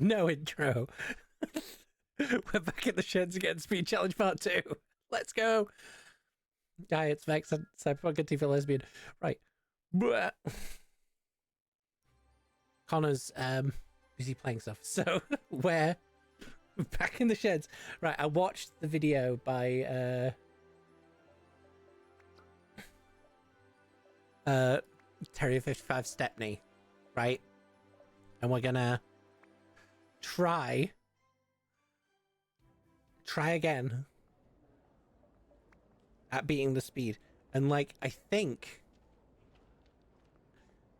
No intro. We're back in the sheds again. Speed Challenge Part 2. Let's go. Hi, it's Vex. Cyberpunk Antifa Lesbian. Right. Connor's busy playing stuff. So we're back in the sheds. Right, I watched the video by Terry55 Stepney, right? And we're gonna try again at beating the speed. And like, I think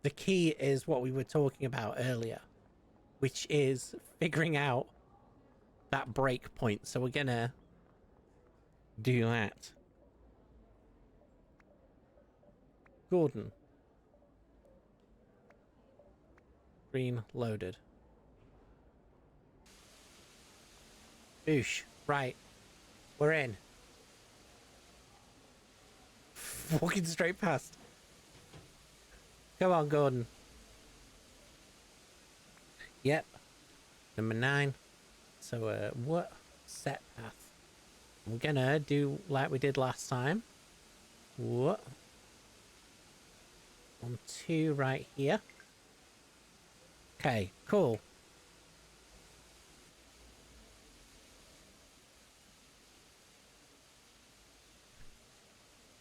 the key is what we were talking about earlier, which is figuring out that break point. So we're gonna do that. Gordon. Green loaded. Boosh. Right. We're in. Walking straight past. Come on, Gordon. Yep. Number 9. So, what? Set path. We're gonna do like we did last time. What? 1, 2 right here. Okay, cool.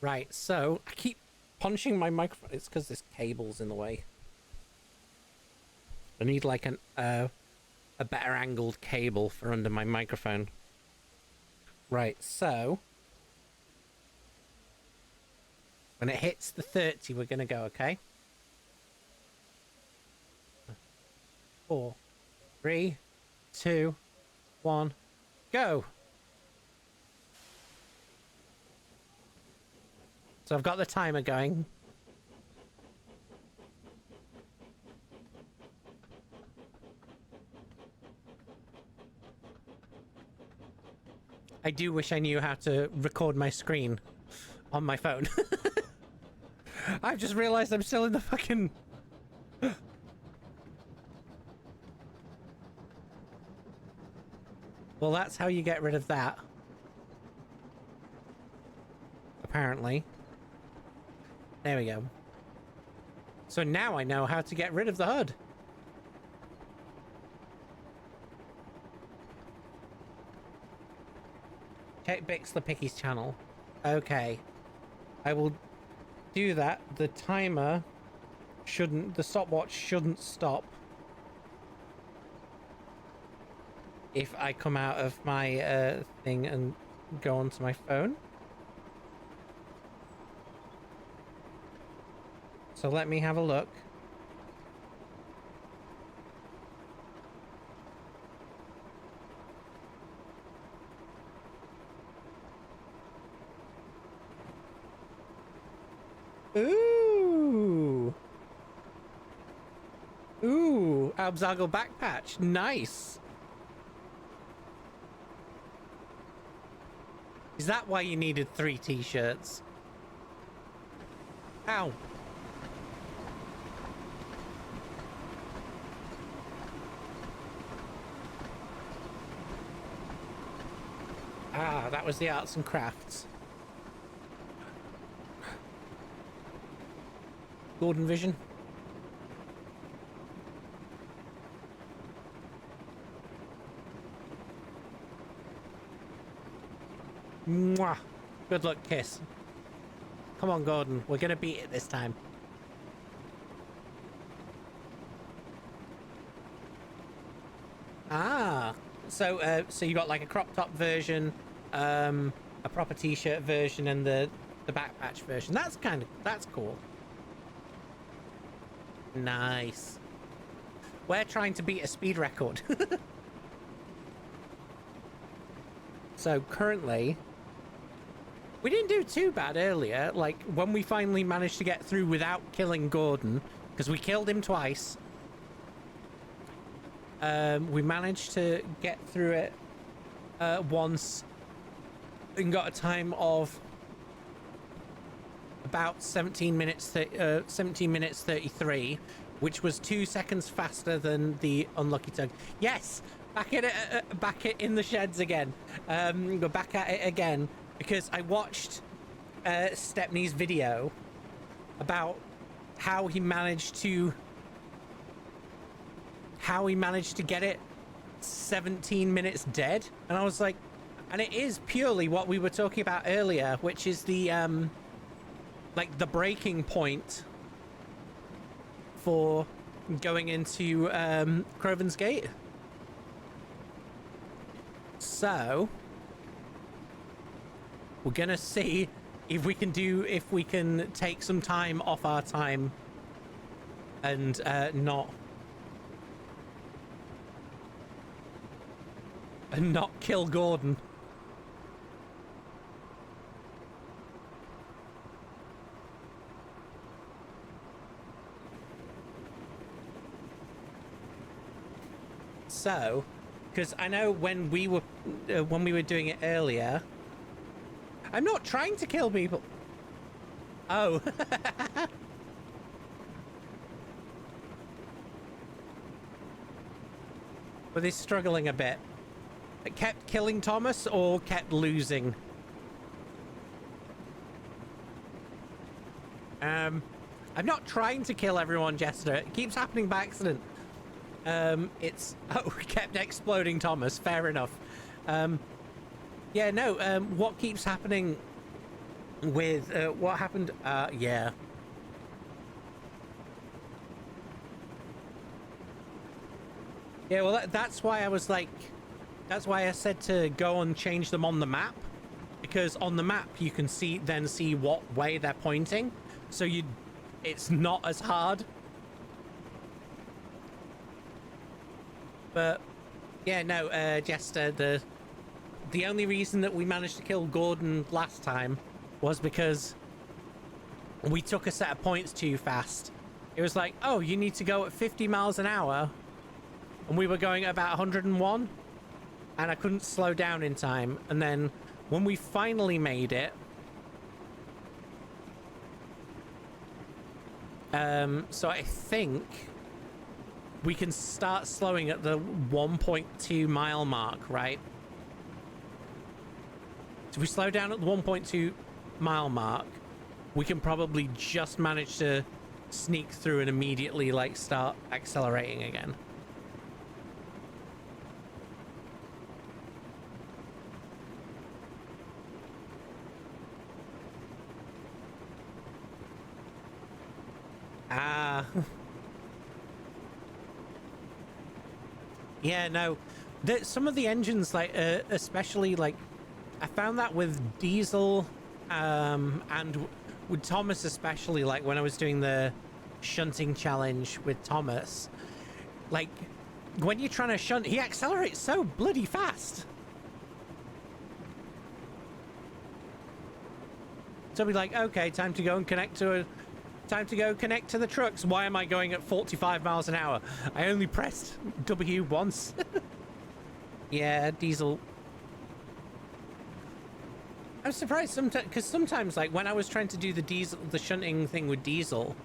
Right, so I keep punching my microphone. It's because this cable's in the way. I need like a better angled cable for under my microphone. Right, so when it hits the 30, we're gonna go, okay? 4, 3, 2, 1, go. So I've got the timer going. I do wish I knew how to record my screen on my phone. I've just realized I'm still in the fucking... Well, that's how you get rid of that. Apparently. There we go. So now I know how to get rid of the HUD. Check Bix the Picky's channel. Okay. I will do that. The timer shouldn't... The stopwatch shouldn't stop if I come out of my thing and go onto my phone. So let me have a look. Ooh. Ooh, Abzago back patch. Nice. Is that why you needed 3 t-shirts? Ow. Ah, that was the arts and crafts. Gordon Vision. Mwah. Good luck, kiss. Come on, Gordon. We're gonna beat it this time. Ah. So, so you got like a crop top version, a proper t-shirt version, and the back patch version. That's cool. Nice. We're trying to beat a speed record. So currently, we didn't do too bad earlier. Like when we finally managed to get through without killing Gordon, because we killed him twice. We managed to get through it once and got a time of about 17 minutes 33, which was 2 seconds faster than the unlucky tug. Yes, back at it, back it in the sheds again. Go back at it again because I watched Stepney's video about how he managed to get it 17 minutes dead, and I was like, and it is purely what we were talking about earlier, which is the like the breaking point for going into Crovan's Gate. So we're gonna see if we can take some time off our time and not kill Gordon. So, because I know when we were doing it earlier, I'm not trying to kill people. Oh. Were they struggling a bit? It kept killing Thomas or kept losing? I'm not trying to kill everyone, Jester. It keeps happening by accident. It's... Oh, kept exploding Thomas. Fair enough. Yeah, no, what keeps happening with... what happened... yeah. Yeah, well, that's why I was like... That's why I said to go and change them on the map. Because on the map, you can see what way they're pointing. So it's not as hard. But yeah, no, Jester, the only reason that we managed to kill Gordon last time was because we took a set of points too fast. It was like, oh, you need to go at 50 miles an hour, and we were going at about 101, and I couldn't slow down in time. And then when we finally made it, so I think we can start slowing at the 1.2 mile mark, right? So if we slow down at the 1.2 mile mark, we can probably just manage to sneak through and immediately like start accelerating again. Ah. Yeah, no. Some of the engines, like, especially, like, I found that with Diesel, and with Thomas especially, like, when I was doing the shunting challenge with Thomas, like, when you're trying to shunt, he accelerates so bloody fast. So I'll be like, okay, time to go connect to the trucks. Why am I going at 45 miles an hour? I only pressed W once. Yeah, Diesel. I'm surprised sometimes, because sometimes, like, when I was trying to do the shunting thing with Diesel,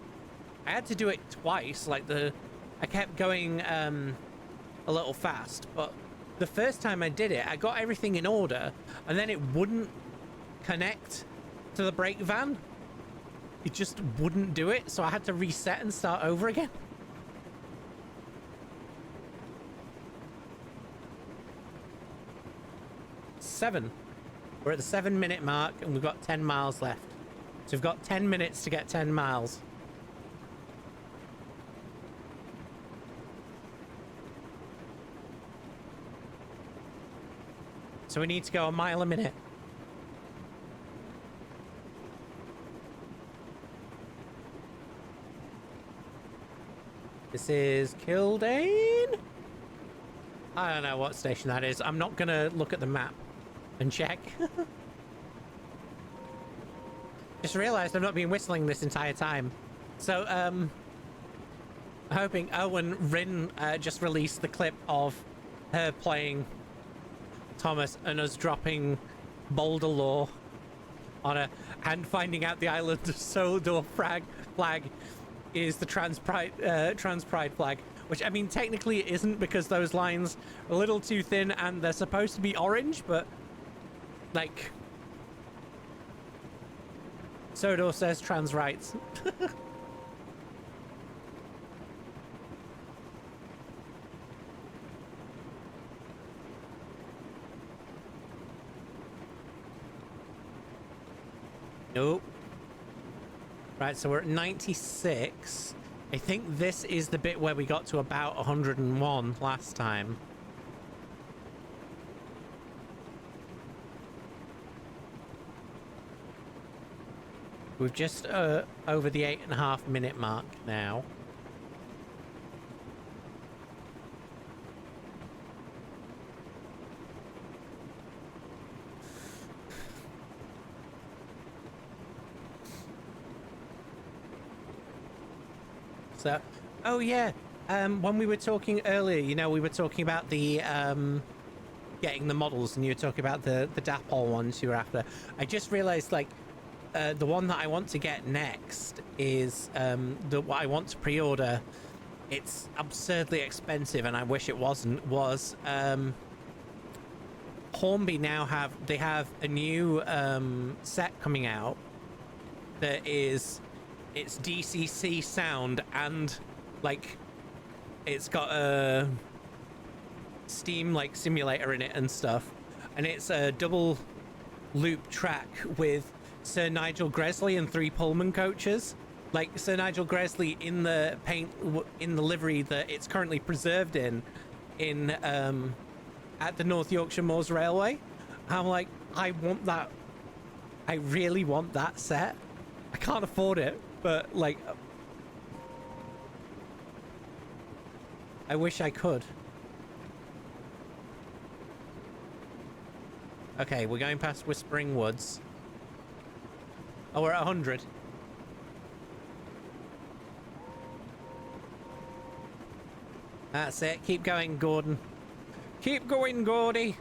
I had to do it twice. Like, I kept going a little fast, but the first time I did it, I got everything in order, and then it wouldn't connect to the brake van. It just wouldn't do it, so I had to reset and start over again. Seven. We're at the 7-minute mark, and we've got 10 miles left. So we've got 10 minutes to get 10 miles. So we need to go a mile a minute. This is Kildane? I don't know what station that is. I'm not gonna look at the map and check. Just realized I've not been whistling this entire time. So, I'm hoping... Oh, and Rin just released the clip of her playing Thomas and us dropping Boulder Law on her and finding out the island of Sodor flag is the trans pride flag, which I mean technically it isn't because those lines are a little too thin and they're supposed to be orange, but like Sodor says trans rights. Nope. Right, so we're at 96. I think this is the bit where we got to about 101 last time. We've just over the 8.5 minute mark now. So, oh yeah, when we were talking earlier, you know, we were talking about the getting the models, and you were talking about the Dapol ones you were after. I just realized, like, the one that I want to get next is what I want to pre-order. It's absurdly expensive, and I wish it wasn't. Was Hornby now have a new set coming out that is. It's DCC sound and like it's got a Steam like simulator in it and stuff, and it's a double loop track with Sir Nigel Gresley and 3 Pullman coaches, like Sir Nigel Gresley in the paint in the livery that it's currently preserved in at the North Yorkshire Moors Railway. I'm like, I want that. I really want that set. I can't afford it. But, like, I wish I could. Okay, we're going past Whispering Woods. Oh, we're at 100. That's it. Keep going, Gordon. Keep going, Gordy.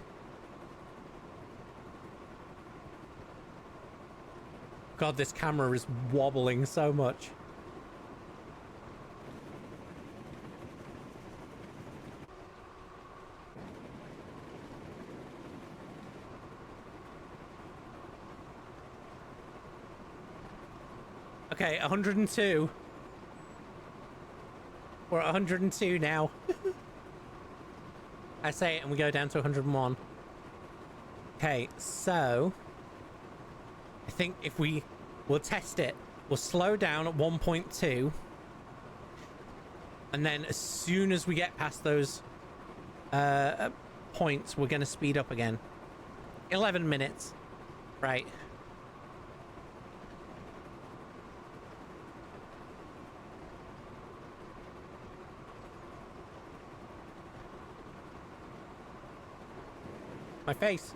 God, this camera is wobbling so much. Okay, 102. We're at 102 now. I say it and we go down to 101. Okay, so I think if we'll test it, we'll slow down at 1.2, and then as soon as we get past those points, we're going to speed up again. 11 minutes. Right. My face.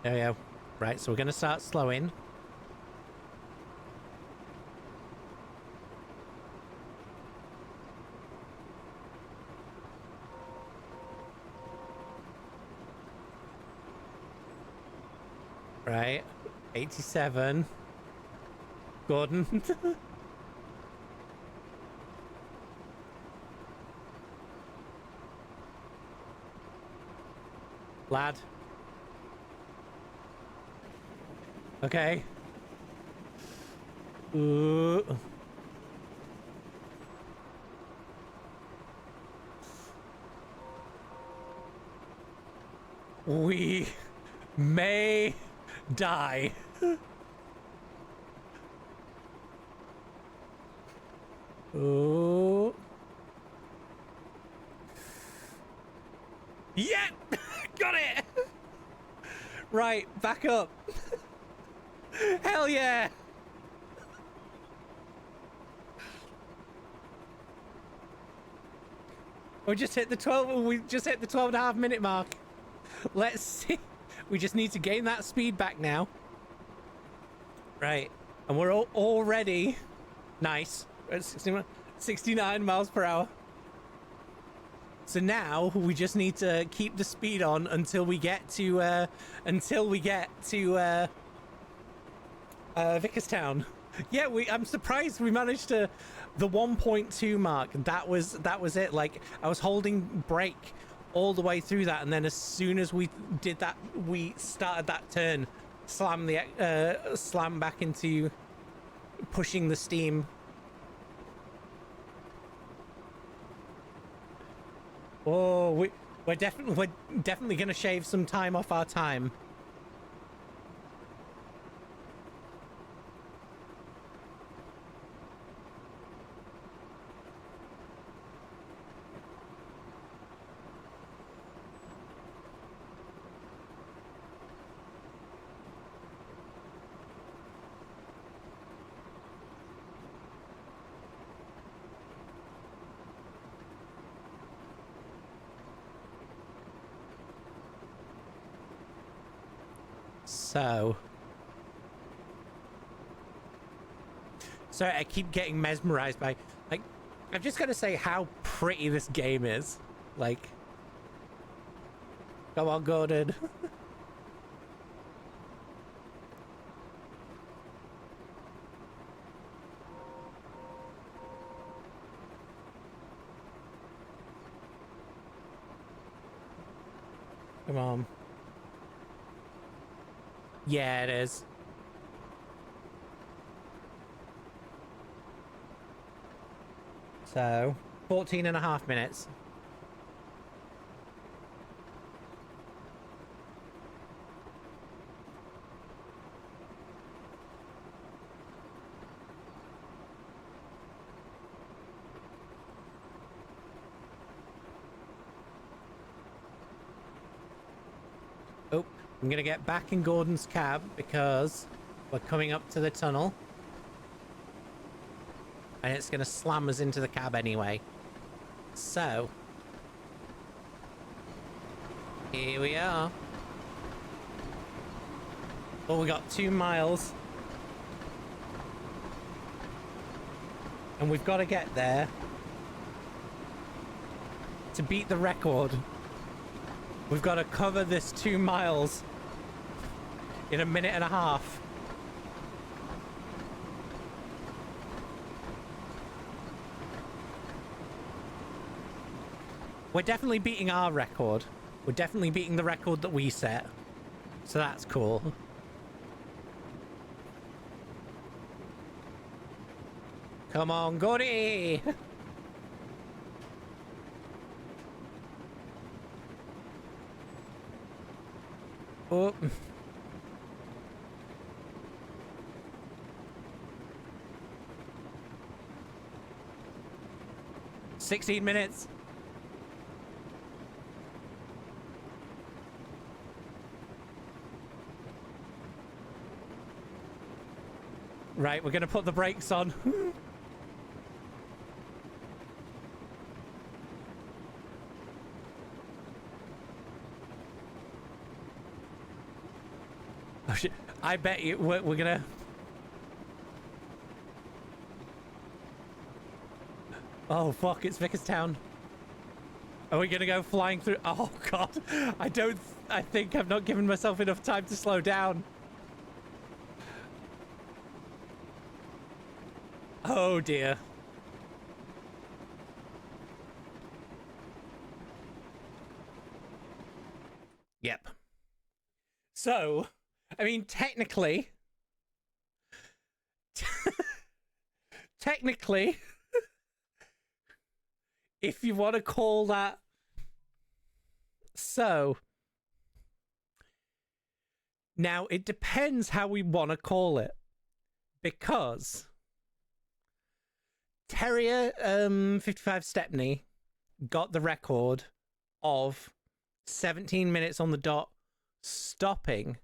There we go. Right, so we're going to start slowing. Right. 87. Gordon. Lad. Okay. Ooh. We may die. Ooh. Yeah! Got it! Right, back up. Hell yeah! We just hit the 12.5 minute mark. Let's see. We just need to gain that speed back now. Right. And we're already nice. We're at 69 miles per hour. So now we just need to keep the speed on until we get to Vickerstown. Yeah, I'm surprised we managed to the 1.2 mark. That was it. Like, I was holding brake all the way through that, and then as soon as we did that, we started that turn, slam back into pushing the steam. Oh, we're definitely gonna shave some time off our time. So, sorry, I keep getting mesmerized by, like, I've just got to say how pretty this game is. Like, come on, Gordon. Come on. Yeah, it is. So, 14 and a half minutes. Oh, I'm gonna get back in Gordon's cab because we're coming up to the tunnel. And it's gonna slam us into the cab anyway. So, here we are. Oh, we got 2 miles. And we've got to get there to beat the record. We've got to cover this 2 miles in a minute and a half. We're definitely beating our record. We're definitely beating the record that we set. So that's cool. Come on, Gordy! Oh. 16 minutes. Right, we're gonna put the brakes on. Oh shit! I bet you we're gonna. Oh fuck! It's Vickerstown. Are we gonna go flying through? Oh god! I think I've not given myself enough time to slow down. Oh dear. Yep. So, I mean, technically, if you want to call that so, now it depends how we want to call it, because Terrier 55 Stepney got the record of 17 minutes on the dot stopping.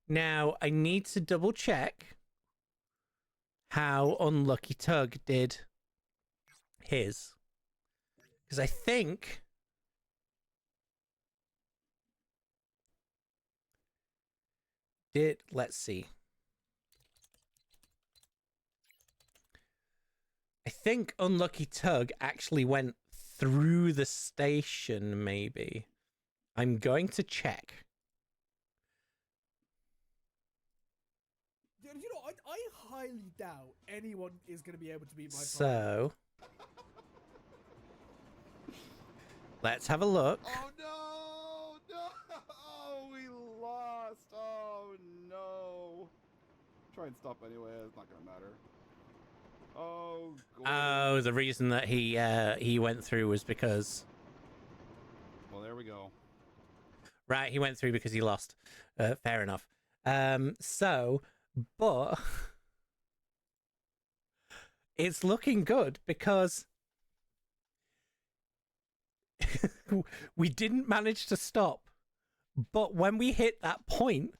Now I need to double check how Unlucky Tug did his, because I think let's see. I think Unlucky Tug actually went through the station, maybe. I'm going to check. You know, I highly doubt anyone is going to be able to beat my So, let's have a look. Oh no! No! Oh, we lost! Oh no! Try and stop anyway. It's not gonna matter. Oh. Gordon. Oh, the reason that he went through was because. Well, there we go. Right, he went through because he lost. Fair enough. So, but it's looking good because we didn't manage to stop. But when we hit that point,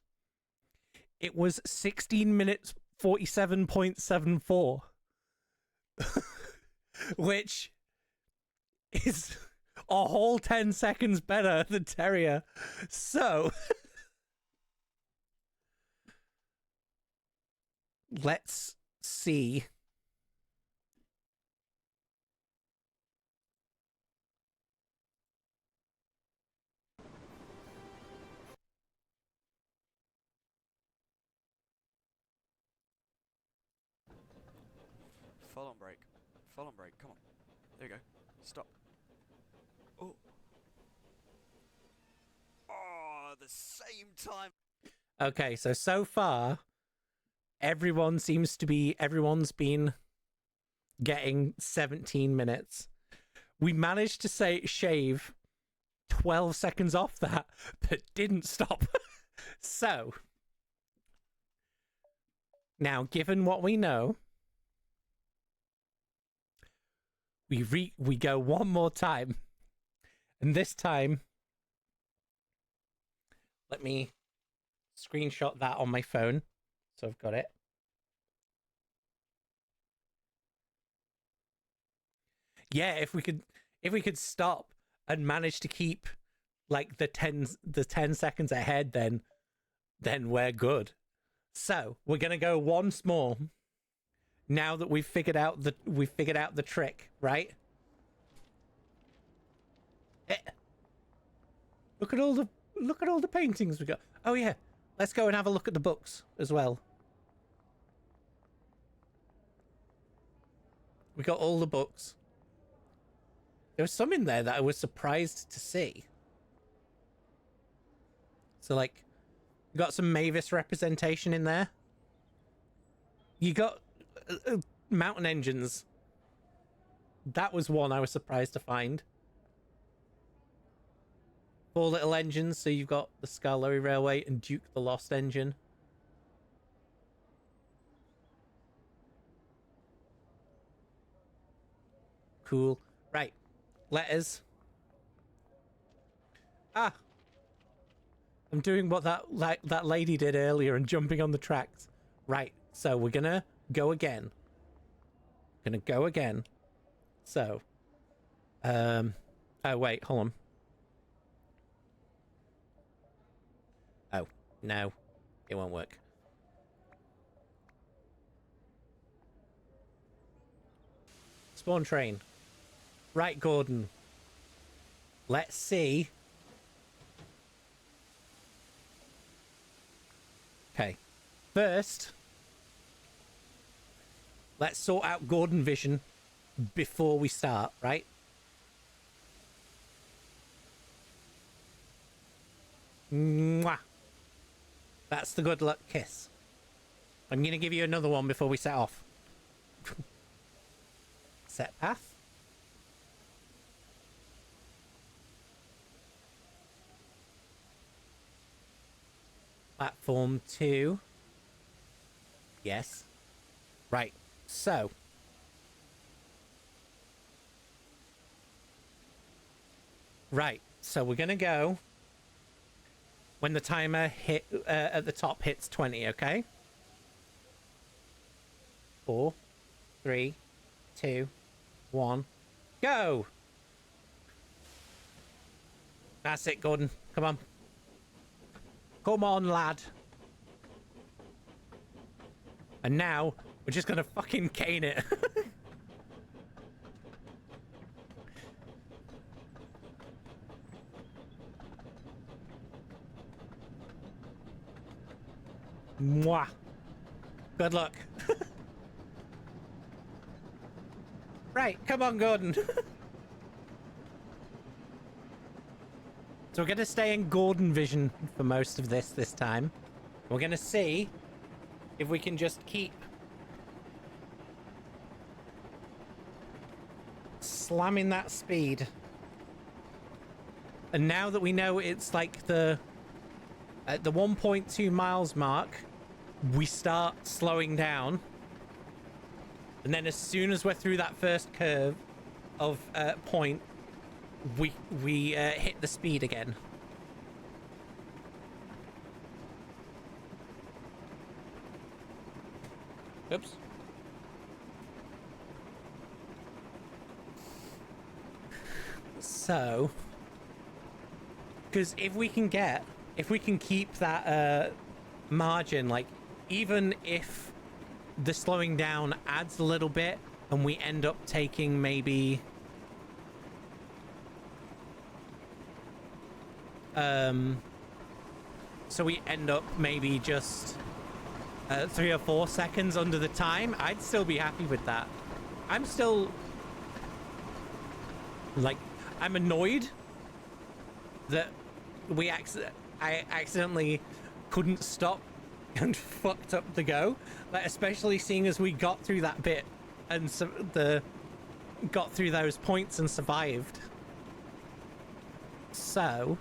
it was 16 minutes 47.74, which is a whole 10 seconds better than Terrier. So let's see. Full on break. Full on break. Come on. There you go. Stop. Oh. Oh, the same time. Okay, so far, everyone's been getting 17 minutes. We managed to shave 12 seconds off that, but didn't stop. So, now, given what we know, we go one more time, and this time, let me screenshot that on my phone, so I've got it. Yeah, if we could stop and manage to keep like the 10 seconds ahead, then we're good. So we're gonna go once more. Now that we've figured out the trick, right? Look at all the paintings we got. Oh yeah, let's go and have a look at the books as well. We got all the books. There was some in there that I was surprised to see. So like, you got some Mavis representation in there. You got mountain engines. That was one I was surprised to find. 4 little engines, so you've got the Skarloey Railway and Duke the Lost engine. Cool. Right. Letters. Ah. I'm doing what that lady did earlier and jumping on the tracks. Right. So we're gonna go again. So. Oh wait, hold on. Oh, no. It won't work. Spawn train. Right, Gordon. Let's see. Okay. First, let's sort out Gordon Vision before we start, right? Mwah. That's the good luck kiss. I'm going to give you another one before we set off. Set path. Platform 2. Yes. Right. So. Right. So we're going to go when the timer at the top hits 20, okay? 4, 3, 2, 1, go! That's it, Gordon. Come on. Come on, lad. And now, we're just gonna fucking cane it. Mwah. Good luck. Right, come on, Gordon. So we're going to stay in Gordon vision for most of this time. We're going to see if we can just keep slamming that speed. And now that we know it's like at the 1.2 miles mark, we start slowing down. And then as soon as we're through that first curve of point, we hit the speed again. Oops. So, because if we can keep that margin, like, even if the slowing down adds a little bit and we end up taking maybe so we end up maybe just 3 or 4 seconds under the time, I'd still be happy with that. I'm still like, I'm annoyed that I accidentally couldn't stop and fucked up the go, like, especially seeing as we got through that bit and got through those points and survived. So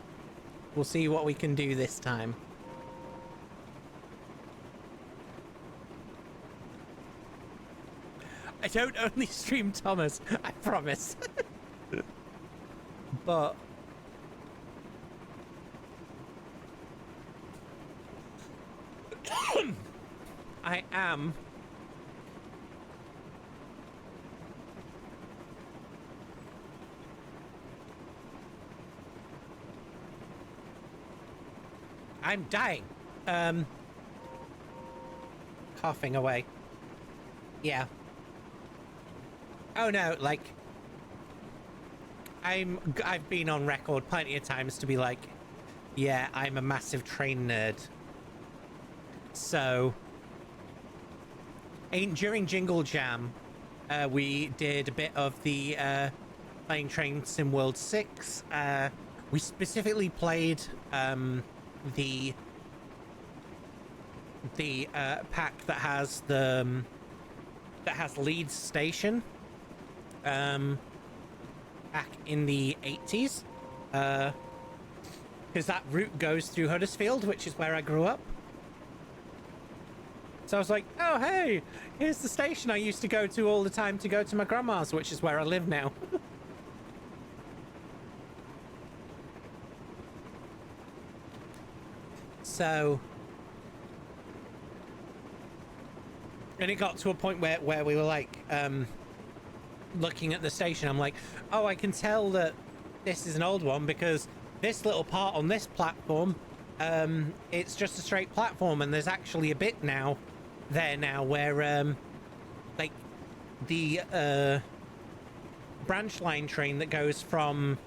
we'll see what we can do this time. I don't only stream Thomas, I promise. But I am dying. Coughing away. Yeah. Oh no, like, I've been on record plenty of times to be like, yeah, I'm a massive train nerd. So, during Jingle Jam, we did a bit of the playing Train Sim World 6. We specifically played the pack that has Leeds Station. Back in the 80s, because that route goes through Huddersfield, which is where I grew up. So I was like, oh hey, here's the station I used to go to all the time to go to my grandma's, which is where I live now. So, and it got to a point where we were like, looking at the station, I'm like, oh, I can tell that this is an old one because this little part on this platform, it's just a straight platform, and there's actually a bit now where like the branch line train that goes from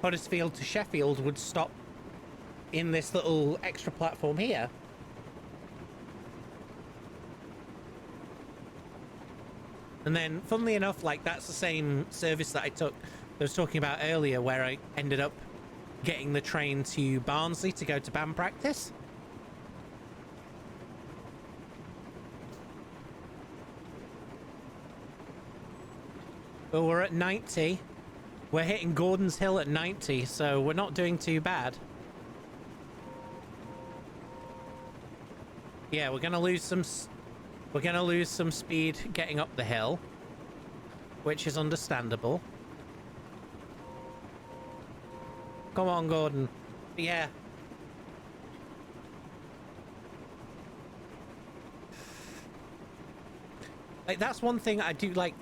Huddersfield to Sheffield would stop in this little extra platform here. And then, funnily enough, like, that's the same service that I was talking about earlier, where I ended up getting the train to Barnsley to go to band practice. But we're at 90. We're hitting Gordon's Hill at 90, so we're not doing too bad. Yeah, we're gonna lose some speed getting up the hill, which is understandable. Come on, Gordon. Yeah. Like, that's one thing I do like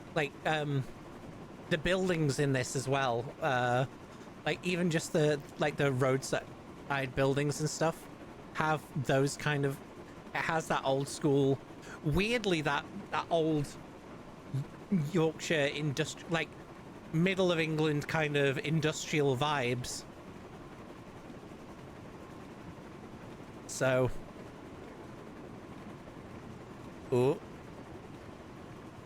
the buildings in this as well. Like, even just the roadside buildings and stuff have those kind of, it has that old school, weirdly that old Yorkshire like middle of England kind of industrial vibes. So Oh.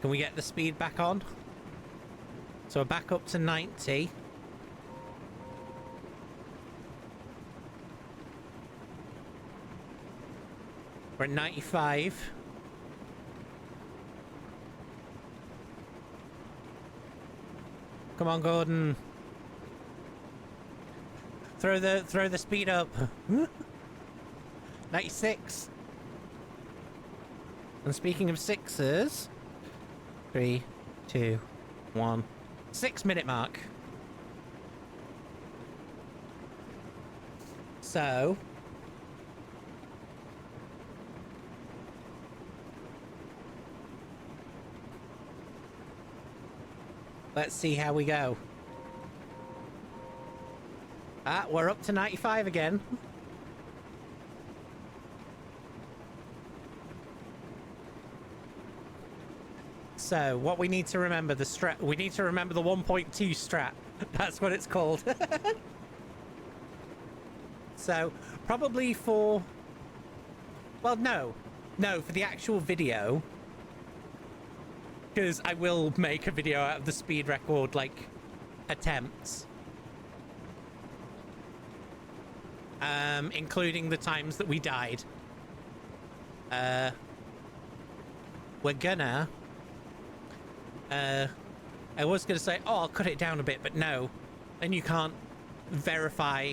Can we get the speed back on? So we're back up to 90. We're at 95. Come on, Gordon. Throw the speed up. 96. And speaking of sixes, 3, 2, 1. 6 minute mark. So let's see how we go. Ah, we're up to 95 again. So, what we need to remember, we need to remember the 1.2 strat. That's what it's called. So, probably for... Well, no. No, for the actual video. Because I will make a video out of the speed record, like, attempts. Including the times that we died. We're gonna... I was gonna say, oh, I'll cut it down a bit, but no. Then you can't verify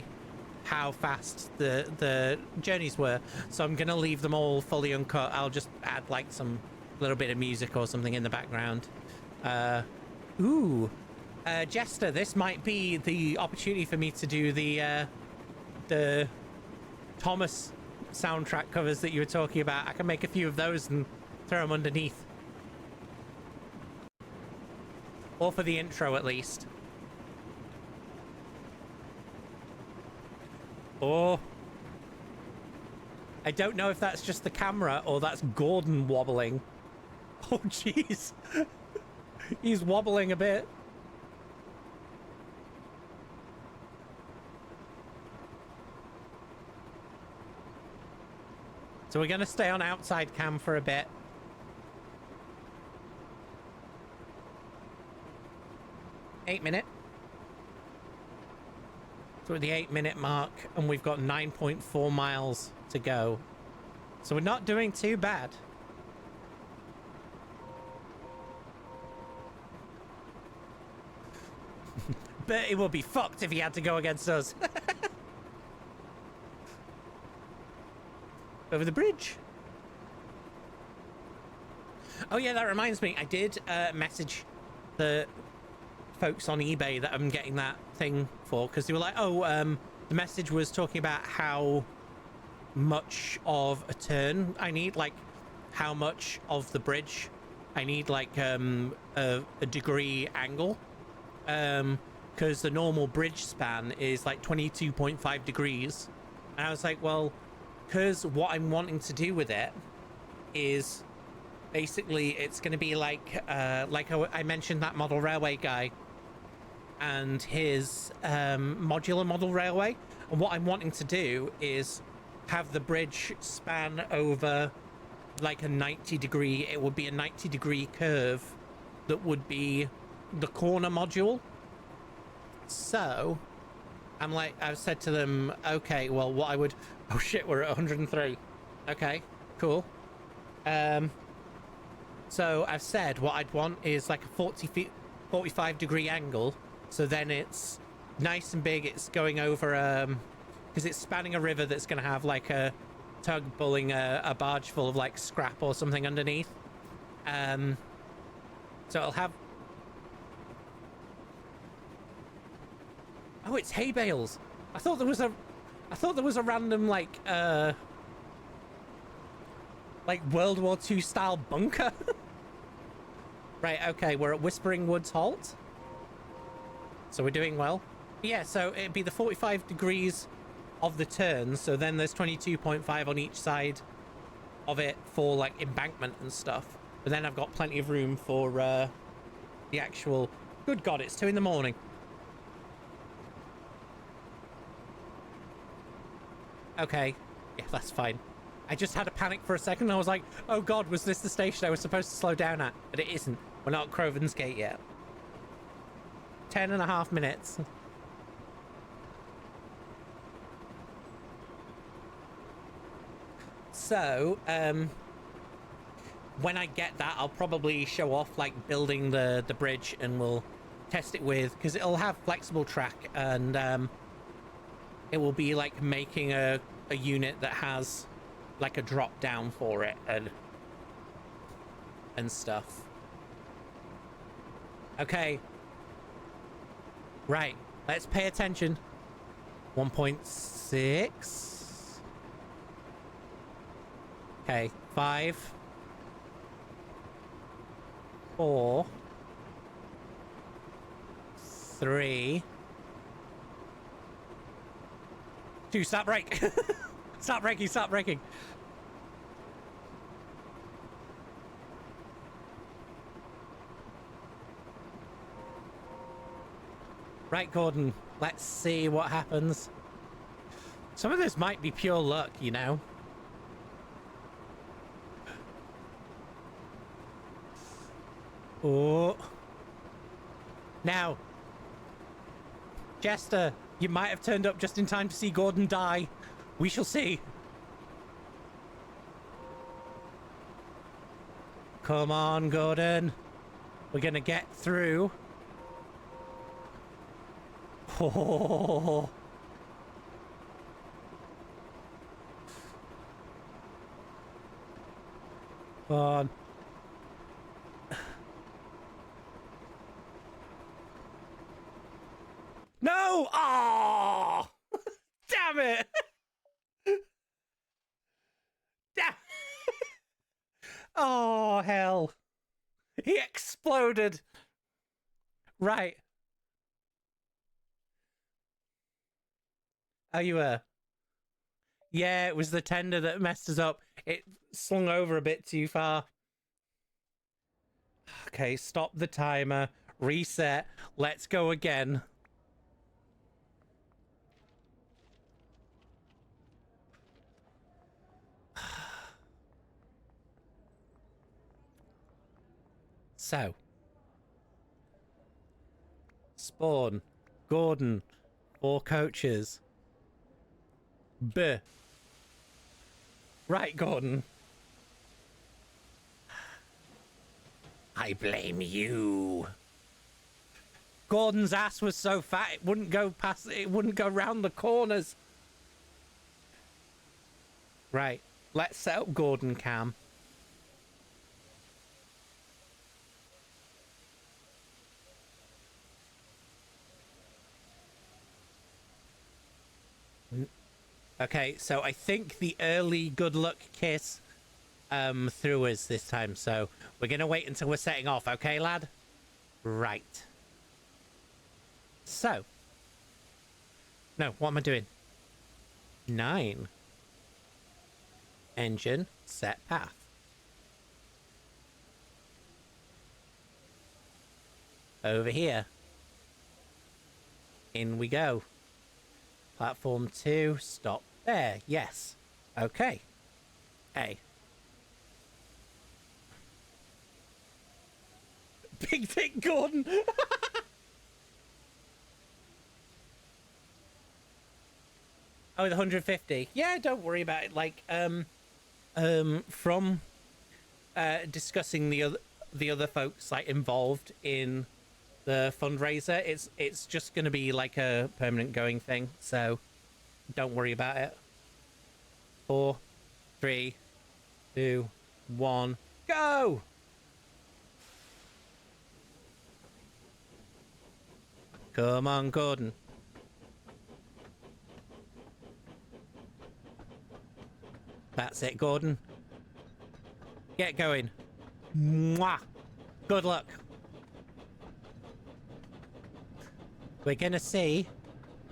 how fast the journeys were. So I'm gonna leave them all fully uncut. I'll just add like some little bit of music or something in the background. Jester, this might be the opportunity for me to do the Thomas soundtrack covers that you were talking about. I can make a few of those and throw them underneath. Or for the intro, at least. Or... I don't know if that's just the camera or that's Gordon wobbling. Oh, jeez. He's wobbling a bit. So we're going to stay on outside cam for a bit. Eight-minute. So we're at the 8-minute mark, and we've got 9.4 miles to go. So we're not doing too bad. But it would be fucked if he had to go against us. Over the bridge. Oh yeah, that reminds me. I did message the folks on eBay that I'm getting that thing for, because they were like, oh, the message was talking about how much of a turn I need, like how much of the bridge I need, like a degree angle, because the normal bridge span is like 22.5 degrees, and I was like, well, because what I'm wanting to do with it is basically it's going to be like I mentioned that model railway guy and his modular model railway, and what I'm wanting to do is have the bridge span over like a 90 degree. It would be a 90 degree curve that would be the corner module. So I've said to them, okay, well, what I would... Oh shit, we're at 103. Okay, cool. So I've said what I'd want is like a 45 degree angle. So then it's nice and big. It's going over, because it's spanning a river that's going to have like a tug pulling a barge full of like scrap or something underneath. So it'll have... Oh, it's hay bales. I thought there was a random like World War II style bunker. Right, okay, we're at Whispering Woods Halt. So we're doing well. Yeah, so it'd be the 45 degrees of the turn, so then there's 22.5 on each side of it for like embankment and stuff. But then I've got plenty of room for the actual... Good God, it's 2 in the morning. Okay, yeah, that's fine. I just had a panic for a second. I was like, oh God, was this the station I was supposed to slow down at? But it isn't. We're not at Crovan's Gate yet. 10.5 minutes. So, when I get that, I'll probably show off like building the bridge, and we'll test it with, because it'll have flexible track, and it will be like making a unit that has like a drop down for it and stuff. Okay. Right. Let's pay attention. 1.6. Okay. 5. 4. 3. 2. Stop brake. Stop braking. Stop braking. Right, Gordon. Let's see what happens. Some of this might be pure luck, you know. Oh. Now, Jester, you might have turned up just in time to see Gordon die. We shall see. Come on, Gordon. We're gonna get through. Oh. Come on. No! Oh! Damn it! Damn! Oh, hell. He exploded. Right. Oh, you were? Yeah, it was the tender that messed us up. It slung over a bit too far. Okay, stop the timer. Reset. Let's go again. So. Spawn. Gordon. 4 coaches. B. Right, Gordon. I blame you. Gordon's ass was so fat it wouldn't go past, it wouldn't go round the corners. Right, let's set up Gordon Cam. Okay, so I think the early good luck kiss through us this time, so we're gonna wait until we're setting off, okay, lad? Right. So. No, what am I doing? 9. Engine, set path. Over here. In we go. Platform 2, stop there. Yes. Okay. A. Big Dick Gordon. Oh, the 150. Yeah, don't worry about it. Like, from discussing the other folks like involved in the fundraiser, it's just going to be like a permanent going thing, so don't worry about it. 4, 3, 2, 1, go! Come on, Gordon. That's it, Gordon. Get going. Mwah! Good luck. We're gonna see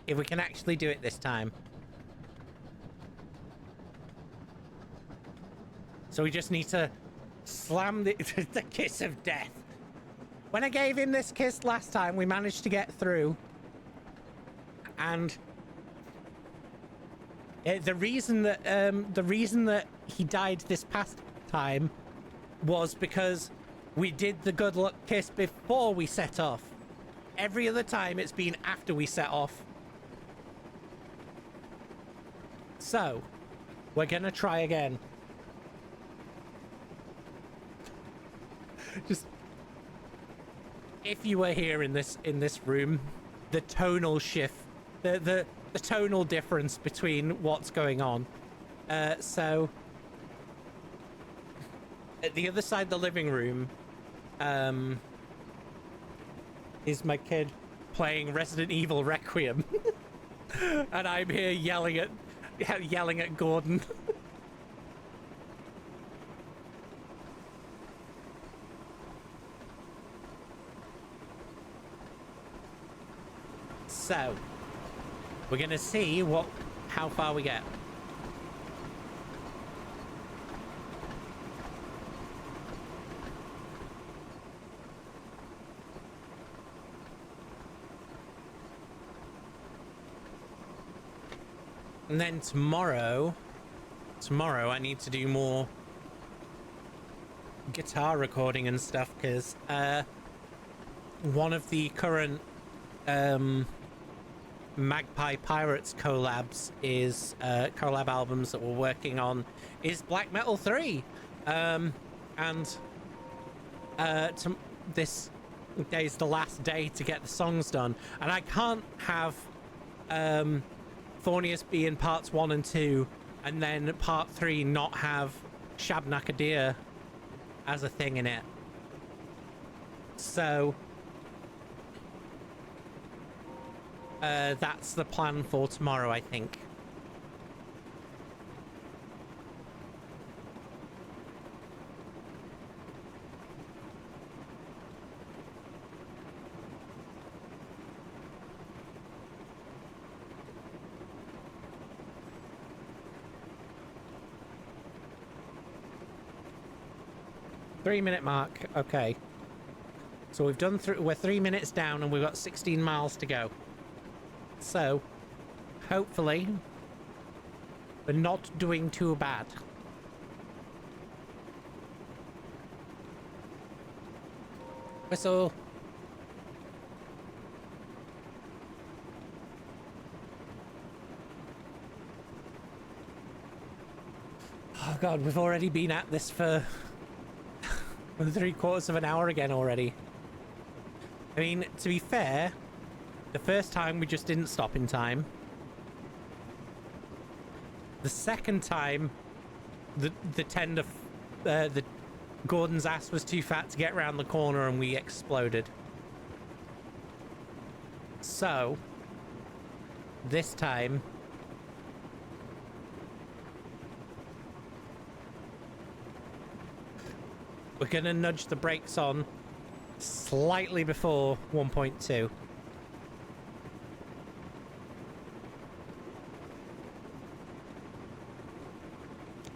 if we can actually do it this time. So we just need to slam the kiss of death. When I gave him this kiss last time, we managed to get through. And the reason that he died this past time was because we did the good luck kiss before we set off. Every other time it's been after we set off. So, we're gonna try again. Just, if you were here in this room, the tonal shift, the tonal difference between what's going on. So at the other side of the living room, is my kid playing Resident Evil Requiem, and I'm here yelling at Gordon. So, we're gonna see how far we get. And then tomorrow I need to do more guitar recording and stuff, because one of the current Magpie Pirates collabs is collab albums that we're working on is Black Metal 3, and this day's the last day to get the songs done, and I can't have Thornius be in parts 1 and 2 and then part 3 not have Shabnakadir as a thing in it. So that's the plan for tomorrow, I think. Three-minute mark. Okay. So we've done we're 3 minutes down and we've got 16 miles to go. So, hopefully, we're not doing too bad. Whistle. Oh god, we've already been at this for 3/4 of an hour again already. I mean, to be fair, the first time we just didn't stop in time. The second time, the Gordon's ass was too fat to get around the corner and we exploded. So, this time, we're gonna nudge the brakes on slightly before 1.2.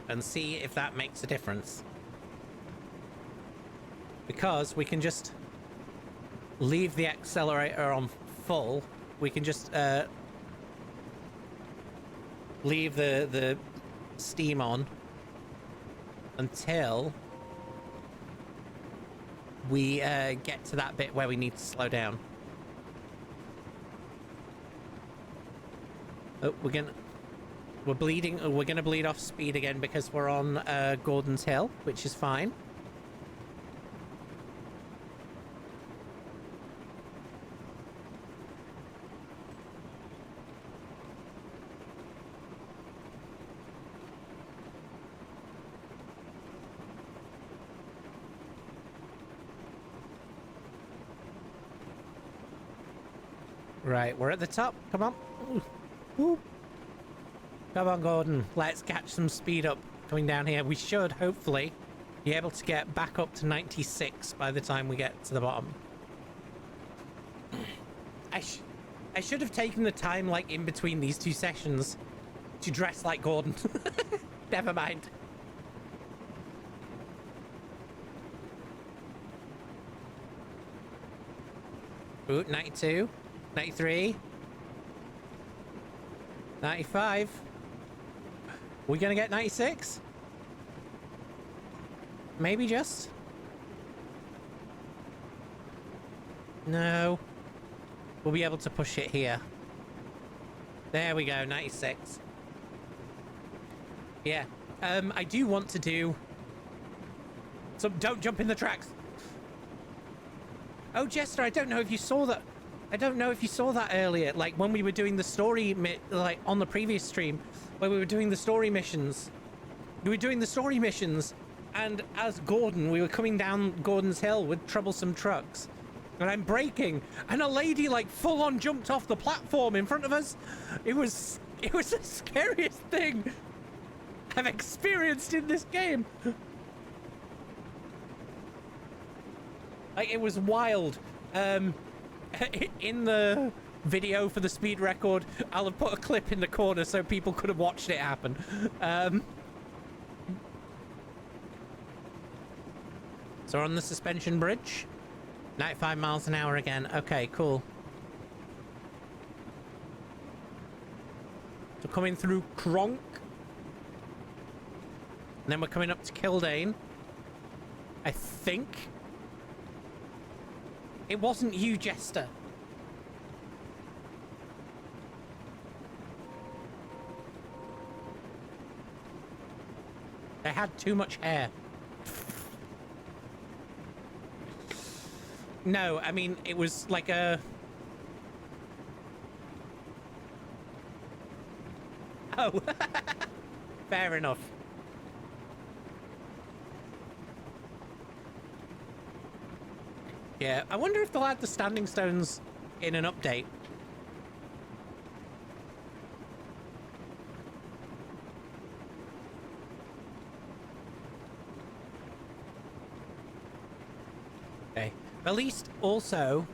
And see if that makes a difference. Because we can just leave the accelerator on full. We can just leave the steam on until we get to that bit where we need to slow down. Oh, we're gonna bleed off speed again because we're on Gordon's Hill, which is fine. Right, we're at the top. Come on. Woo. Come on, Gordon. Let's catch some speed up coming down here. We should, hopefully, be able to get back up to 96 by the time we get to the bottom. I should have taken the time, like, in between these two sessions to dress like Gordon. Never mind. Ooh, 92. 93. 95. We gonna get 96? Maybe just? No. We'll be able to push it here. There we go, 96. Yeah. I do want to do... So don't jump in the tracks. Oh, Jester, I don't know if you saw that. I don't know if you saw that earlier, like when we were doing the story, like on the previous stream, where we were doing the story missions. We were doing the story missions, and as Gordon, we were coming down Gordon's Hill with troublesome trucks. And I'm braking, and a lady like full on jumped off the platform in front of us. It was the scariest thing I've experienced in this game. Like, it was wild. In the video for the speed record, I'll have put a clip in the corner so people could have watched it happen. So we're on the suspension bridge. 95 miles an hour again. Okay, cool. So coming through Kronk. And then we're coming up to Kildane. I think. It wasn't you, Jester. They had too much hair. No, I mean, it was like a... Oh. Fair enough. Yeah, I wonder if they'll add the standing stones in an update. Okay. At least also,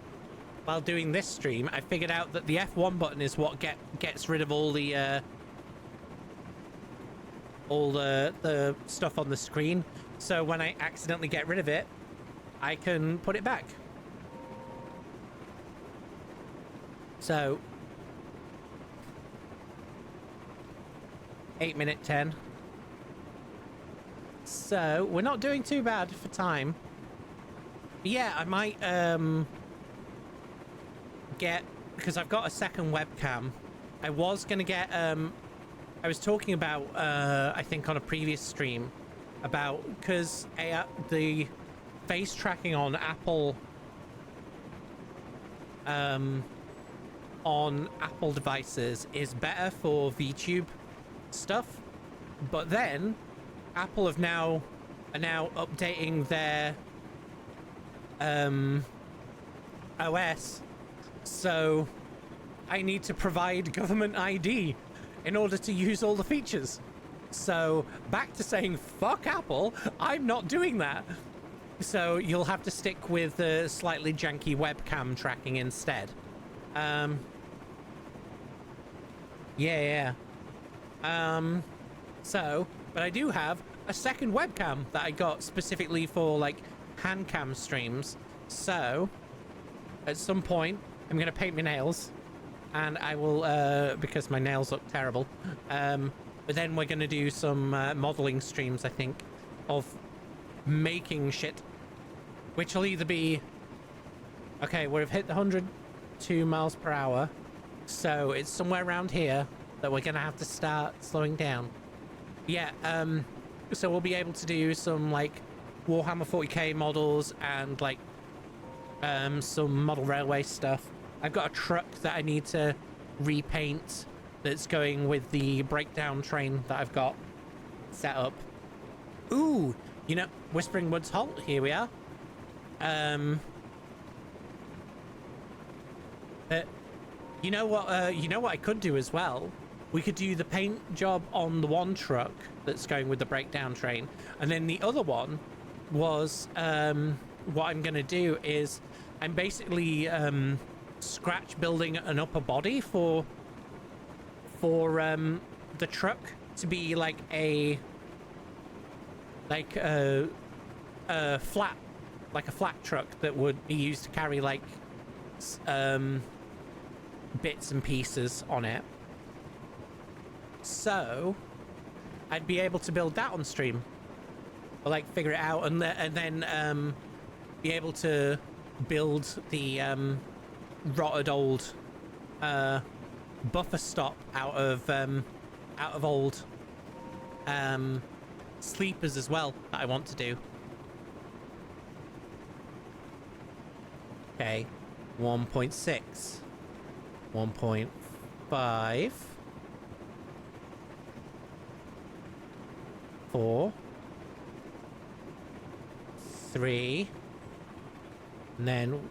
while doing this stream, I figured out that the F1 button is what gets rid of all the stuff on the screen. So when I accidentally get rid of it, I can put it back. So 8:10. So we're not doing too bad for time. But yeah, I might get, because I've got a second webcam. I was gonna get I was talking about I think on a previous stream about, because the face tracking on Apple devices is better for VTube stuff, but then Apple are now updating their OS, so I need to provide government ID in order to use all the features. So back to saying fuck Apple, I'm not doing that. So you'll have to stick with the slightly janky webcam tracking instead. Yeah. So, but I do have a second webcam that I got specifically for like hand cam streams. So at some point I'm gonna paint my nails, and I will because my nails look terrible. But then we're gonna do some modeling streams, I think, of making shit, which will either be, okay, we've hit the 102 miles per hour, so it's somewhere around here that we're gonna have to start slowing down. Yeah, so we'll be able to do some like Warhammer 40k models and like some model railway stuff. I've got a truck that I need to repaint that's going with the breakdown train that I've got set up. Ooh, you know, Whispering Woods Halt, here we are. But you know what I could do as well? We could do the paint job on the one truck that's going with the breakdown train, and then the other one was what I'm gonna do is I'm basically scratch building an upper body for the truck to be like a flat truck that would be used to carry like bits and pieces on it. So I'd be able to build that on stream. or like figure it out, and then be able to build the rotted old buffer stop out of old sleepers as well that I want to do. Okay, 1.6, 1.5, 4, 3, and then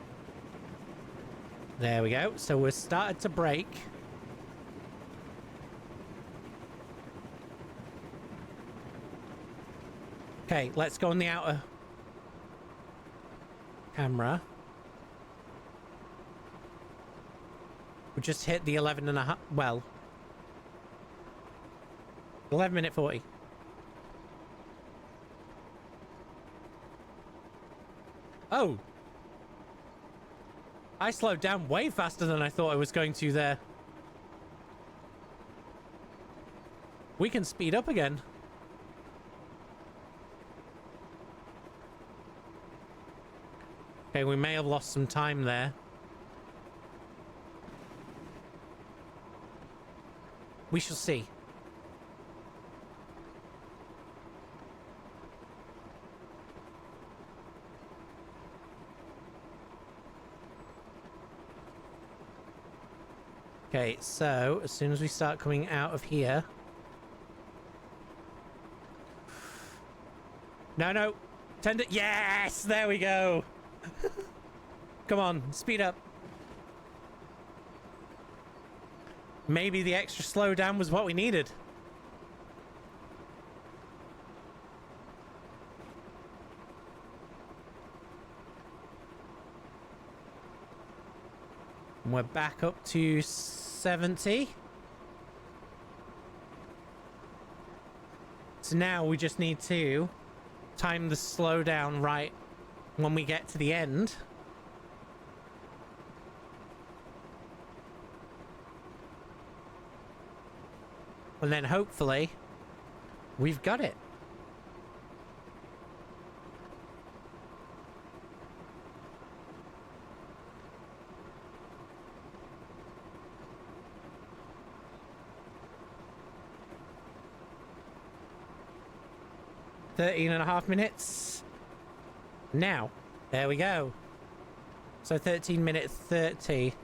there we go. So we're started to break. Okay, let's go on the outer camera. We just hit the 11 and a half. Well, 11 minute 40. Oh, I slowed down way faster than I thought I was going to there. We can speed up again. Okay, we may have lost some time there. We shall see. Okay, so as soon as we start coming out of here... No. Tender... Yes! There we go! Come on, speed up. Maybe the extra slowdown was what we needed. And we're back up to 70. So now we just need to time the slowdown right when we get to the end. And then hopefully we've got it. .13.5 minutes. Now, there we go. So 13 minutes 30.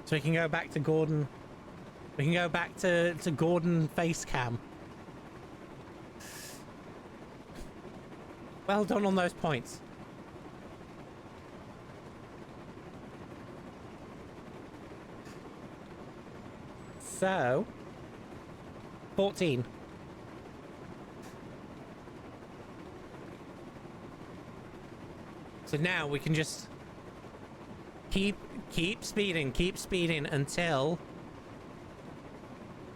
So we can go back to Gordon. We can go back to Gordon face cam. Well done on those points. So 14. So now we can just keep speeding until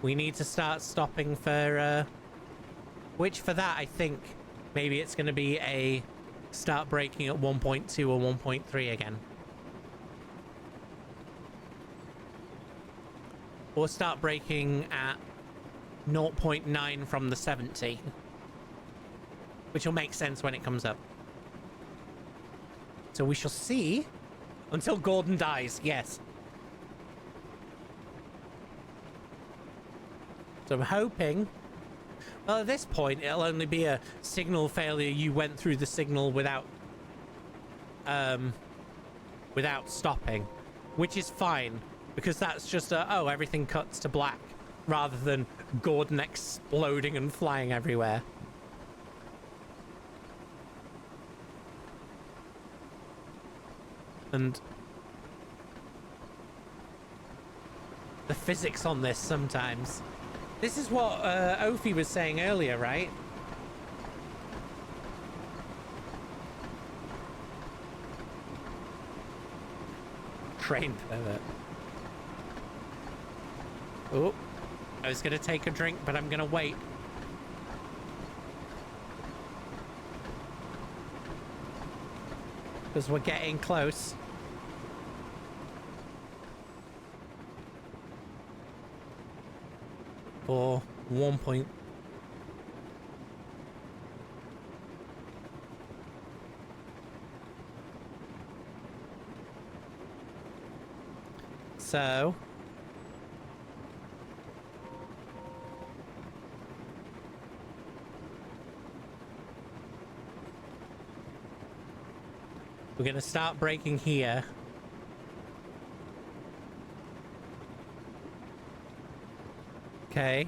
we need to start stopping for which for that I think maybe it's going to be a start braking at 1.2 or 1.3 again. Or start braking at 0.9 from the 70. Which will make sense when it comes up. So we shall see. Until Gordon dies, yes. So I'm hoping... Well, at this point, it'll only be a signal failure. You went through the signal without stopping. Which is fine. Because that's just oh, everything cuts to black. Rather than Gordon exploding and flying everywhere. And the physics on this sometimes. This is what Ophi was saying earlier, right? Train pervert. Oh, I was gonna take a drink, but I'm gonna wait. Because we're getting close. for 1 point. So we're gonna start braking here. Okay.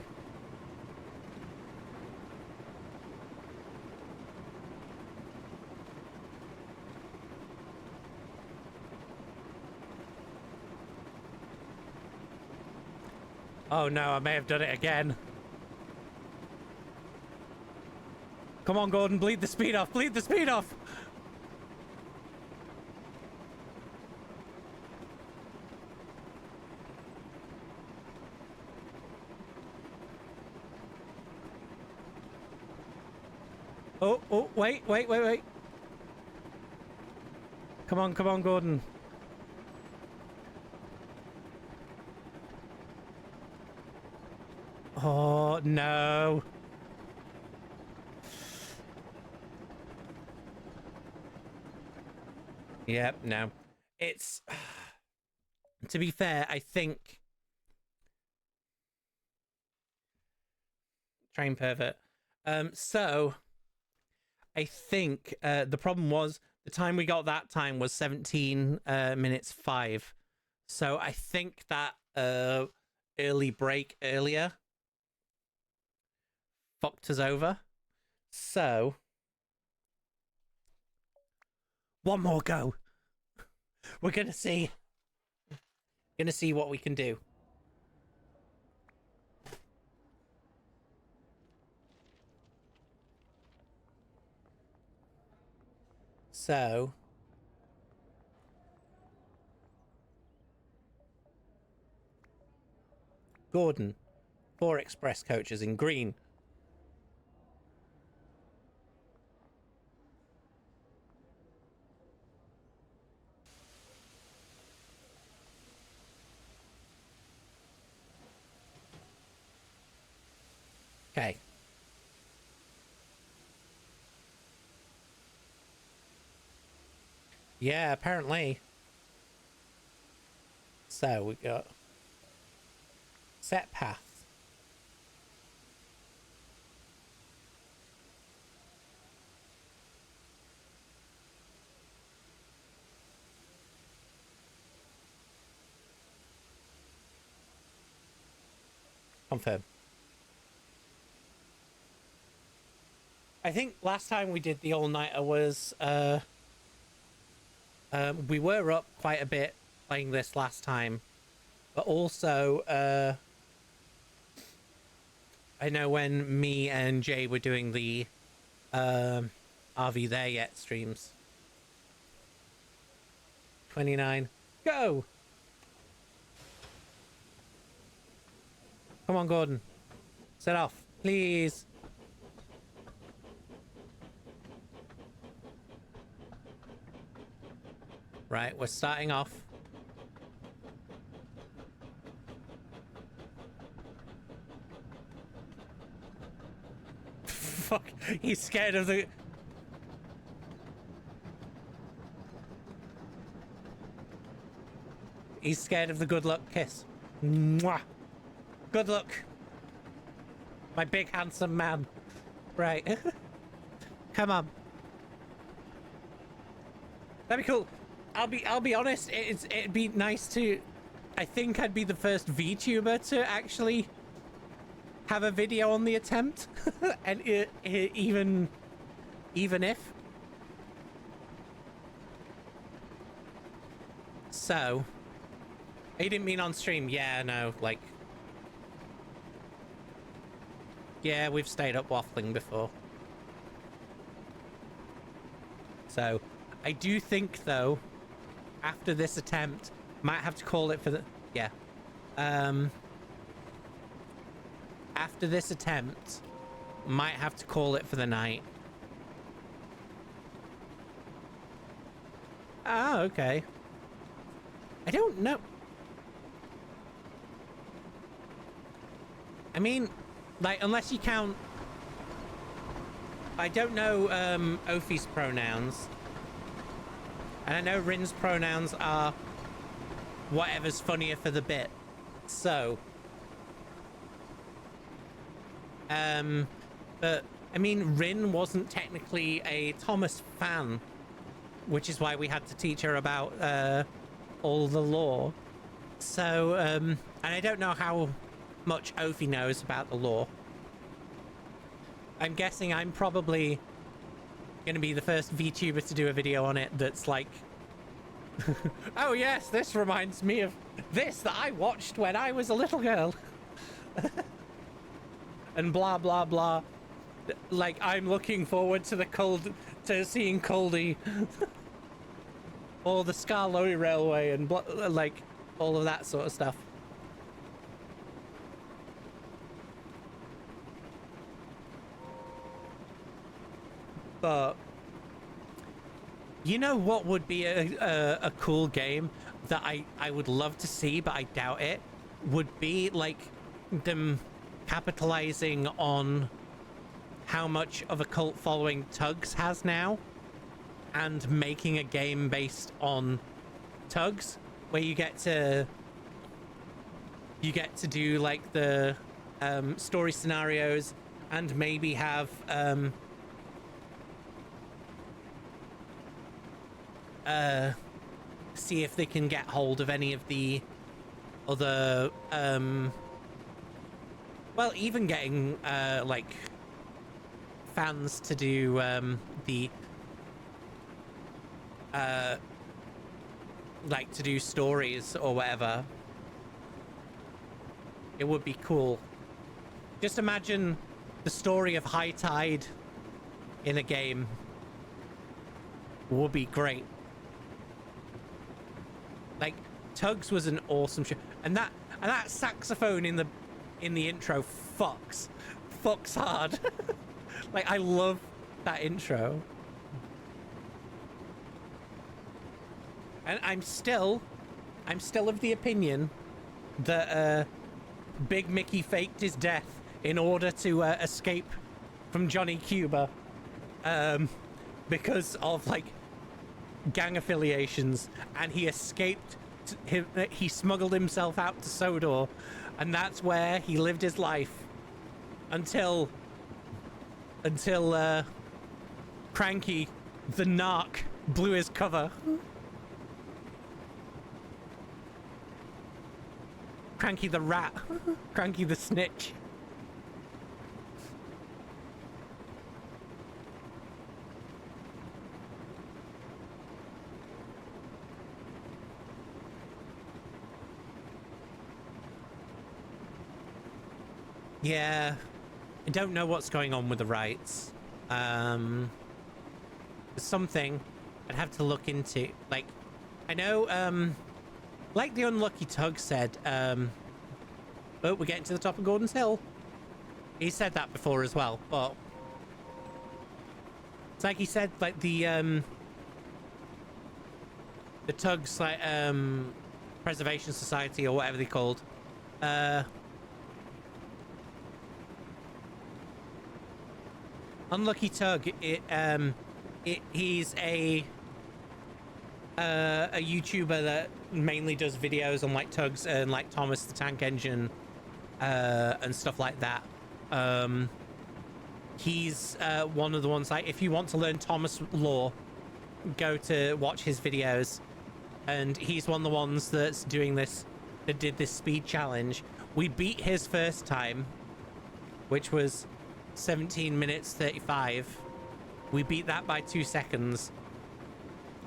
Oh no, I may have done it again. Come on, Gordon, bleed the speed off, bleed the speed off! Oh, wait. Come on, Gordon. Oh, no. Yep, no. It's... To be fair, I think... Train pervert. So... I think the problem was the time we got that time was 17 minutes 5. So I think that early break earlier fucked us over. So one more go. We're gonna see what we can do. So Gordon, 4 express coaches in green. Okay. Yeah, apparently. So we got set path. Confirm. I think last time we did the all-nighter was we were up quite a bit playing this last time, but also I know when me and Jay were doing the RV There Yet streams. 29. Go! Come on, Gordon. Set off, please. Right, we're starting off. Fuck, he's scared of the... He's scared of the good luck kiss. Mwah. Good luck. My big handsome man. Right. Come on. That'd be cool. I'll be honest, it'd be nice to... I think I'd be the first VTuber to actually have a video on the attempt. And even if. So... You didn't mean on stream? Yeah, no, like... Yeah, we've stayed up waffling before. So, I do think, though, after this attempt, might have to call it for the... Yeah. After this attempt, might have to call it for the night. Ah, okay. I don't know. I mean, like, unless you count... I don't know Ophi's pronouns. And I know Rin's pronouns are whatever's funnier for the bit. So... but, I mean, Rin wasn't technically a Thomas fan, which is why we had to teach her about all the lore. So, and I don't know how much Ophi knows about the lore. I'm guessing I'm probably going to be the first VTuber to do a video on it that's like, oh yes, this reminds me of this that I watched when I was a little girl. And blah, blah, blah. Like, I'm looking forward to to seeing Coldy. Or the Skarloey Railway and like, all of that sort of stuff. But you know what would be a cool game that I would love to see, but I doubt it, would be like them capitalizing on how much of a cult following Tugs has now and making a game based on Tugs where you get to do like the story scenarios and maybe have see if they can get hold of any of the other well, even getting like fans to do the like to do stories or whatever. It would be cool. Just imagine the story of High Tide in a game. Would be great. Like, Tugs was an awesome show, and that saxophone in the intro fucks hard. Like, I love that intro. And I'm still of the opinion that Big Mickey faked his death in order to escape from Johnny Cuba, because of like gang affiliations, and he escaped. He smuggled himself out to Sodor, and that's where he lived his life until Cranky the narc blew his cover. Cranky the rat. Cranky the snitch. Yeah, I don't know what's going on with the rights. Something I'd have to look into. Like, I know, like the Unlucky Tug said, oh, we're getting to the top of Gordon's Hill. He said that before as well, but it's like he said, like the Tugs, like, Preservation Society or whatever they're called, Unlucky Tug, he's a YouTuber that mainly does videos on like Tugs and like Thomas the Tank Engine and stuff like that. He's one of the ones, like, if you want to learn Thomas lore, go to watch his videos, and he's one of the ones that's doing this, that did this speed challenge. We beat his first time, which was 17 minutes 35. We beat that by 2 seconds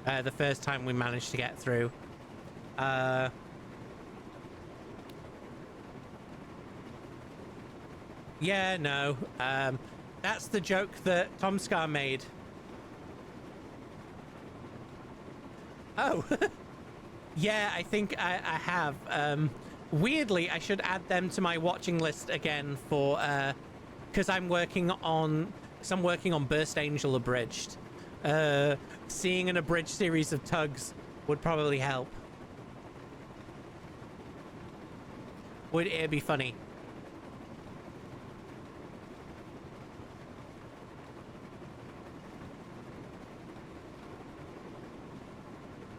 the first time we managed to get through. Yeah, no, that's the joke that Tom Scar made. Oh. Yeah, I think I have. Weirdly, I should add them to my watching list again for because I'm working on Burst Angel Abridged. Seeing an abridged series of Tugs would probably help. Would it be funny?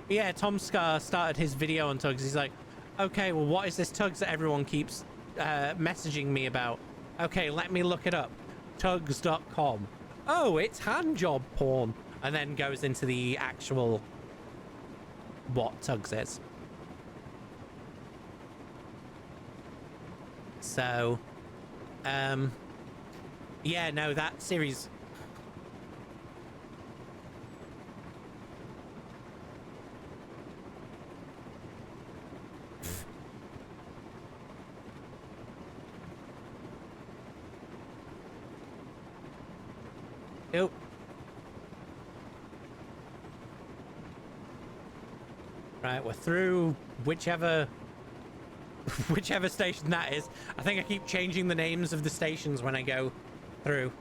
Yeah, Tom Scar started his video on tugs. He's like, okay, well, what is this tugs that everyone keeps messaging me about? Okay, let me look it up. Tugs.com. Oh, it's hand job porn. And then goes into the actual what tugs is. So, yeah, no, that series. Nope. Right, we're through whichever station that is. I think I keep changing the names of the stations when I go through.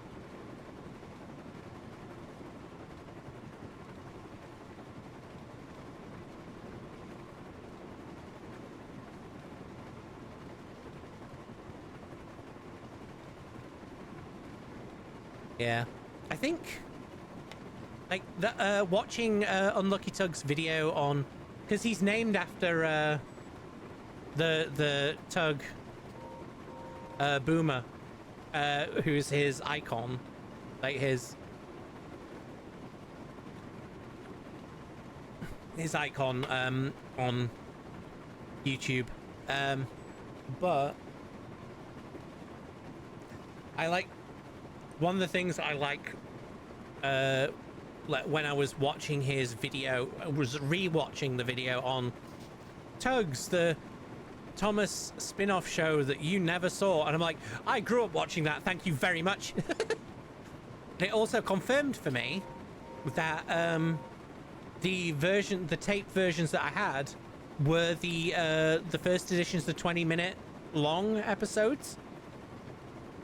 Yeah. I think like the watching Unlucky Tug's video on, because he's named after the Tug Boomer, who's his icon, like his icon on YouTube. But I like one of the things I like when I was watching his video, I was re-watching the video on Tugs, the Thomas spin-off show that you never saw, and I'm like, I grew up watching that, thank you very much. It also confirmed for me that the tape versions that I had were the first editions, the 20-minute long episodes,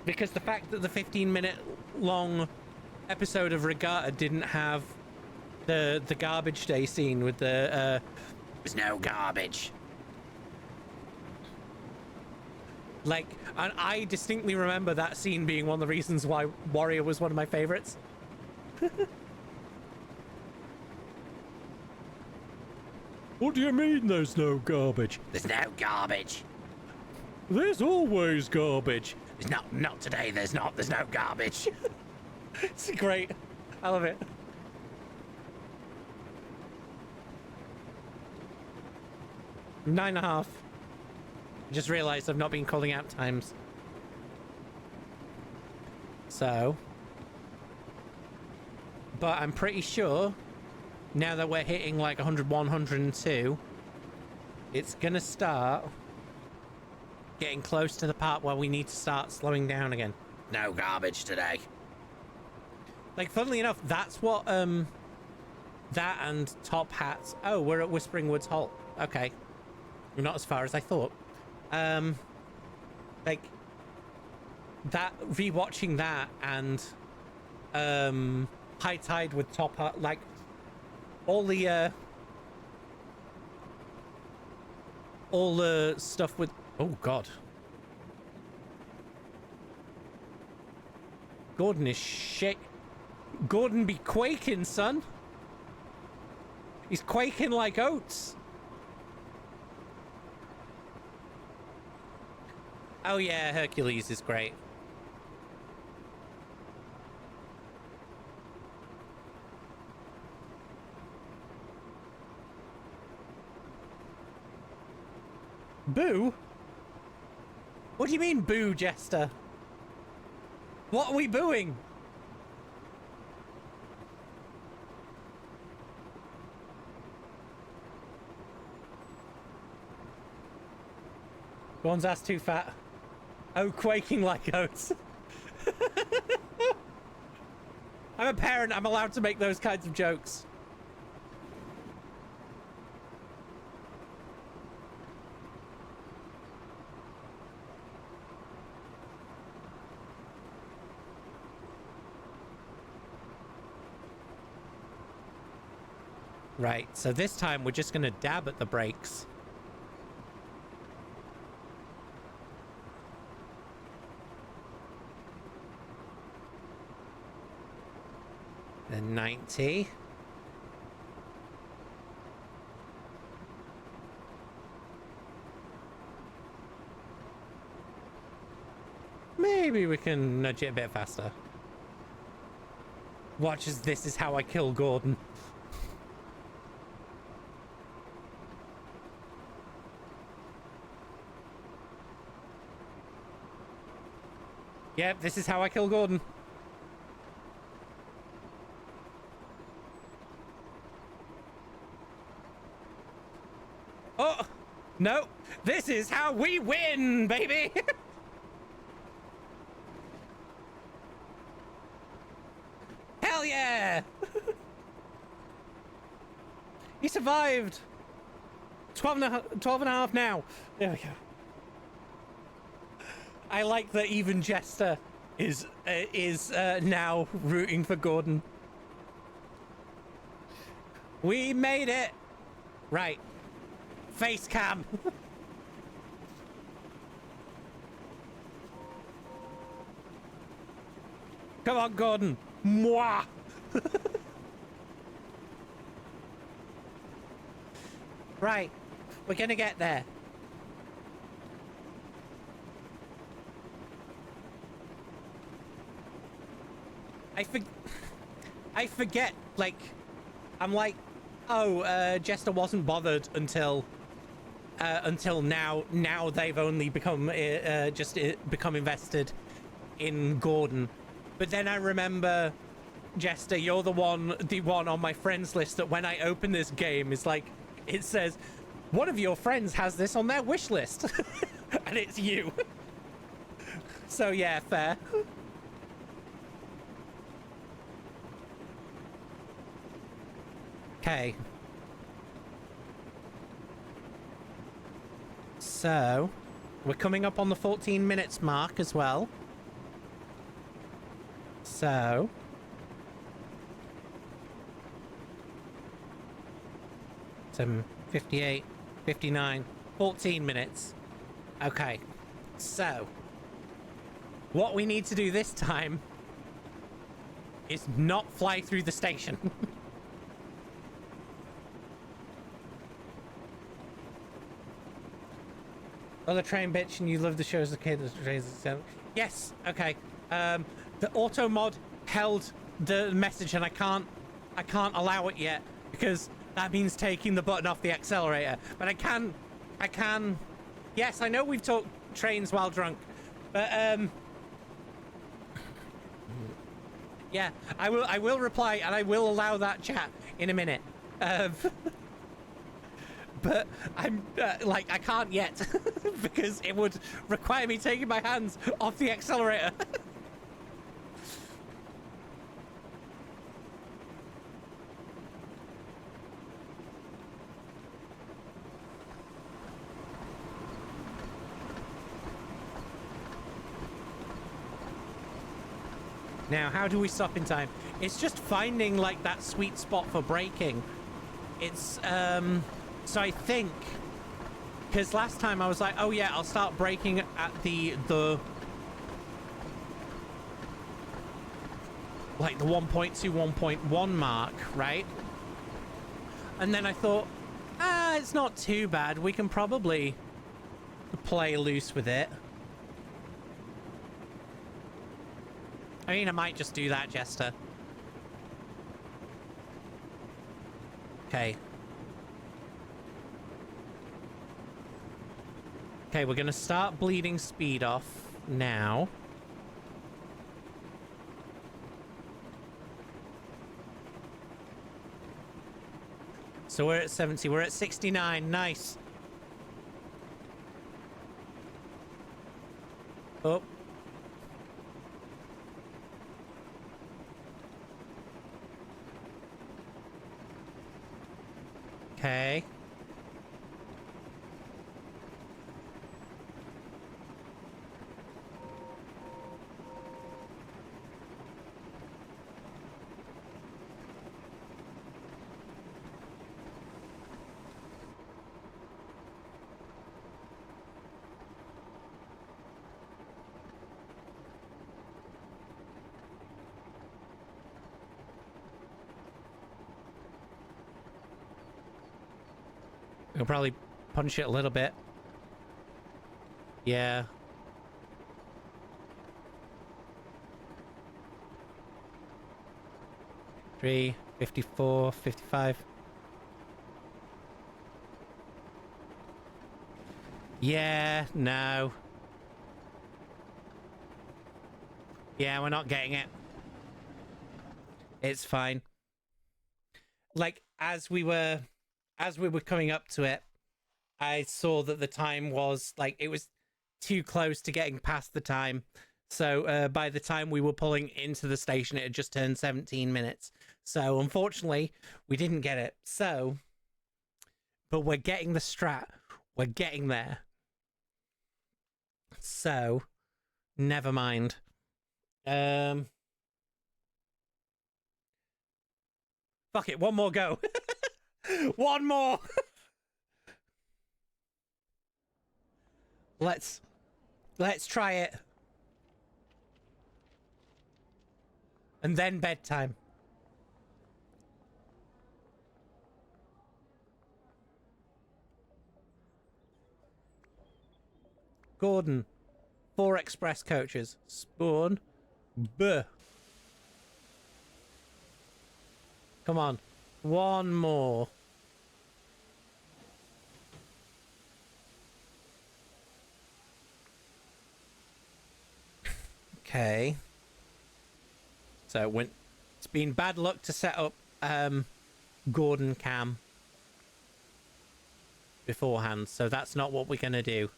because the fact that the 15-minute long episode of Regatta didn't have the garbage day scene with the there's no garbage. Like, and I distinctly remember that scene being one of the reasons why Warrior was one of my favorites. What do you mean there's no garbage? There's no garbage. There's always garbage. There's not today, there's no garbage. It's great. I love it. Nine and a half. Just realized I've not been calling out times. So. But I'm pretty sure now that we're hitting like 101, 102, it's gonna start getting close to the part where we need to start slowing down again. No garbage today. Like, funnily enough, that's what, that and Top Hats. Oh, we're at Whispering Woods Halt. Okay. We're not as far as I thought. Like, that, rewatching that and, High Tide with Top Hat, like, all the stuff with, oh, God. Gordon is shit. Gordon be quaking, son. He's quaking like oats. Oh yeah, Hercules is great. Boo? What do you mean, boo, Jester? What are we booing? One's ass too fat. Oh, quaking like oats. I'm a parent. I'm allowed to make those kinds of jokes. Right, so this time we're just gonna dab at the brakes. And 90. maybe we can nudge it a bit faster. Watch as this is how I kill Gordon. Yep, this is how I kill Gordon. Oh, no. This is how we win, baby. Hell yeah. He survived. 12 and a half now. There we go. I like that even Jester is now rooting for Gordon. We made it. Right. Face cam. Come on, Gordon. Mwah. Right. We're gonna get there. I forget, like, I'm like, oh, Jester wasn't bothered until now. Now they've only become, become invested in Gordon. But then I remember, Jester, you're the one on my friends list that when I open this game, is like, it says, one of your friends has this on their wish list. And it's you. So yeah, fair. Okay. So, we're coming up on the 14 minutes mark as well. So, some 58, 59, 14 minutes. Okay. So, what we need to do this time is not fly through the station. Other train bitch, and you love the show as a kid. Yes, okay. The auto mod held the message, and I can't allow it yet because that means taking the button off the accelerator. But I can. Yes, I know we've talked trains while drunk, but yeah, I will reply, and I will allow that chat in a minute. But I'm like, I can't yet because it would require me taking my hands off the accelerator. Now, how do we stop in time? It's just finding like that sweet spot for braking. It's so I think, because last time I was like, oh yeah, I'll start braking at the like the 1.2, 1.1 mark, right? And then I thought, it's not too bad. We can probably play loose with it. I mean, I might just do that, Jester. Okay. Okay, we're gonna start bleeding speed off now. So we're at 70. We're at 69. Nice. Oh. Okay. I'll probably punch it a little bit. Yeah. 53, 54, 55. Yeah, no. Yeah, we're not getting it. It's fine. Like, as we were coming up to it, I saw that the time was, like, it was too close to getting past the time. So by the time we were pulling into the station, it had just turned 17 minutes. So unfortunately, we didn't get it. So, but we're getting the strat. We're getting there. So, never mind. Fuck it, one more go. One more. Let's try it. And then bedtime. Gordon, 4 express coaches. Spawn. Buh. Come on. One more. Okay. So it's been bad luck to set up Gordon Cam beforehand, so that's not what we're gonna do.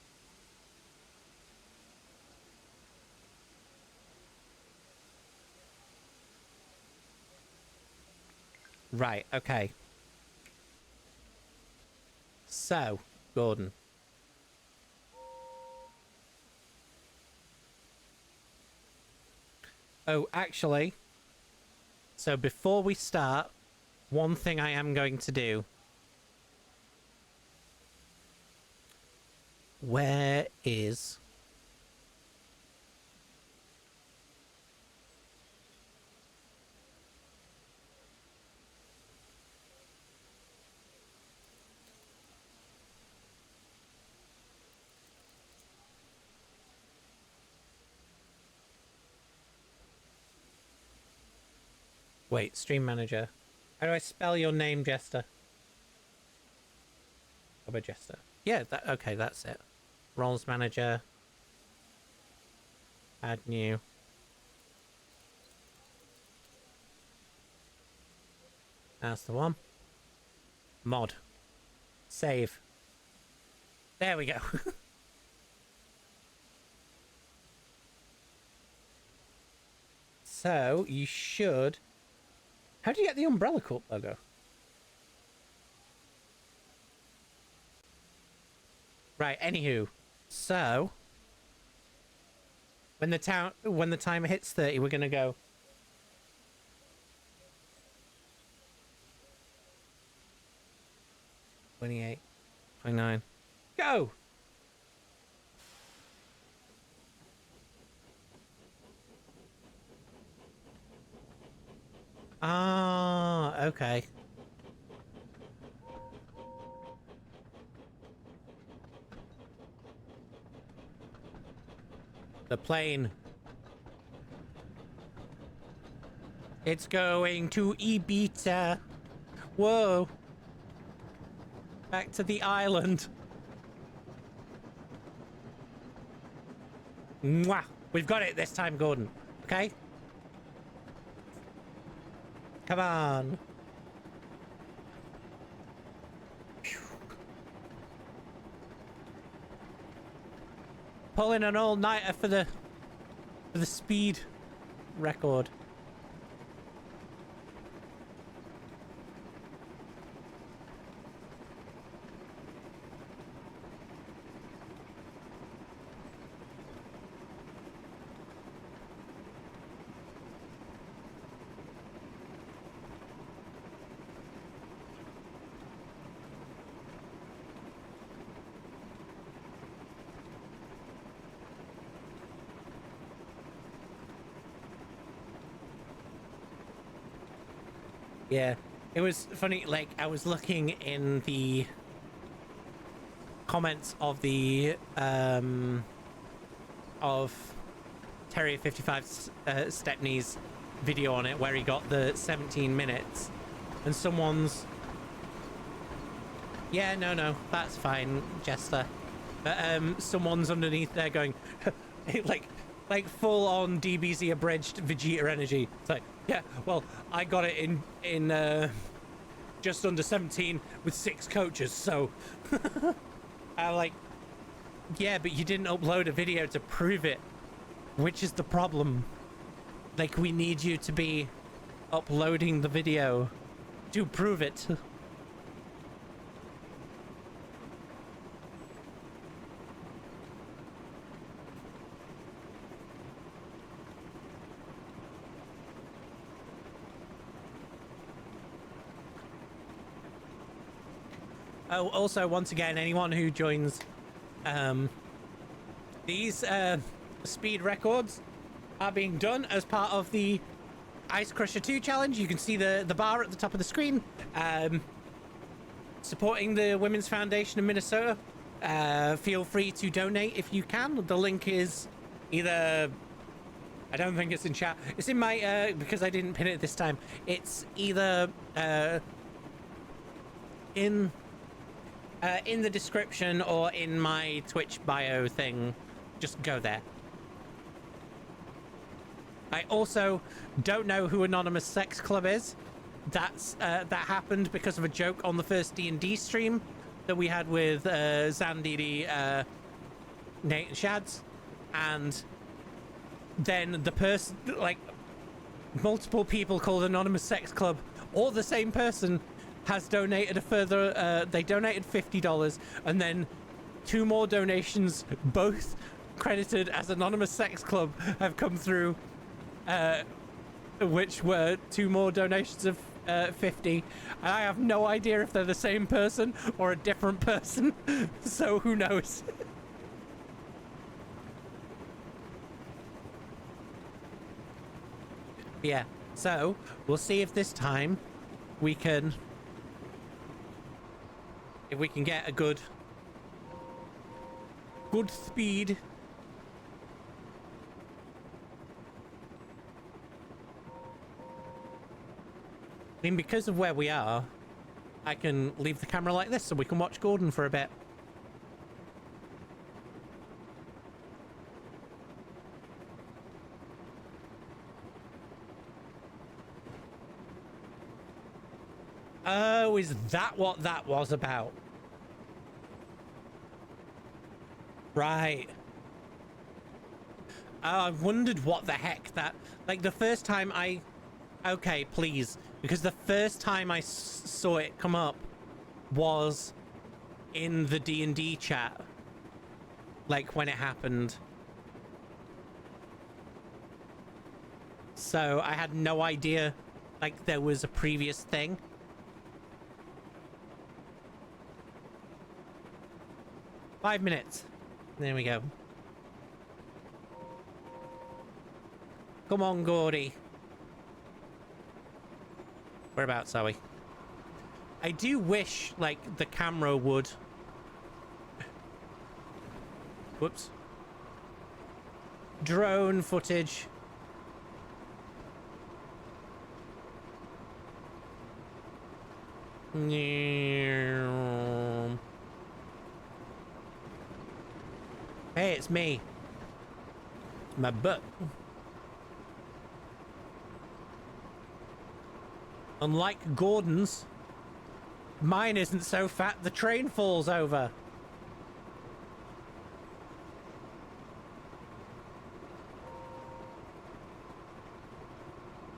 Right, okay. So, Gordon. Oh, actually, so before we start, one thing I am going to do. Where is... Wait, stream manager. How do I spell your name, Jester? How about Jester? Yeah, okay, that's it. Roles manager. Add new. That's the one. Mod. Save. There we go. So, you should... How do you get the Umbrella Corp logo? Right, anywho. So, when the timer hits 30, we're gonna go. "28, 29, go!" Ah, okay. The plane. It's going to Ibiza. Whoa. Back to the island. Mwah. We've got it this time, Gordon. Okay? Come on. Pulling an all-nighter for the speed record. Yeah, it was funny, like, I was looking in the comments of the, of Terrier 55's Stepney's video on it where he got the 17 minutes, and someone's... Yeah, no, that's fine, Jester. But someone's underneath there going, like full-on DBZ abridged Vegeta energy. It's like, yeah, well, I got it in just under 17 with 6 coaches, so... I'm like, yeah, but you didn't upload a video to prove it, which is the problem. Like, we need you to be uploading the video to prove it. Oh, also, once again, anyone who joins these speed records are being done as part of the Ice Crusher 2 challenge. You can see the bar at the top of the screen. Supporting the Women's Foundation of Minnesota. Feel free to donate if you can. The link is either... I don't think it's in chat. It's in my... because I didn't pin it this time. It's either in the description or in my Twitch bio thing. Just go there. I also don't know who Anonymous Sex Club is. That's that happened because of a joke on the first D&D stream that we had with Zandidi, Nate and Shads, and then the person, like, multiple people called Anonymous Sex Club, or the same person, has donated a further, they donated $50, and then 2 more donations, both credited as Anonymous Sex Club, have come through, which were 2 more donations of 50, and I have no idea if they're the same person or a different person, so who knows. Yeah, so we'll see if this time we can get a good speed. I mean, because of where we are, I can leave the camera like this so we can watch Gordon for a bit. Oh, is that what that was about? Right. Oh, I wondered what the heck that... Like, the first time I... Okay, please. Because the first time I saw it come up was in the D&D chat. Like, when it happened. So, I had no idea, like, there was a previous thing. Five minutes. There we go. Come on, Gordy. Whereabouts are we? I do wish, like, the camera would... Whoops. Drone footage. Hey, it's me. My butt. Unlike Gordon's, mine isn't so fat the train falls over.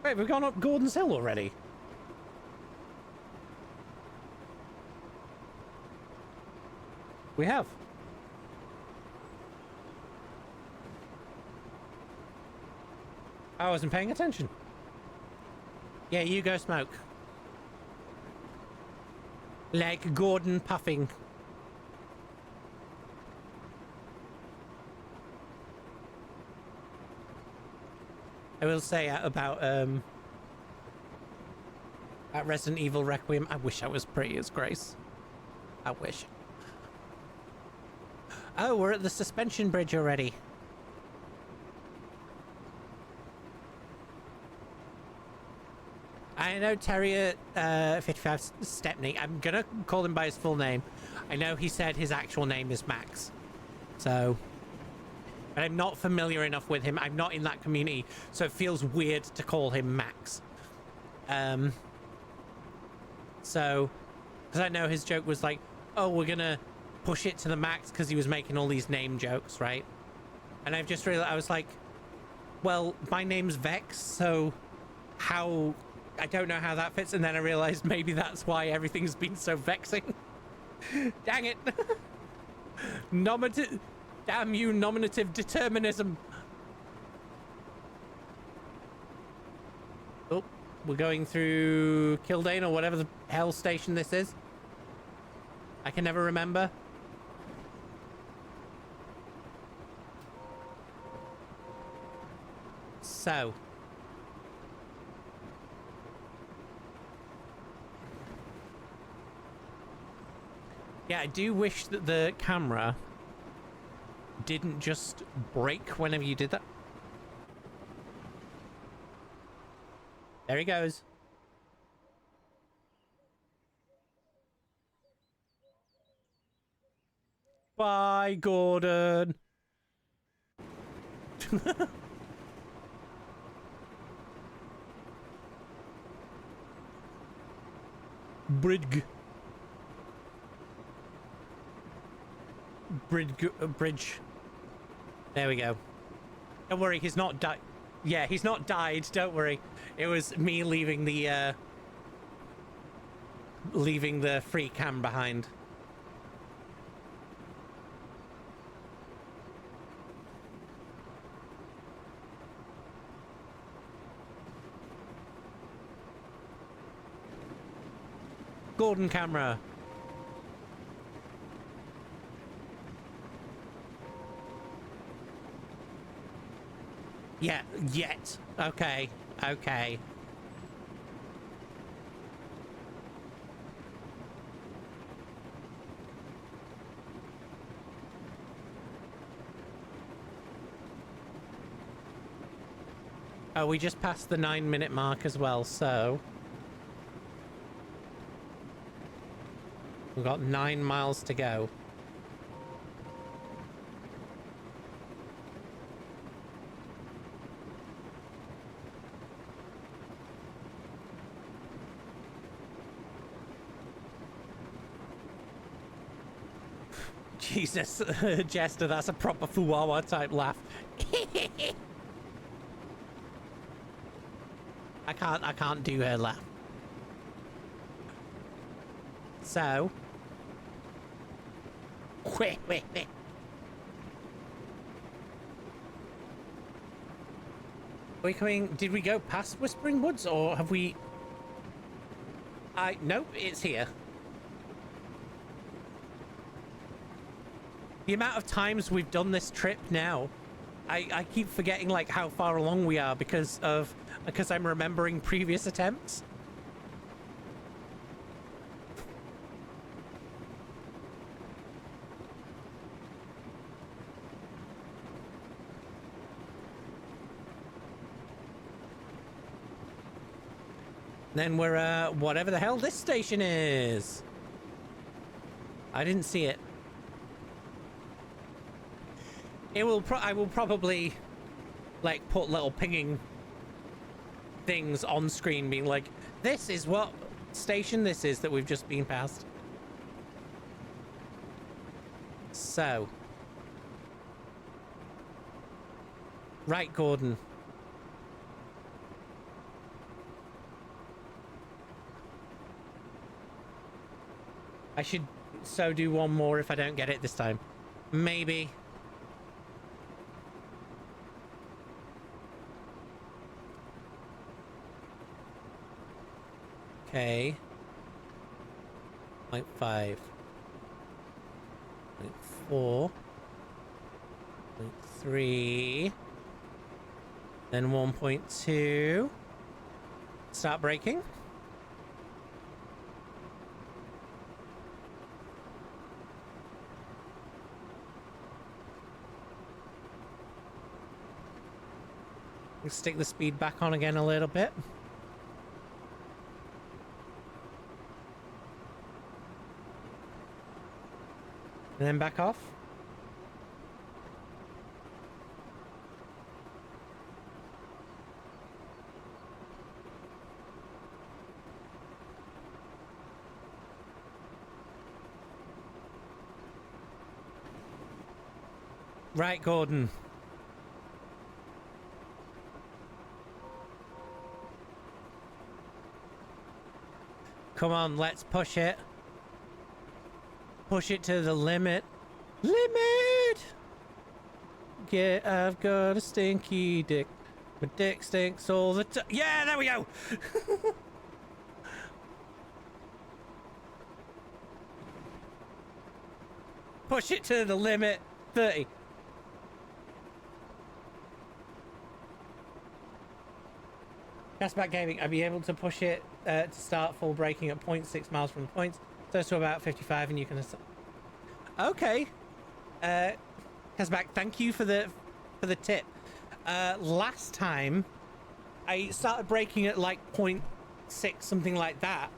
Wait, we've gone up Gordon's Hill already? We have. I wasn't paying attention. Yeah, you go smoke. Like Gordon puffing. I will say about at Resident Evil Requiem, I wish I was pretty as Grace. I wish. Oh, we're at the suspension bridge already. I know Terrier 55 Stepney. I'm gonna call him by his full name. I know he said his actual name is Max. So, but I'm not familiar enough with him. I'm not in that community, so it feels weird to call him Max. So, because I know his joke was like, oh, we're gonna push it to the max because he was making all these name jokes, right? And I've just realized, I was like, well, my name's Vex, so how, I don't know how that fits. And then I realized maybe that's why everything's been so vexing. Dang it. Nominative, damn you, nominative determinism. Oh, we're going through Kildane or whatever the hell station this is. I can never remember. So. Yeah, I do wish that the camera didn't just break whenever you did that. There he goes. Bye, Gordon. Bridge. Bridge. There we go. Don't worry, he's not died. Yeah, he's not died. Don't worry. It was me leaving the free cam behind. Gordon camera. Yeah, yet. Okay, okay. Oh, we just passed the 9-minute mark as well, so we've got 9 miles to go. Jesus, Jester, that's a proper Fuwawa type laugh. I can't do her laugh. So. Are we coming? Did we go past Whispering Woods or have we? Nope, it's here. The amount of times we've done this trip now, I keep forgetting like how far along we are because I'm remembering previous attempts. Then we're whatever the hell this station is. I didn't see it. I will probably like put little pinging things on screen being like, this is what station this is that we've just been past. So. Right, Gordon. I should so do one more if I don't get it this time. Maybe. Okay. 0.5. 0.4. 0.3. Then 1.2. Start braking. Stick the speed back on again a little bit. And then back off. Right, Gordon. Come on, let's push it. Push it to the limit. Limit! Yeah, I've got a stinky dick. My dick stinks all the time. Yeah, there we go! Push it to the limit. 30. Castback Gaming, I'd be able to push it to start full braking at 0.6 miles from the points. So it's to about 55 and you can... Okay. Castback, thank you for the tip. Last time, I started braking at like 0.6, something like that.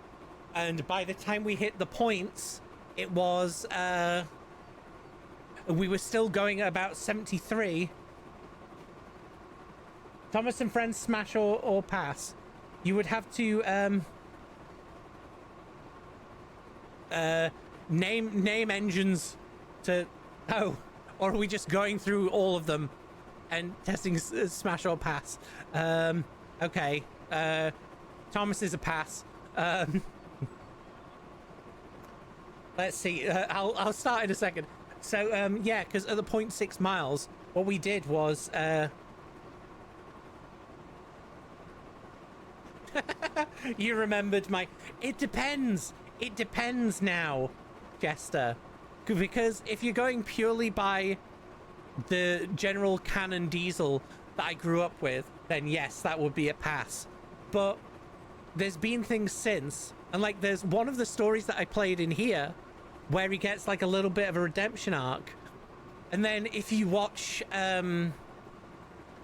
And by the time we hit the points, it was... we were still going at about 73. Thomas and friends, smash or pass. You would have to name engines to... Oh, or are we just going through all of them and testing smash or pass? Okay. Thomas is a pass. Let's see. I'll start in a second. So yeah, because at the 0.6 miles, what we did was you remembered my... It depends now, Jester, because if you're going purely by the general canon diesel that I grew up with, then yes, that would be a pass. But there's been things since, and like there's one of the stories that I played in here where he gets like a little bit of a redemption arc, and then if you watch the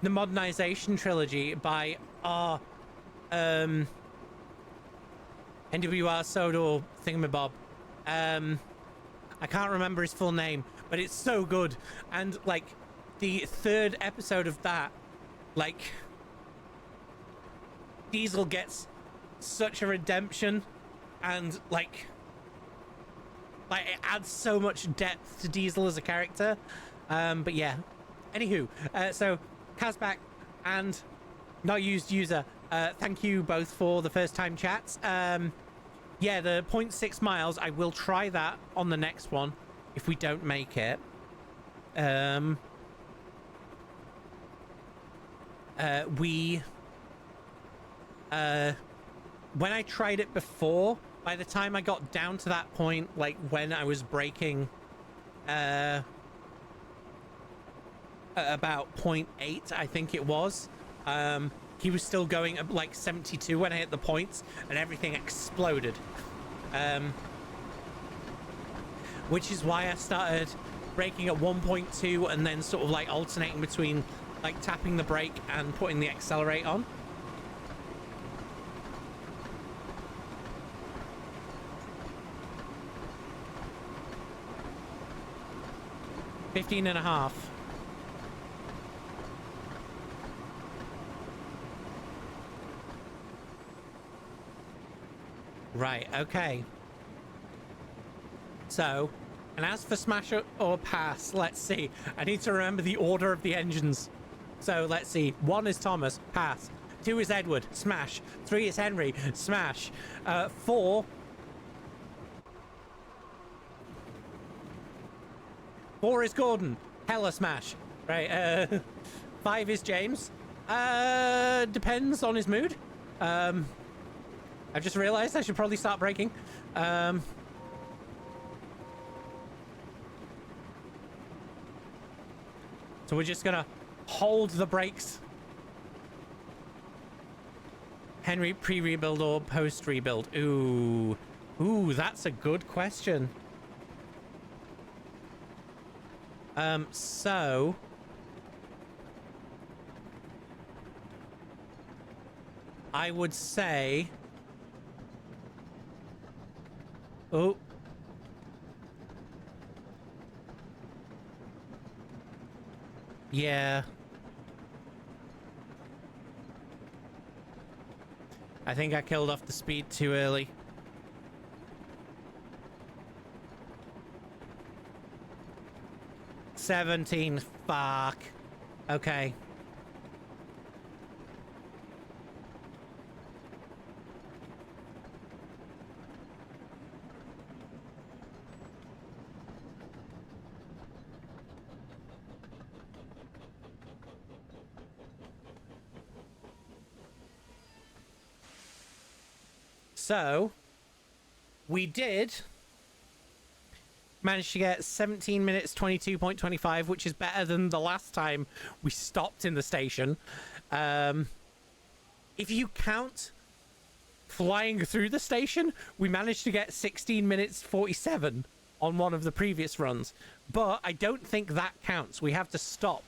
modernization trilogy by NWR Sodor Thingamabob, I can't remember his full name, but it's so good. And like the third episode of that, like Diesel gets such a redemption, and like it adds so much depth to Diesel as a character. But yeah, anywho, so Kazbak and Not Used User, thank you both for the first time chats. Yeah, the 0.6 miles, I will try that on the next one if we don't make it. When I tried it before, by the time I got down to that point, like when I was braking about 0.8, I think it was, he was still going at like 72 when I hit the points, and everything exploded. Which is why I started braking at 1.2 and then sort of like alternating between like tapping the brake and putting the accelerate on. $15.5. Right, okay. So, and as for smash or pass, let's see. I need to remember the order of the engines. So, let's see. 1 is Thomas, pass. 2 is Edward, smash. 3 is Henry, smash. 4... 4 is Gordon, hella smash. Right, 5 is James. Depends on his mood. I've just realized I should probably start braking. So we're just gonna hold the brakes. Henry, pre-rebuild or post-rebuild? Ooh, that's a good question. So I would say, Yeah. I think I killed off the speed too early. $17. Fuck. Okay. So, we did manage to get 17 minutes 22.25, which is better than the last time we stopped in the station. If you count flying through the station, we managed to get 16 minutes 47 on one of the previous runs. But I don't think that counts. We have to stop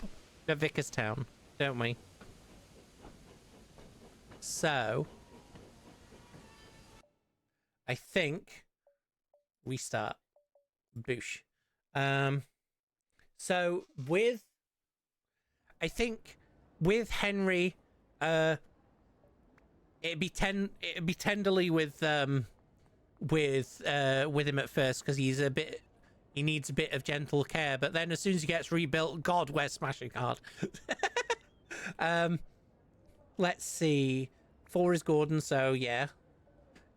at Vickerstown, don't we? So I think we start. Boosh. So with, I think with Henry, it'd be tenderly with him at first, because he needs a bit of gentle care. But then as soon as he gets rebuilt, God, we're smashing hard. Let's see. 4 is Gordon, so yeah.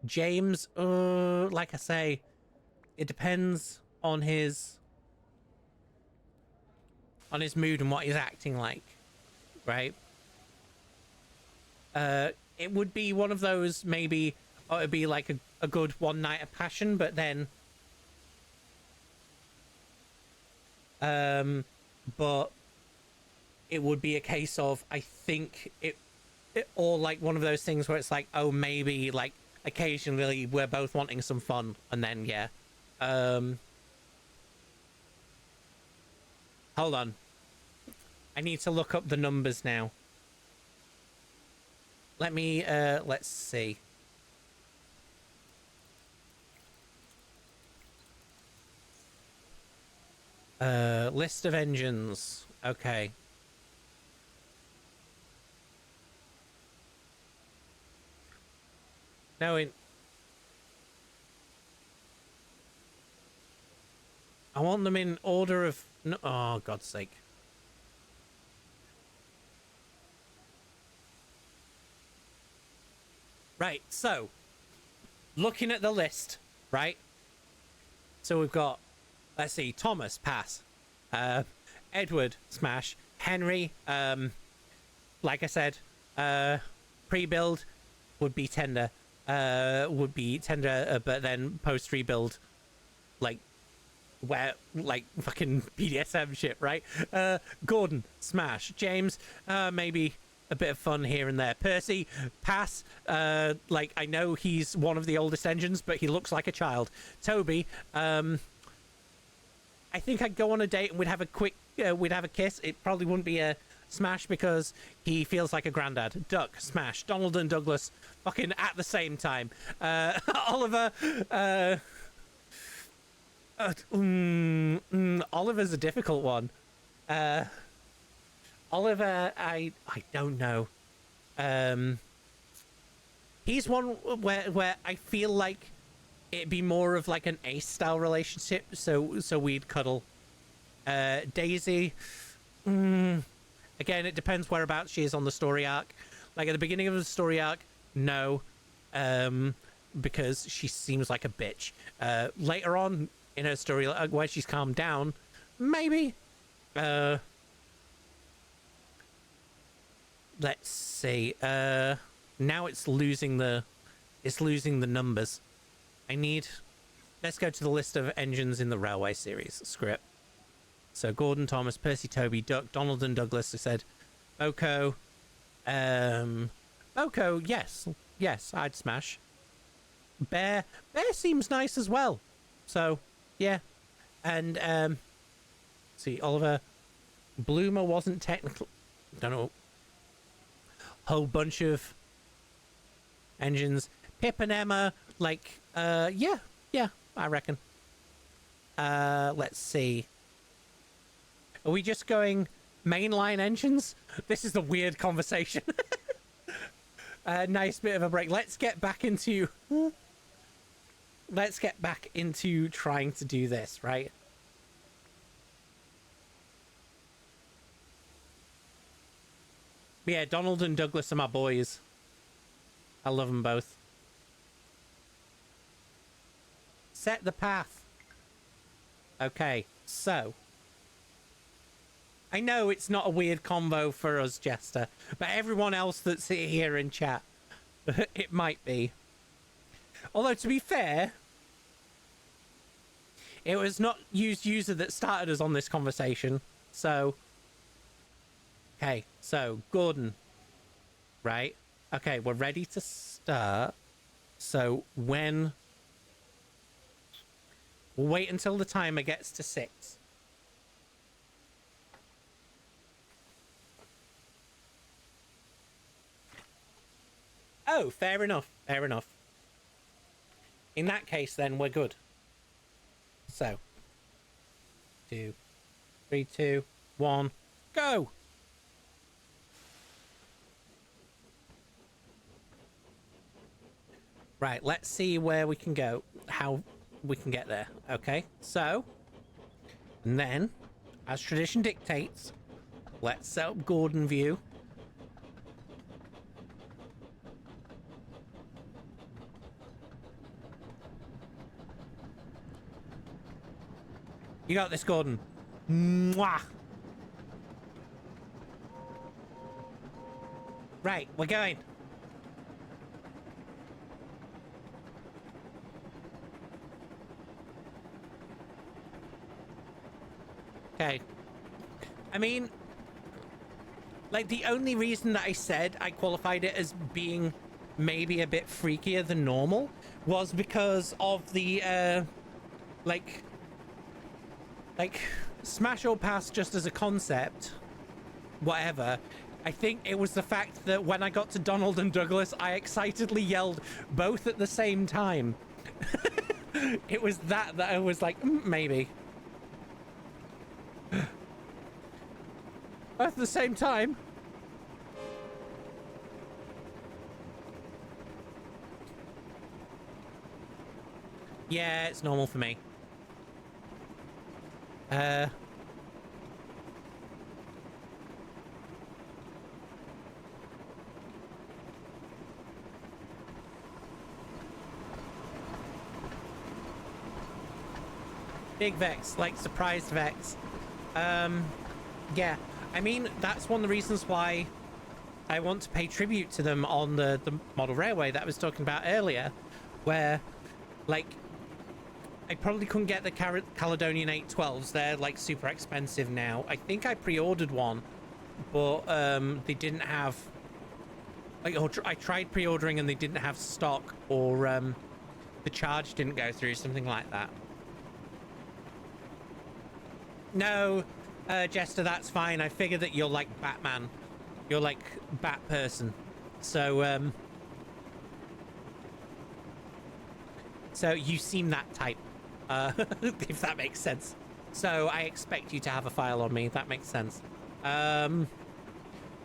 James, like I say, it depends on his mood and what he's acting like, right? It would be one of those, maybe, or it'd be like a good one night of passion, but then but it would be a case of, I think it or like one of those things where it's like, oh, maybe like occasionally we're both wanting some fun, and then yeah. Hold on. I need to look up the numbers now. Let me, let's see. List of engines. Okay. No, I want them in order of... No, oh, God's sake. Right, so, looking at the list, right? So we've got, let's see, Thomas, pass. Edward, smash. Henry, like I said, pre-build would be tender. But then post-rebuild, like, where, like, fucking BDSM shit, right? Gordon, smash. James, maybe a bit of fun here and there. Percy, pass. Like, I know he's one of the oldest engines, but he looks like a child. Toby, I think I'd go on a date and we'd have a quick, we'd have a kiss. It probably wouldn't be a smash because he feels like a granddad. Duck, smash. Donald and Douglas, fucking at the same time. Oliver, Oliver's a difficult one. Oliver, I don't know. He's one where I feel like it'd be more of like an Ace style relationship, so we'd cuddle. Daisy, again, it depends whereabouts she is on the story arc. Like at the beginning of the story arc, no, because she seems like a bitch. Later on in her story, where she's calmed down, maybe. Let's see. Now it's losing the numbers. Let's go to the list of engines in the Railway series script. So Gordon, Thomas, Percy, Toby, Duck, Donald and Douglas. I said Boko. Boko, yes, I'd smash. Bear seems nice as well. So yeah. And let's see, Oliver. Bloomer wasn't technical. Don't know. Whole bunch of engines. Pip and Emma, like, yeah, I reckon. Let's see. Are we just going Mainline engines? This is a weird conversation. Nice bit of a break. Let's get back into trying to do this, right? But yeah, Donald and Douglas are my boys. I love them both. Set the path. Okay, so I know it's not a weird convo for us, Jester, but everyone else that's here in chat, it might be. Although, to be fair, it was not user that started us on this conversation, so... Okay, so, Gordon. Right? Okay, we're ready to start. So, when... We'll wait until the timer gets to 6. Oh, fair enough. Fair enough. In that case, then, we're good. So. 2, 3, 2, 1, go! Right, let's see where we can go. How we can get there. Okay, so. And then, as tradition dictates, let's set up Gordon view. You got this, Gordon. Mwah! Right, we're going. Okay. I mean, like, the only reason that I said I qualified it as being maybe a bit freakier than normal was because of the, like, smash or pass just as a concept, whatever. I think it was the fact that when I got to Donald and Douglas, I excitedly yelled both at the same time. It was that I was like, maybe. Both at the same time? Yeah, it's normal for me. Big Vex, like surprised Vex. Yeah, I mean, that's one of the reasons why I want to pay tribute to them on the model railway that I was talking about earlier, where, like, I probably couldn't get the Caledonian 812s. They're, like, super expensive now. I think I pre-ordered one, but they didn't have, like, I tried pre-ordering and they didn't have stock, or the charge didn't go through, something like that. No, Jester, that's fine. I figure that you're like Batman. You're like Bat person. So, so you seem that type, if that makes sense. So I expect you to have a file on me. That makes sense.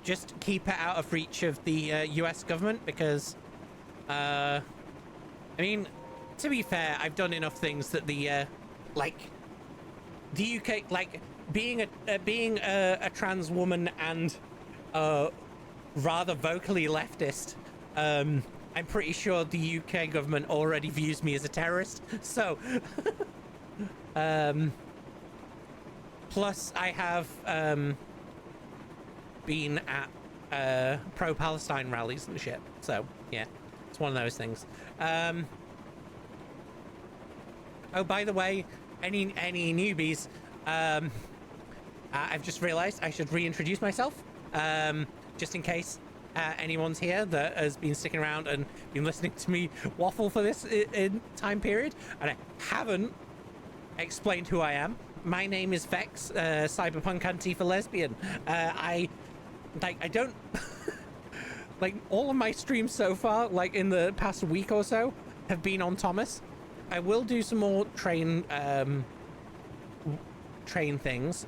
Just keep it out of reach of the US government because, I mean, to be fair, I've done enough things that the, like, the UK, like, being a trans woman and rather vocally leftist, I'm pretty sure the UK government already views me as a terrorist. So, plus I have been at pro-Palestine rallies and shit. So yeah, it's one of those things. Oh, by the way, any newbies, I've just realized I should reintroduce myself, just in case anyone's here that has been sticking around and been listening to me waffle for this in time period, and I haven't explained who I am. My name is Vex, cyberpunk Antifa lesbian. I don't like, all of my streams so far, like in the past week or so, have been on Thomas. I will do some more train things,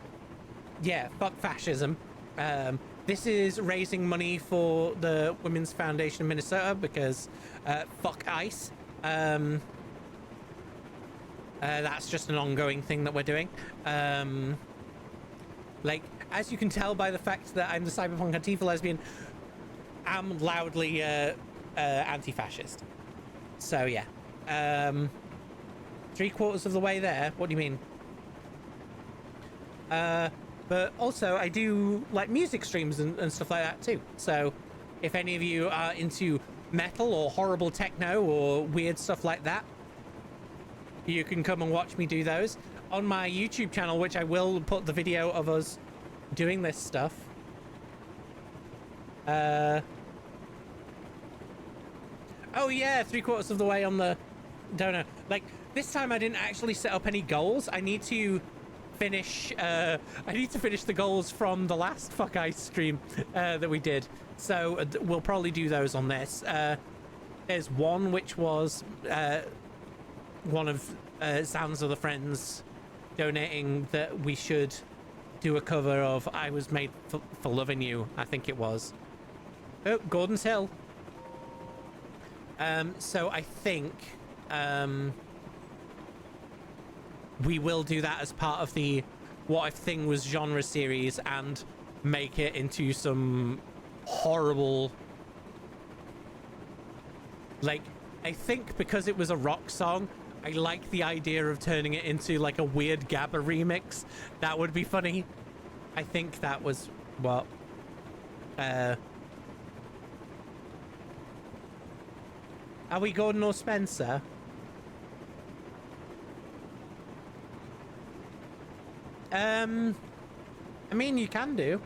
yeah, fuck fascism. This is raising money for the Women's Foundation of Minnesota because fuck ICE. That's just an ongoing thing that we're doing. Like, as you can tell by the fact that I'm the cyberpunk Antifa lesbian, I'm loudly anti-fascist. So yeah. 3/4 of the way there. What do you mean? But also I do like music streams and stuff like that too. So if any of you are into metal or horrible techno or weird stuff like that, you can come and watch me do those on my YouTube channel, which I will put the video of us doing this stuff. Oh yeah, 3/4 of the way on the donor. Like, this time I didn't actually set up any goals. I need to finish the goals from the last Fuck Ice stream that we did. So we'll probably do those on this. There's one which was one of Sounds of the Friends donating that we should do a cover of I Was Made for Loving You, I think it was. Oh, Gordon's Hill. So I think we will do that as part of the What If Thing Was genre series and make it into some horrible, like, I think because it was a rock song, I like the idea of turning it into like a weird Gabba remix. That would be funny. I think that was what are we Gordon or Spencer? I mean, you can do.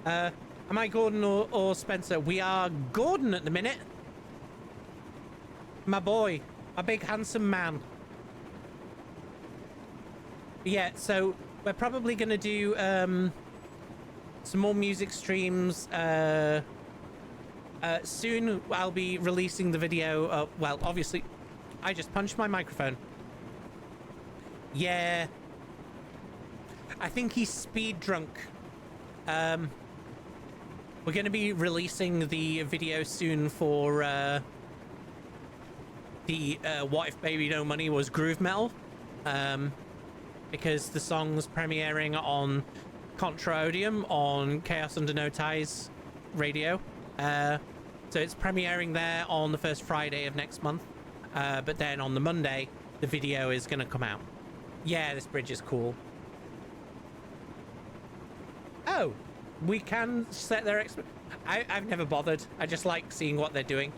Am I Gordon or Spencer? We are Gordon at the minute. My boy. A big handsome man. Yeah, so we're probably going to do some more music streams. Soon I'll be releasing the video. Well, obviously, I just punched my microphone. Yeah. I think he's speed drunk. We're going to be releasing the video soon for the What If Baby No Money Was Groove Metal, because the song's premiering on Contra Odium on Chaos Under No Ties radio. So it's premiering there on the first Friday of next month, but then on the Monday the video is going to come out. Yeah, this bridge is cool. Oh, we can set their I've never bothered. I just like seeing what they're doing.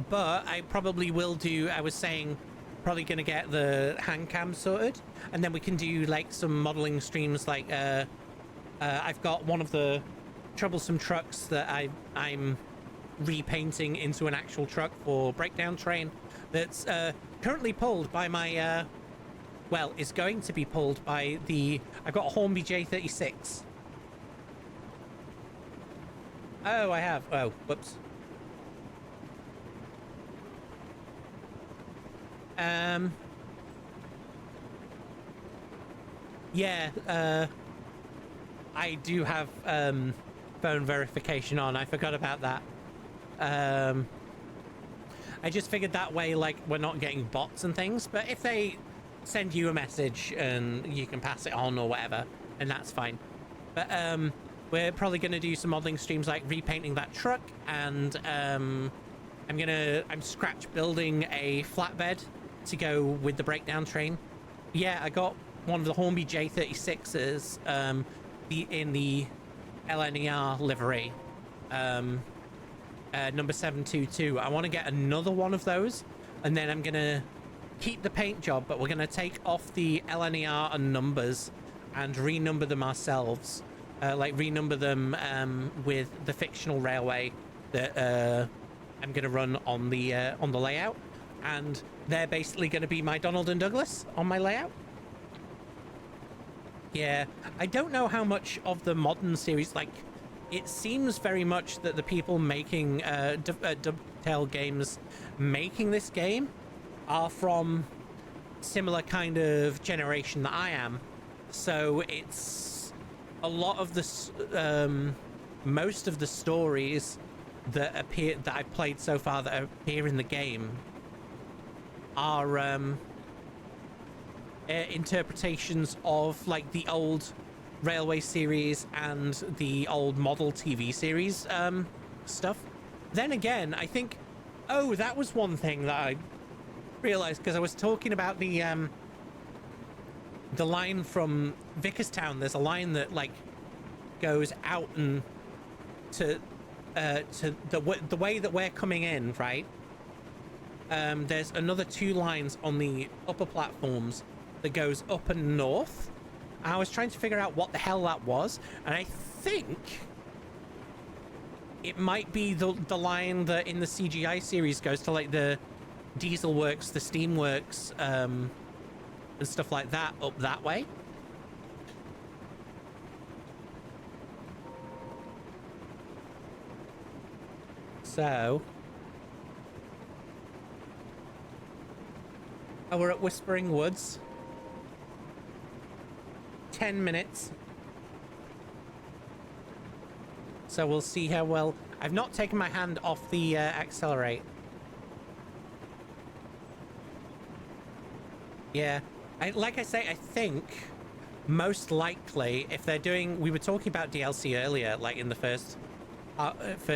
But I probably will do, I was saying, probably going to get the hand cam sorted, and then we can do like some modeling streams. Like I've got one of the troublesome trucks that I'm repainting into an actual truck for Breakdown Train that's currently pulled by my well, is going to be pulled by the, I've got a Hornby J36. Oh, I have. Oh, whoops. Yeah, I do have phone verification on. I forgot about that. I just figured that way, like, we're not getting bots and things, but if they send you a message and you can pass it on or whatever, and that's fine. But we're probably going to do some modeling streams like repainting that truck, and I'm scratch building a flatbed to go with the Breakdown Train. Yeah, I got one of the Hornby J36s in the LNER livery, number 722. I want to get another one of those, and then I'm gonna keep the paint job, but we're gonna take off the LNER and numbers and renumber them ourselves, like renumber them with the fictional railway that I'm gonna run on the layout, and they're basically gonna be my Donald and Douglas on my layout. Yeah, I don't know how much of the modern series, like, it seems very much that the people making Dovetail games making this game are from similar kind of generation that I am. So it's a lot of the most of the stories that I've played so far that appear in the game are interpretations of like the old Railway series and the old model TV series stuff. Then again, I think, oh, that was one thing that I realized, because I was talking about the line from Vickerstown. There's a line that like goes out and to the way that we're coming in, right? There's another 2 lines on the upper platforms that goes up and north. I was trying to figure out what the hell that was, and I think it might be the line that in the CGI series goes to like the Diesel Works, the Steam Works, and stuff like that up that way. So, oh, we're at Whispering Woods. 10 minutes. So we'll see how well... I've not taken my hand off the accelerate. Yeah. Like I say, I think most likely if they're doing... We were talking about DLC earlier, like in the first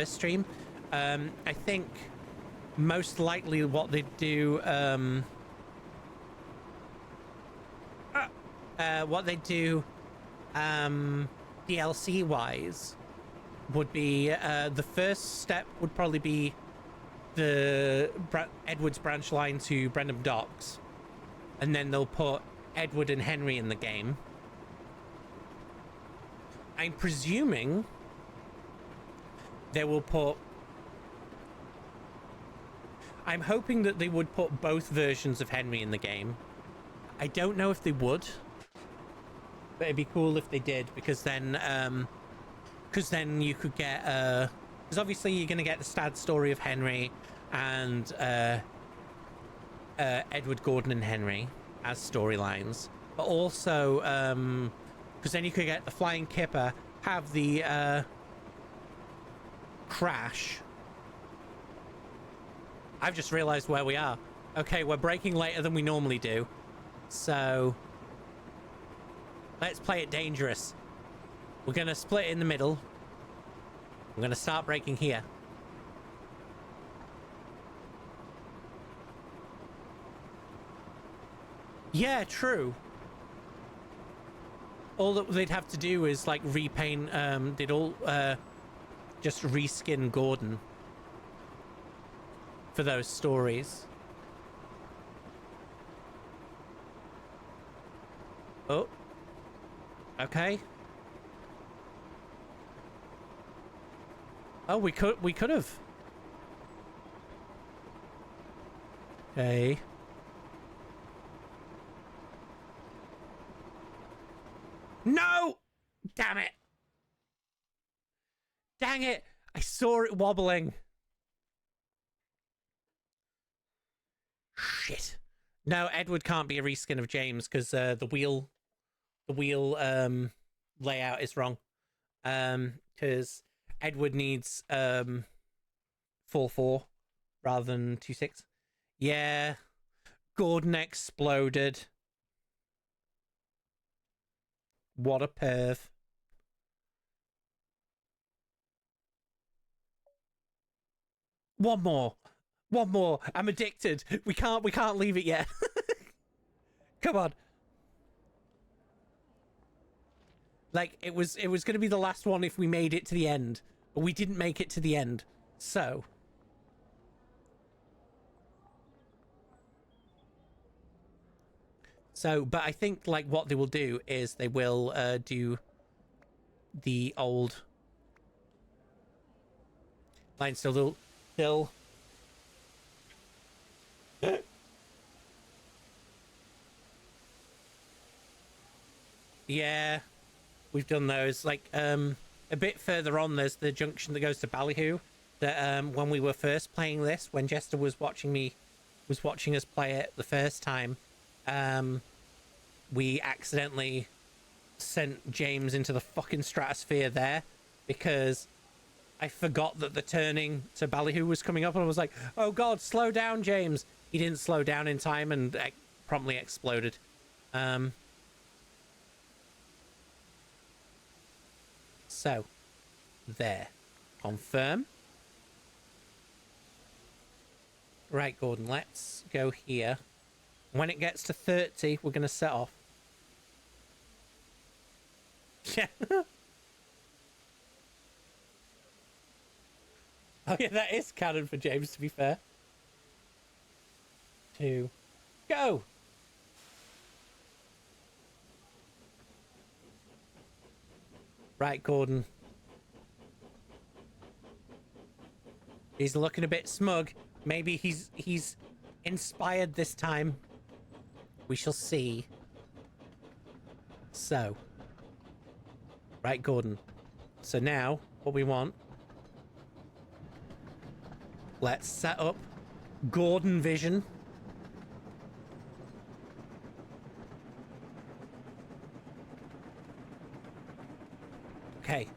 stream. I think most likely what they do... what they do DLC wise would be the first step would probably be the Edward's branch line to Brendam Docks, and then they'll put Edward and Henry in the game. I'm presuming they will put... I'm hoping that they would put both versions of Henry in the game. I don't know if they would, but it'd be cool if they did, because then you could get because obviously you're going to get the sad story of Henry and Edward, Gordon and Henry as storylines, but also because then you could get the Flying Kipper, have the crash. I've just realized where we are. Okay, we're braking later than we normally do, so let's play it dangerous. We're going to split in the middle. I'm going to start braking here. Yeah, true. All that they'd have to do is like repaint, they'd all just reskin Gordon for those stories. Oh. Okay. Oh, we could have. Okay. No! Damn it. Dang it. I saw it wobbling. Shit. No, Edward can't be a reskin of James because the wheel layout is wrong. Because Edward needs 4-4 rather than 2-6. Yeah. Gordon exploded. What a perv. One more. One more. I'm addicted. We can't leave it yet. Come on. Like it was going to be the last one if we made it to the end, but we didn't make it to the end. So but I think like what they will do is they will do the old line, so they'll yeah, we've done those. Like a bit further on there's the junction that goes to Ballyhoo that when we were first playing this, when Jester was watching us play it the first time, we accidentally sent James into the fucking stratosphere there because I forgot that the turning to Ballyhoo was coming up, and I was like, oh god, slow down, James. He didn't slow down in time and promptly exploded. So, there. Confirm. Right, Gordon, let's go here. When it gets to 30, we're going to set off. Yeah. Oh, yeah, that is canon for James, to be fair. 2, go! Right, Gordon. He's looking a bit smug. Maybe he's inspired this time. We shall see. So. Right, Gordon. So now, what we want... Let's set up Gordon Vision. Okay.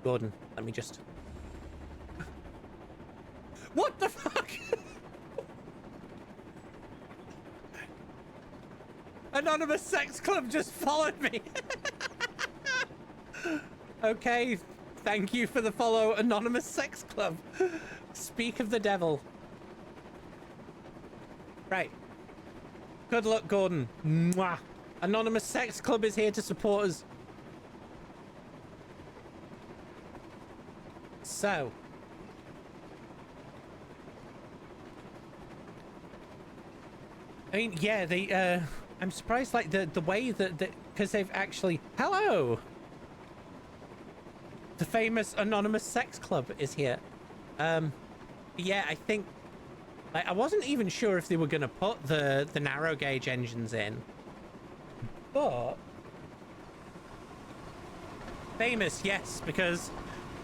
Gordon, let me just... What the fuck? Anonymous Sex Club just followed me. Okay, thank you for the follow, Anonymous Sex Club. Speak of the devil. Right. Good luck, Gordon. Mwah. Anonymous Sex Club is here to support us. So. I mean, yeah, they, I'm surprised, like, the way that, because they've actually... Hello! The famous Anonymous Sex Club is here. Yeah, I think... Like, I wasn't even sure if they were going to put the narrow gauge engines in. But... Famous, yes, because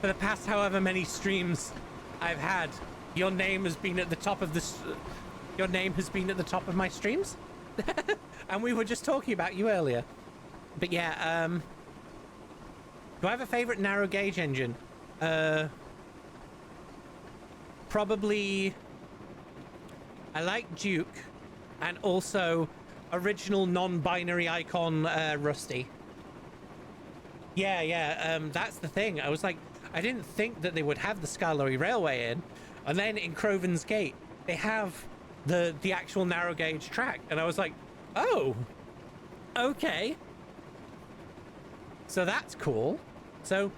for the past however many streams I've had, your name has been at the top of this... Your name has been at the top of my streams. And we were just talking about you earlier. But yeah, do I have a favorite narrow gauge engine? Probably... I like Duke, and also original non-binary icon Rusty. Yeah, that's the thing. I was like, I didn't think that they would have the Skarloey Railway in, and then in Croven's Gate, they have the actual narrow gauge track, and I was like, oh, okay. So that's cool. So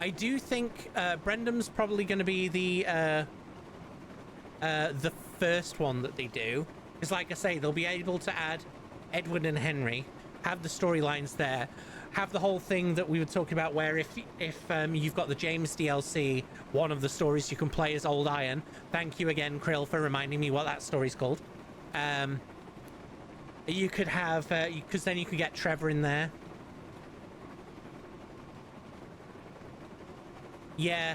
I do think Brendam's probably going to be the first one that they do, because like I say, they'll be able to add Edward and Henry, have the storylines there, have the whole thing that we were talking about where if you've got the James DLC, one of the stories you can play as Old Iron. Thank you again, Krill, for reminding me what that story's called. You could have, because then you could get Trevor in there. Yeah.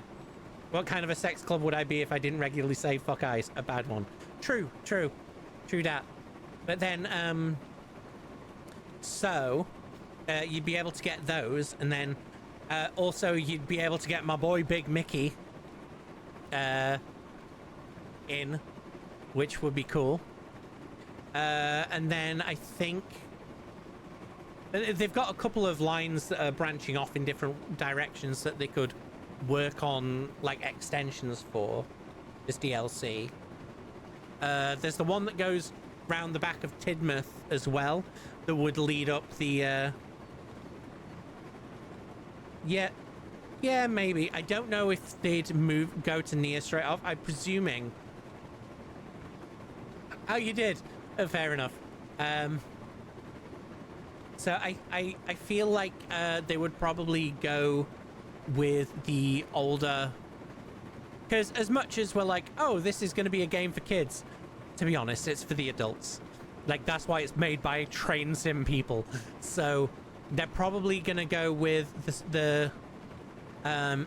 What kind of a sex club would I be if I didn't regularly say fuck eyes? A bad one. True that. But then, so, you'd be able to get those, and then, also you'd be able to get my boy Big Mickey, in, which would be cool. And then I think they've got a couple of lines that are branching off in different directions that they could work on, like extensions for this DLC. There's the one that goes round the back of Tidmouth as well that would lead up the yeah, maybe. I don't know if they'd go to Nia straight off. I'm presuming. Oh, you did. Fair enough. So I feel like they would probably go with the older, because as much as we're like, oh, this is going to be a game for kids, to be honest, it's for the adults. Like, that's why it's made by train sim people. So they're probably going to go with the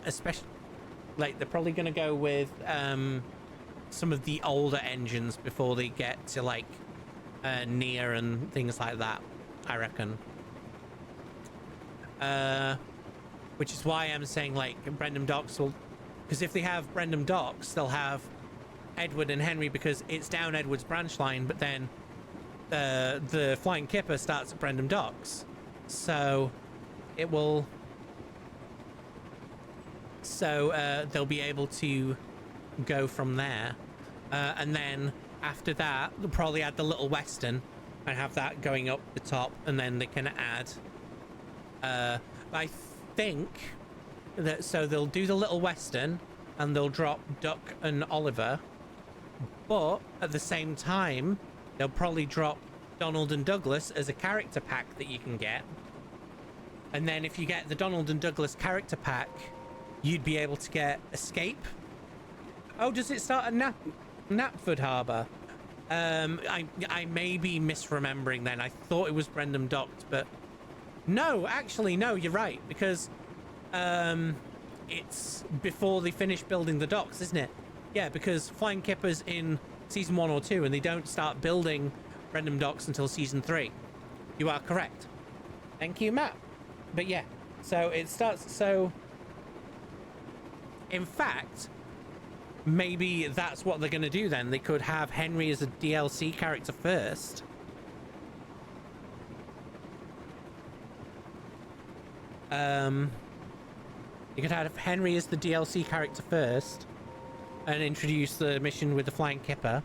especially, like, they're probably going to go with some of the older engines before they get to, like, near and things like that, I reckon. Which is why I'm saying like Brendam Docks will, because if they have Brendam Docks, they'll have Edward and Henry because it's down Edward's branch line, but then the Flying Kipper starts at Brendam Docks, so it will. So they'll be able to go from there, and then after that they'll probably add the Little Western and have that going up the top, and then they can add. I think that so they'll do the Little Western and they'll drop Duck and Oliver, but at the same time they'll probably drop Donald and Douglas as a character pack that you can get. And then if you get the Donald and Douglas character pack, you'd be able to get Escape. Oh, does it start at Knapford Harbour? I may be misremembering then. I thought it was Brendam Docks, but no, actually, no, you're right, because it's before they finish building the docks, isn't it? Yeah, because Flying Kipper's in season 1 or 2, and they don't start building Brendam Docks until season 3. You are correct. Thank you, Matt. But yeah, so it starts, so in fact, maybe that's what they're going to do then. They could have Henry as a DLC character first. You could have Henry as the DLC character first and introduce the mission with the Flying Kipper.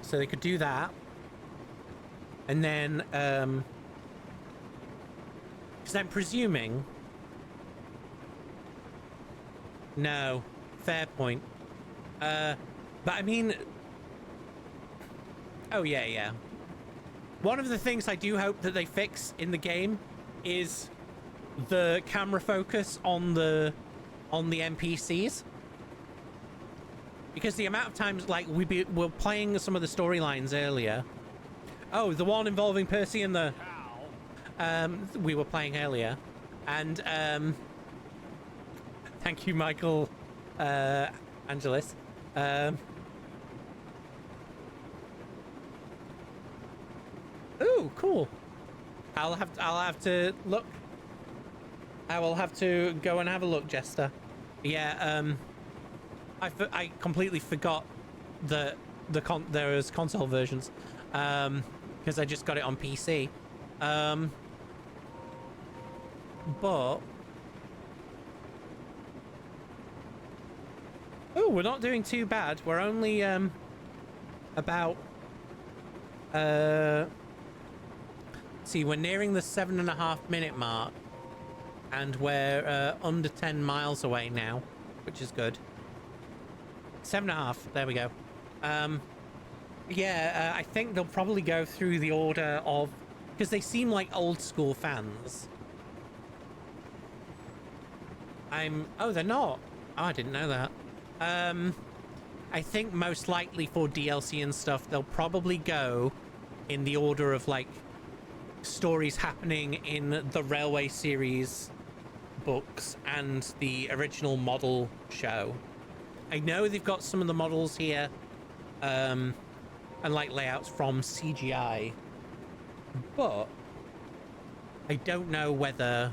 So they could do that. And then, because I'm presuming... No, fair point. But I mean... Oh, yeah, yeah. One of the things I do hope that they fix in the game is the camera focus on the NPCs. Because the amount of times, like, we're playing some of the storylines earlier. Oh, the one involving Percy and the... we were playing earlier. And, thank you, Michael, Angelis. Ooh, cool. I'll have to look. I will have to go and have a look, Jester. Yeah, I completely forgot that there was console versions, because I just got it on PC. But oh, we're not doing too bad. We're only about see, we're nearing the 7.5 minute mark, and we're under 10 miles away now, which is good. 7.5, there we go. Yeah, I think they'll probably go through the order of, because they seem like old school fans. Oh, they're not. Oh, I didn't know that. I think most likely for DLC and stuff, they'll probably go in the order of like stories happening in the Railway series books and the original model show. I know they've got some of the models here, and like layouts from CGI, but I don't know whether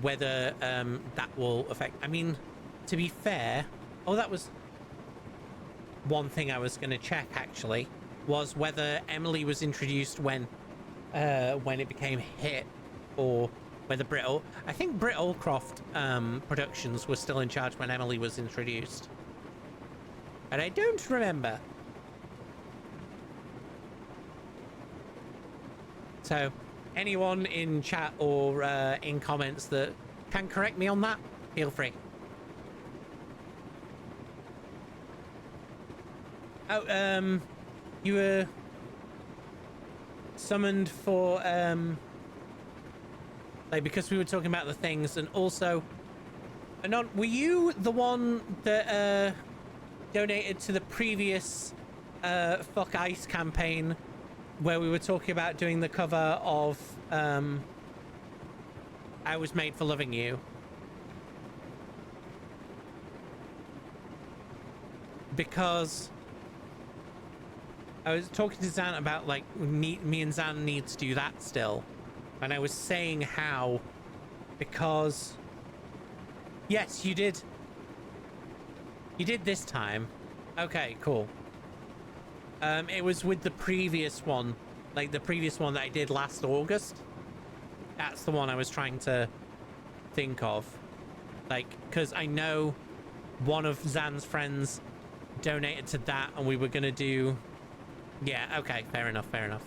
that will affect. I mean, to be fair, oh, that was one thing I was going to check actually, was whether Emily was introduced when it became hit, or whether I think Britt Allcroft Productions was still in charge when Emily was introduced, and I don't remember. So anyone in chat or in comments that can correct me on that, feel free. Oh, you were summoned for like, because we were talking about the things, and also Anon, were you the one that donated to the previous Fuck Ice campaign where we were talking about doing the cover of I Was Made for Loving You? because I was talking to Zan about like me and Zan need to do that still, and I was saying how because yes, you did this time. Okay, cool. It was with the previous one, like the previous one that I did last August. That's the one I was trying to think of, like, because I know one of Zan's friends donated to that, and we were gonna do. Yeah, okay, fair enough, fair enough.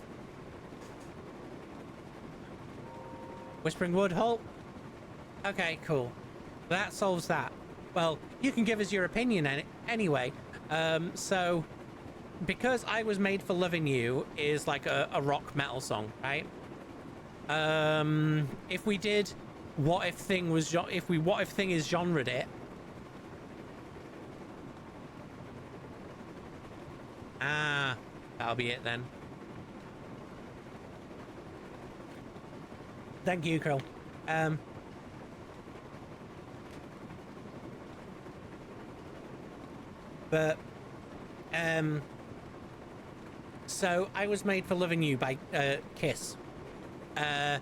Whispering Wood, halt. Okay, cool. That solves that. Well, you can give us your opinion anyway. So, because I Was Made for Loving You is like a rock metal song, right? If we did What If Thing was, What If Thing is genre'd it. Ah, that'll be it then. Thank you, Krill. But, so I Was Made for Loving You by Kiss. If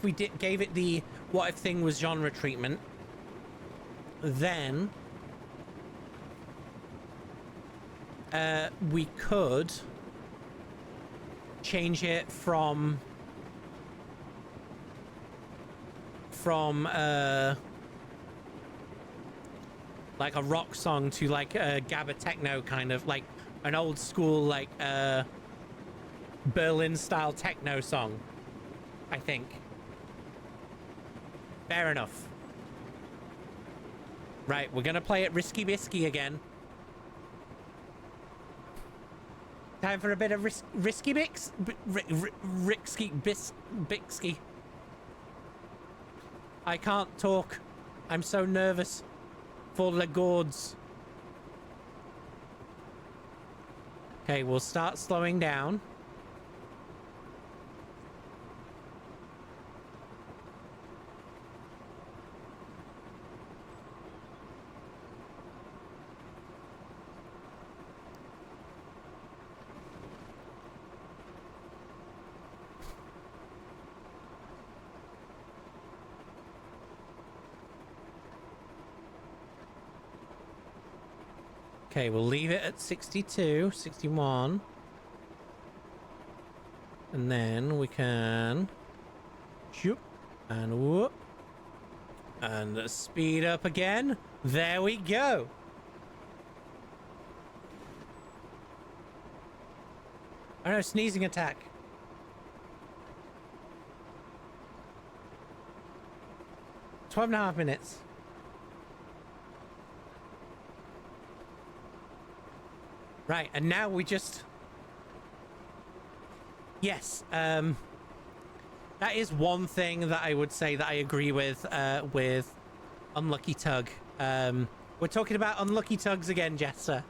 we gave it the What If Thing was genre treatment, then we could change it from like a rock song to like a gabba techno, kind of like an old school like Berlin style techno song, I think. Fair enough. Right, we're gonna play it Risky Bisky again. Time for a bit of Risky Bix? Ricksky Bixky. I can't talk. I'm so nervous for the gourds. Okay, we'll start slowing down. Okay, we'll leave it at 62, 61. And then we can shoop and whoop and speed up again. There we go. Oh no, sneezing attack. Twelve and a half minutes. Right, and now we just... Yes, that is one thing that I would say that I agree with Unlucky Tug. We're talking about Unlucky Tugs again, Jester.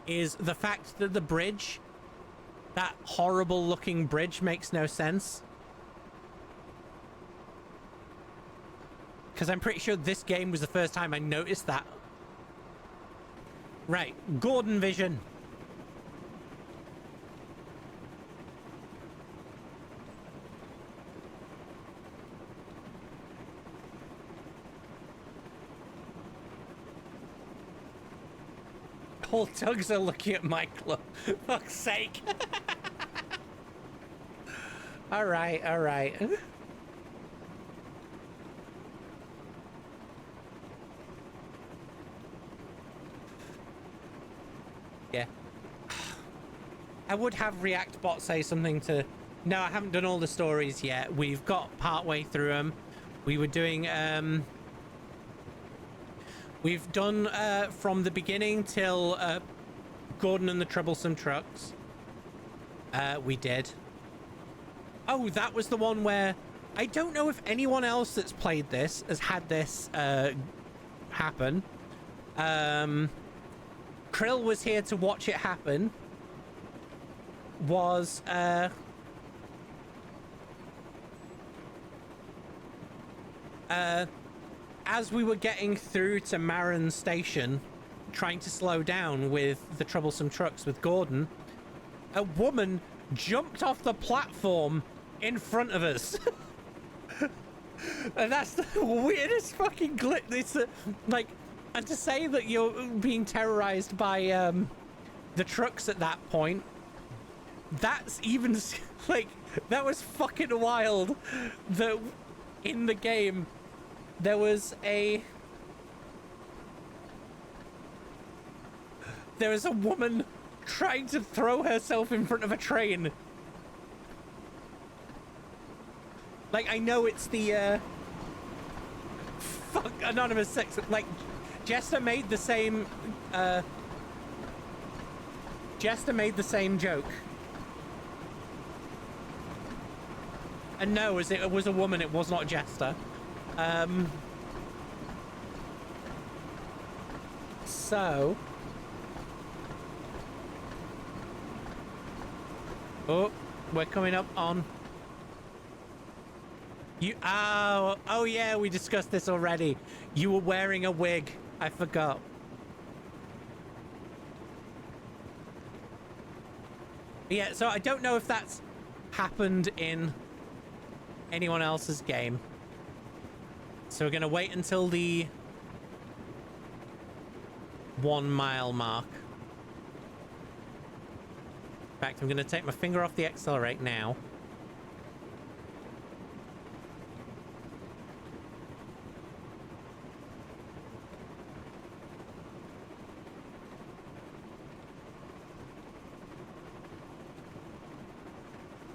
Is the fact that the bridge, that horrible looking bridge, makes no sense. Because I'm pretty sure this game was the first time I noticed that. Right, Gordon Vision. All tugs are looking at Michael. Fuck's sake. All right, all right. Yeah. I would have React Bot say something to... No, I haven't done all the stories yet. We've got partway through them. We were doing... We've done from the beginning till Gordon and the Troublesome Trucks. We did. Oh, that was the one where... I don't know if anyone else that's played this has had this happen. Krill was here to watch it happen. Was as we were getting through to Marin Station, trying to slow down with the troublesome trucks with Gordon, a woman jumped off the platform in front of us. And that's the weirdest fucking glitch. It's like, and to say that you're being terrorized by the trucks at that point, that's even like, that was fucking wild. That in the game there was a woman trying to throw herself in front of a train. Like, I know it's the fuck Anonymous Sex, like Jester made the same joke. And no, as it was a woman, it was not Jester. So oh, we're coming up on you. Oh yeah, we discussed this already. You were wearing a wig. I forgot. Yeah, so I don't know if that's happened in anyone else's game. So we're gonna wait until the 1 mile mark. In fact, I'm gonna take my finger off the accelerate now.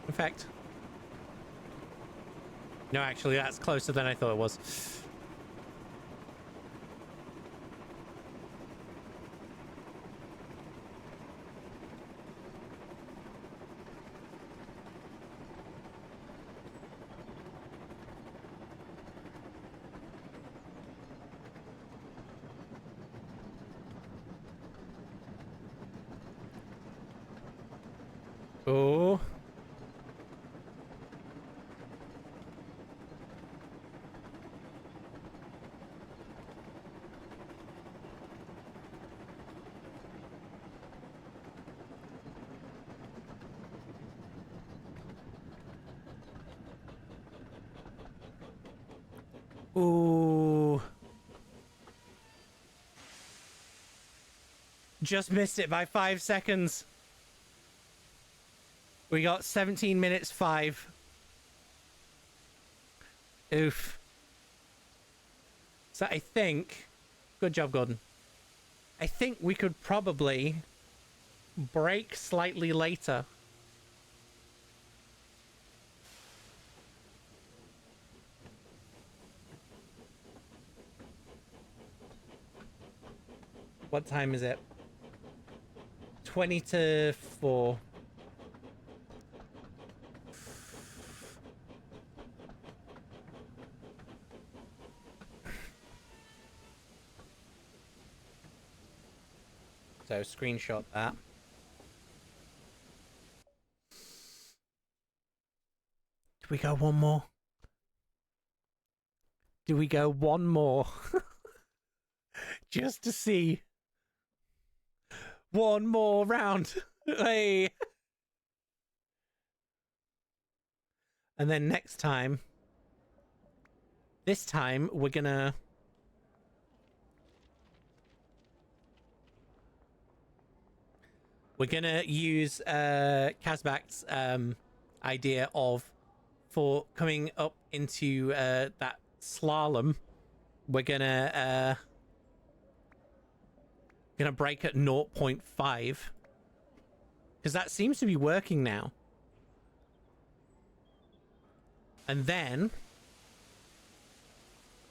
In fact, no, actually, that's closer than I thought it was. Oh. Ooh. Just missed it by 5 seconds. We got 17 minutes 5. Oof. So I think... Good job, Gordon. I think we could probably brake slightly later. What time is it? 20 to 4. So screenshot that. Do we go one more? Do we go one more? Just to see. One more round. Hey. And then next time, this time we're gonna use Kazbak's idea of, for coming up into that slalom, we're gonna brake at 0.5, because that seems to be working now. And then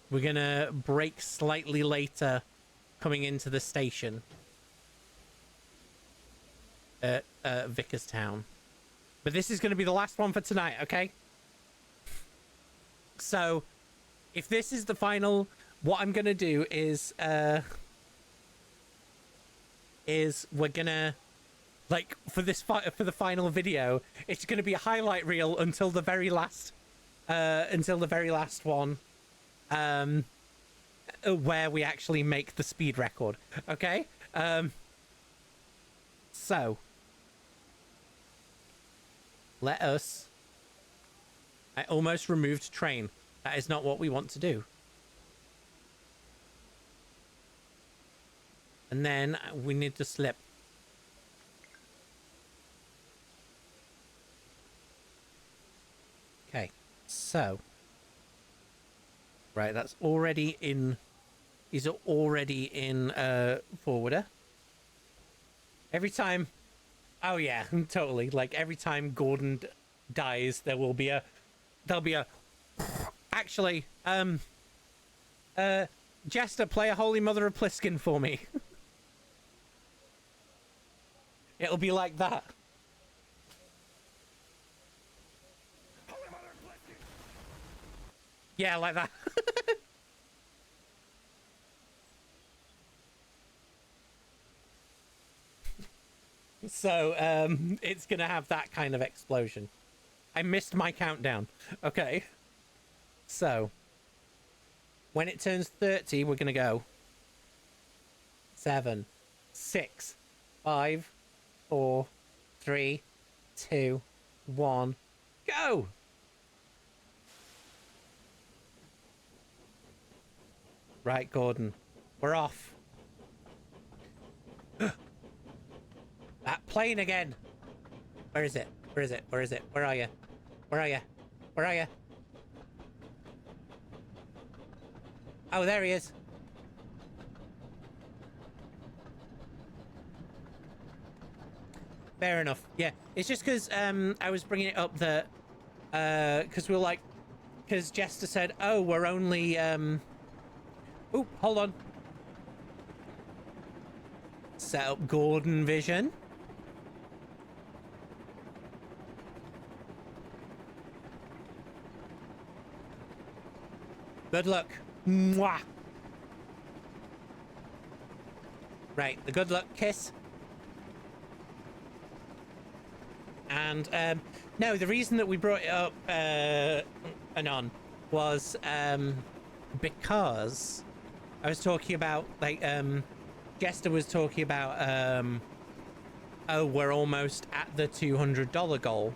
we're gonna brake slightly later coming into the station at Vickerstown. But this is going to be the last one for tonight, okay? So if this is the final, what I'm going to do is we're gonna, like, for the final video, it's gonna be a highlight reel until the very last one, where we actually make the speed record. Okay. So let us. I almost removed train. That is not what we want to do. And then we need to slip. Okay, so. Right, that's already in. He's already in forwarder. Every time. Oh yeah, totally. Like every time Gordon dies, there'll be a. Actually, Jester, play a Holy Mother of Pliskin for me. It'll be like that. Holy Mother of Pliskin. Yeah, like that. So, it's gonna have that kind of explosion. I missed my countdown. Okay. So, when it turns 30, we're gonna go 7, 6, 5, 4, 3, 2, 1, go! Right, Gordon. We're off. That plane again. Where is it? Where is it? Where is it? Where are you? Where are you? Where are you? Oh, there he is. Fair enough. Yeah, it's just because I was bringing it up that because we were like, because Jester said, "Oh, we're only." Oh, hold on. Set up Gordon Vision. Good luck. Mwah. Right, the good luck kiss. And no, the reason that we brought it up anon was because I was talking about like Jester was talking about oh, we're almost at the $200 goal.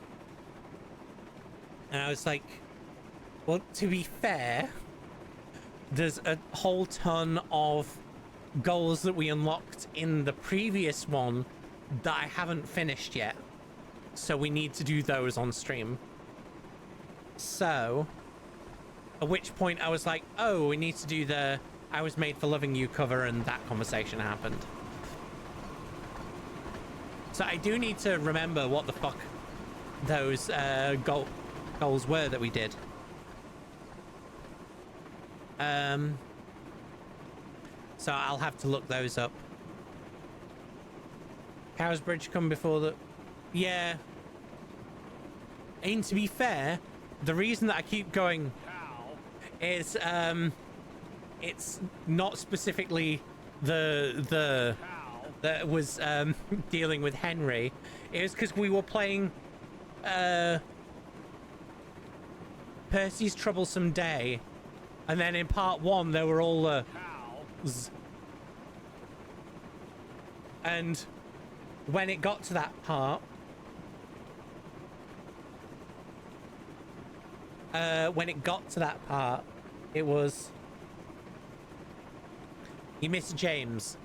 And I was like, well, to be fair, there's a whole ton of goals that we unlocked in the previous one that I haven't finished yet. So we need to do those on stream. So, at which point I was like, oh, we need to do the I Was Made for Loving You cover, and that conversation happened. So I do need to remember what the fuck those goals were that we did. So I'll have to look those up. Cowes Bridge come before the... Yeah. And to be fair, the reason that I keep going is it's not specifically the that was dealing with Henry. It was because we were playing Percy's Troublesome Day, and then in part 1 there were all the and when it got to that part, it was you miss James.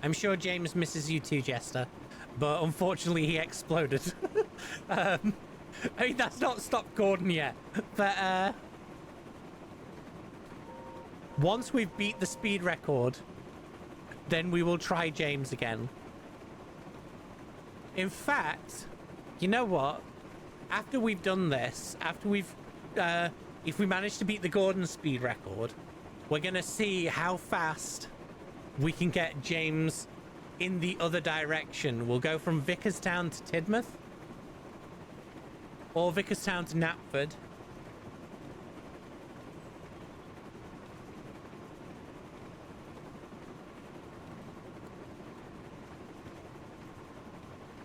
I'm sure James misses you too, Jester, but unfortunately he exploded. I mean, that's not stopped Gordon yet, but once we've beat the speed record, then we will try James again. In fact, you know what? After we've done this, after we've if we manage to beat the Gordon speed record, we're gonna see how fast we can get James in the other direction. We'll go from Vickerstown to Tidmouth, or Vickerstown to Knapford.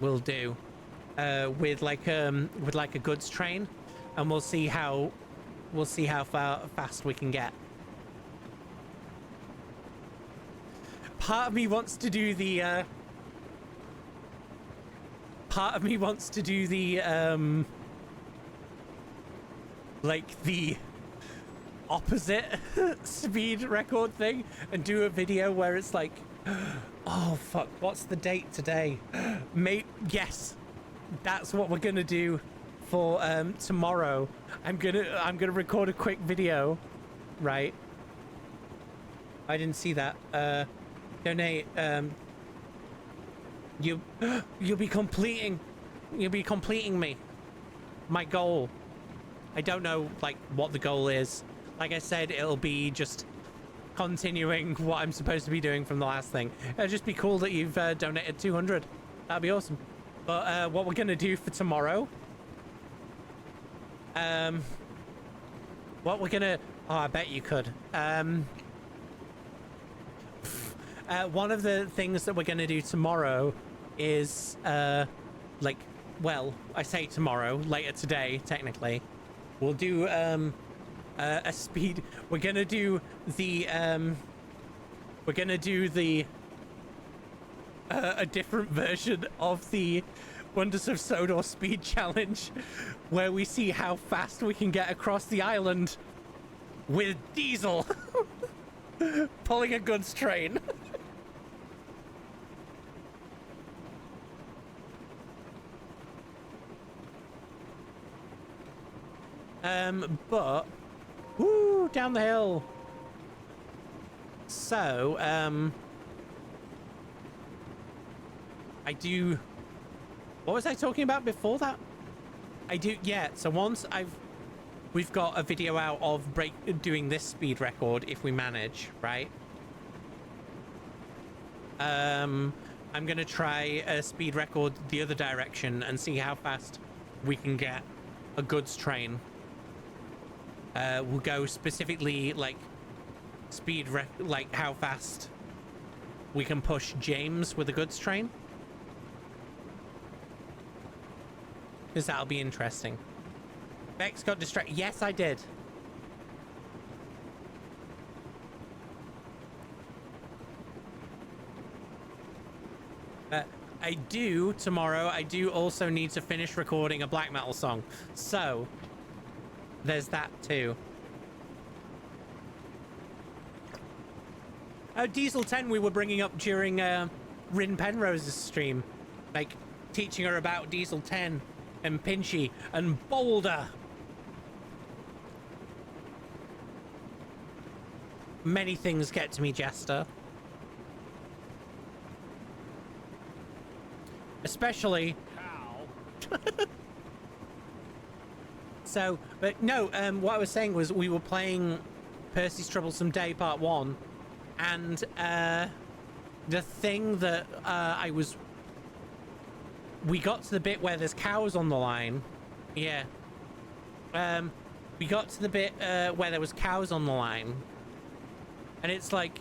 We'll do with like a goods train, and we'll see how fast we can get. part of me wants to do the like the opposite speed record thing and do a video where it's like, oh fuck, what's the date today? Mate, yes, that's what we're gonna do for tomorrow. I'm gonna record a quick video, right? I didn't see that. Donate. You'll be completing me. My goal. I don't know like what the goal is. Like I said, it'll be just continuing what I'm supposed to be doing from the last thing. It'll just be cool that you've donated 200. That'd be awesome. But what we're gonna do for tomorrow, what we're gonna, oh, I bet you could. One of the things that we're gonna do tomorrow is like, well, I say tomorrow, later today, technically, we'll do a speed. We're gonna do the a different version of the Wonders of Sodor speed challenge, where we see how fast we can get across the island with Diesel pulling a goods train. But woo, down the hill. So, I do. What was I talking about before that? I do, yeah. So once we've got a video out of doing this speed record if we manage, right? I'm gonna try a speed record the other direction and see how fast we can get a goods train. We'll go specifically like like how fast we can push James with a goods train, because that'll be interesting. Bex got distracted. Yes, I did. I do tomorrow. I do also need to finish recording a black metal song, so there's that too. Oh, Diesel 10 we were bringing up during Rin Penrose's stream, like teaching her about Diesel 10 and Pinchy and Boulder. Many things get to me, Jester. Especially how. So, but no, what I was saying was we were playing Percy's Troublesome Day Part 1, and the thing that we got to the bit where there's cows on the line. Yeah. We got to the bit where there was cows on the line, and it's like,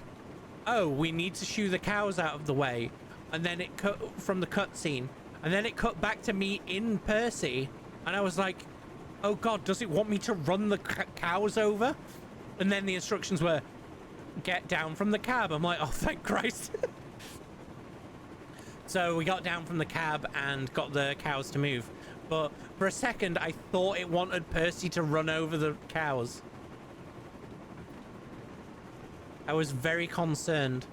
oh, we need to shoo the cows out of the way. And then it cut from the cutscene, and then it cut back to me in Percy, and I was like, oh god, does it want me to run the cows over? And then the instructions were, get down from the cab. I'm like, oh, thank Christ. So we got down from the cab and got the cows to move. But for a second, I thought it wanted Percy to run over the cows. I was very concerned.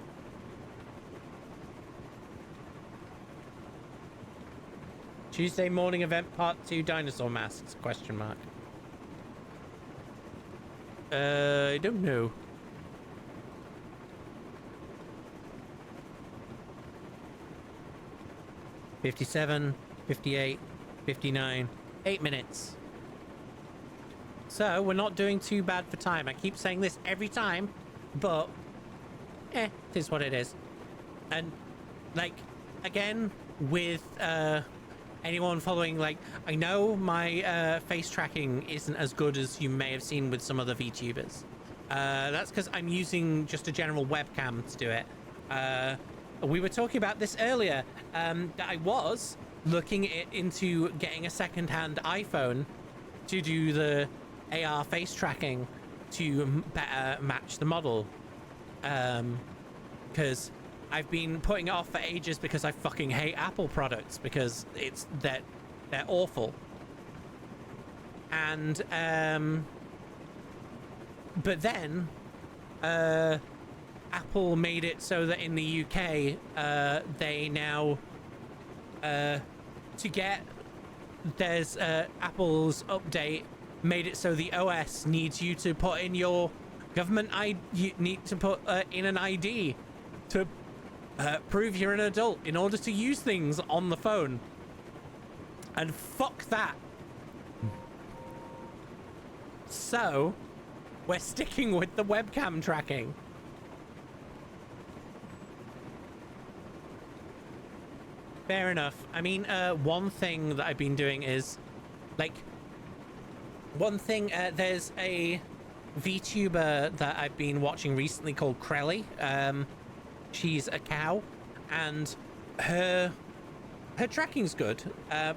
Tuesday morning event part 2 dinosaur masks, question mark. I don't know. $57, $58, $59, 8 minutes. So we're not doing too bad for time. I keep saying this every time, but it is what it is. And like, again, with anyone following, like, I know my face tracking isn't as good as you may have seen with some other VTubers. That's because I'm using just a general webcam to do it. We were talking about this earlier, that I was looking into getting a second-hand iPhone to do the AR face tracking to better match the model. Because I've been putting it off for ages because I fucking hate Apple products because they're awful. And but then Apple made it so that in the UK they now there's Apple's update made it so the OS needs you to put in your government ID. You need to put in an ID to prove you're an adult in order to use things on the phone. And fuck that. So we're sticking with the webcam tracking. Fair enough. I mean, one thing that I've been doing is, like, there's a VTuber that I've been watching recently called Krelly. She's a cow, and her tracking's good,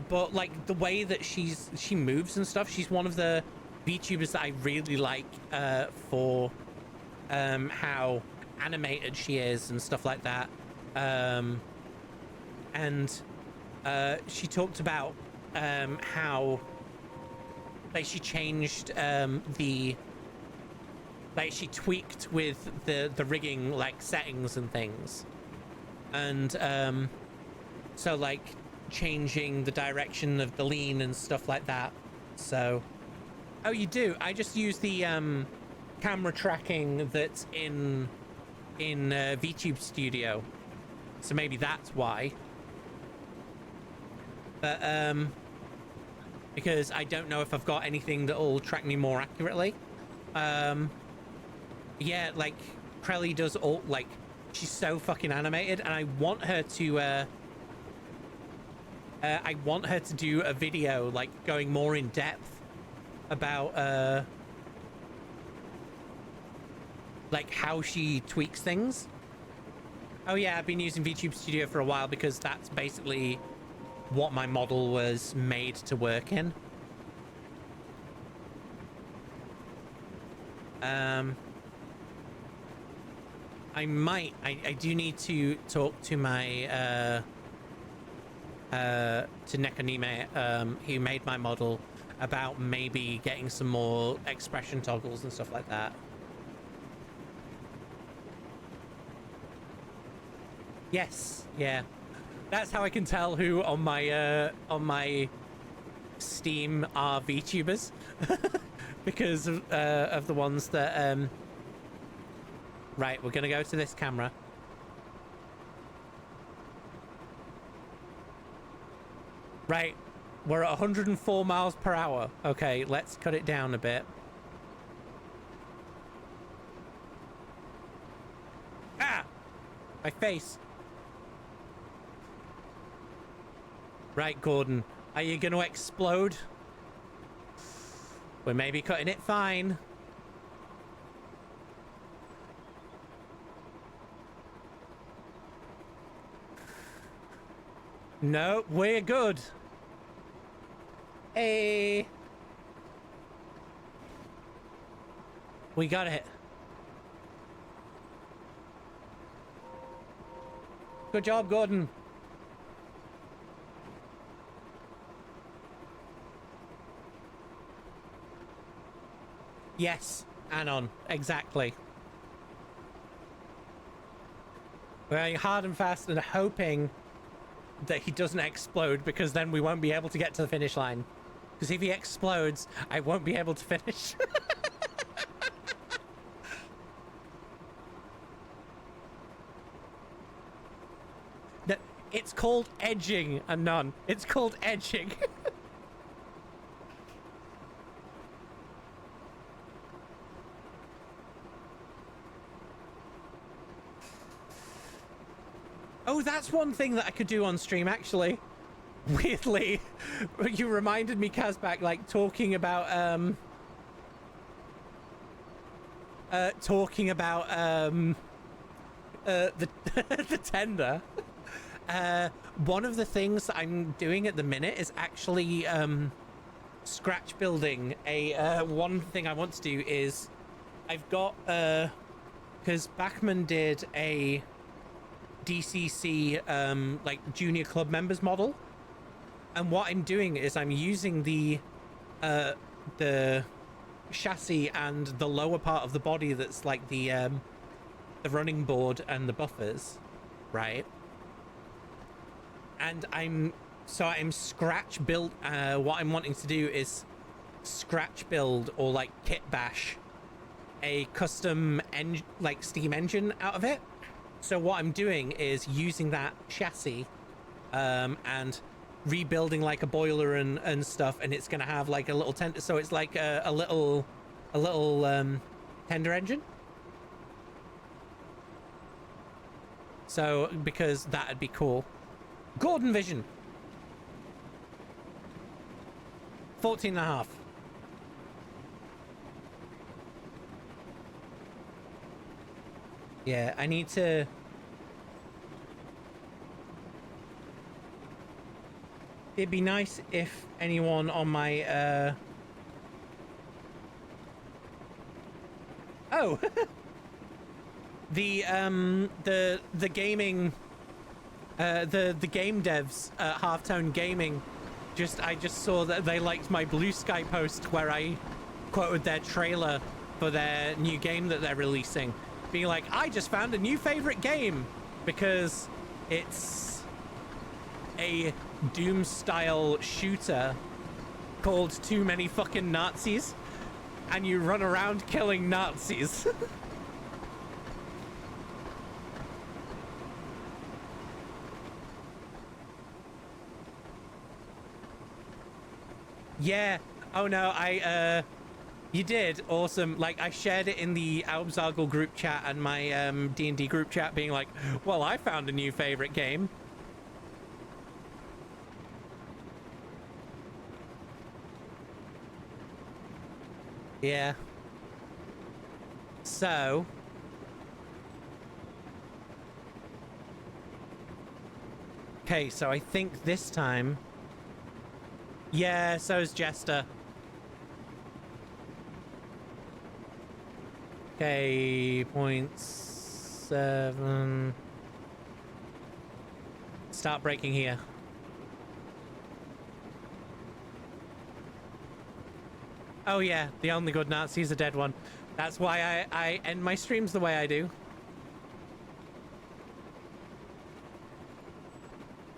but like the way that she moves and stuff, she's one of the VTubers that I really like for how animated she is and stuff like that. And she talked about how like she changed she tweaked with the rigging like settings and things, and so like changing the direction of the lean and stuff like that. So oh, you do? I just use the camera tracking that's in VTube Studio, so maybe that's why. But because I don't know if I've got anything that'll track me more accurately. Yeah, like Krelly does all, like, she's so fucking animated, and I want her to do a video like going more in depth about like how she tweaks things. Oh yeah, I've been using VTube Studio for a while because that's basically what my model was made to work in. I do need to talk to my to Nekonime, who made my model, about maybe getting some more expression toggles and stuff like that. Yes, yeah. That's how I can tell who on my Steam are VTubers. Because of the ones that right, we're gonna go to this camera. Right, we're at 104 miles per hour. Okay, let's cut it down a bit. Ah! My face. Right, Gordon, are you gonna explode? We're maybe cutting it fine. No, we're good. Hey. We got it. Good job, Gordon. Yes, Anon, exactly. We're going hard and fast and hoping that he doesn't explode, because then we won't be able to get to the finish line. Because if he explodes, I won't be able to finish. No, it's called edging, Anon. It's called edging. Oh, that's one thing that I could do on stream, actually. Weirdly, you reminded me, Kazbak, like talking about the tender. One of the things that I'm doing at the minute is actually scratch building. One thing I want to do is I've got because Bachman did a DCC like junior club members model. And what I'm doing is I'm using the chassis and the lower part of the body that's like the running board and the buffers, right? And I'm scratch build. What I'm wanting to do is scratch build or like kit bash a custom like steam engine out of it. So what I'm doing is using that chassis and rebuilding like a boiler and stuff, and it's gonna have like a little tender, so it's like a little tender engine. So because that'd be cool. Gordon Vision 14.5. Yeah, I need to. It'd be nice if anyone on my oh the gaming the game devs at Halftone Gaming I just saw that they liked my Blue Sky post where I quoted their trailer for their new game that they're releasing, being like, I just found a new favorite game because it's a Doom style shooter called Too Many Fucking Nazis, and you run around killing Nazis. Yeah. Oh no, you did. Awesome. Like, I shared it in the Albzargle group chat and my D&D group chat, being like, well, I found a new favorite game. Yeah. So. Okay, so I think this time. Yeah, so's Jester. Okay, 0.7. Start breaking here. Oh yeah, the only good Nazi's a dead one. That's why I end my streams the way I do.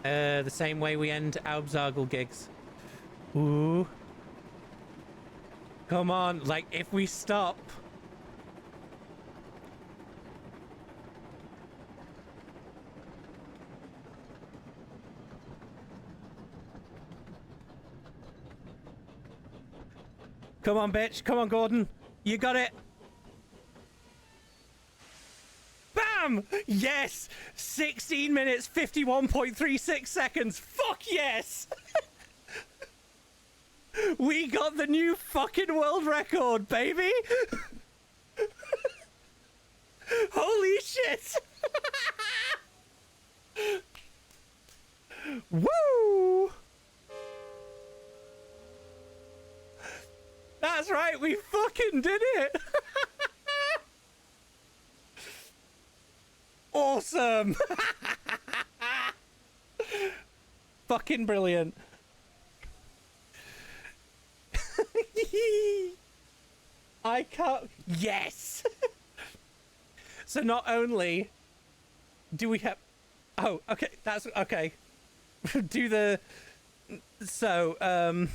The same way we end Albzargle gigs. Ooh. Come on, like, if we stop... Come on, bitch. Come on, Gordon. You got it. Bam! Yes! 16 minutes, 51.36 seconds. Fuck yes! We got the new fucking world record, baby! Holy shit! Woo! That's right, we fucking did it! Awesome! Fucking brilliant. I can't... Yes! So not only do we have... Oh, okay, that's... Okay. Do the... So,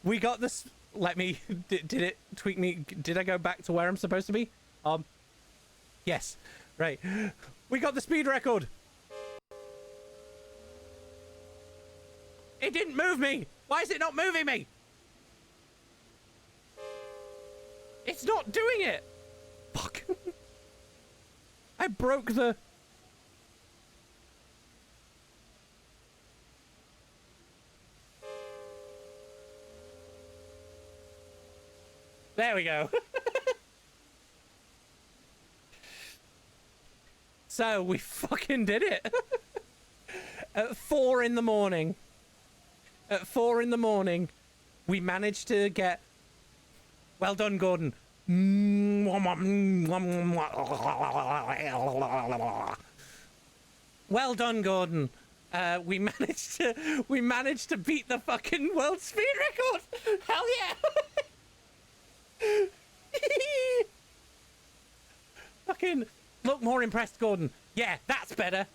we got this... Let me... Did it tweak me? Did I go back to where I'm supposed to be? Yes. Right. We got the speed record! It didn't move me! Why is it not moving me? It's not doing it! Fuck. I broke the... There we go. So, we fucking did it. At 4 in the morning. At 4 in the morning, we managed to get... Well done, Gordon. Well done, Gordon. We managed to beat the fucking world speed record. Hell yeah! Fucking look more impressed, Gordon. Yeah, that's better.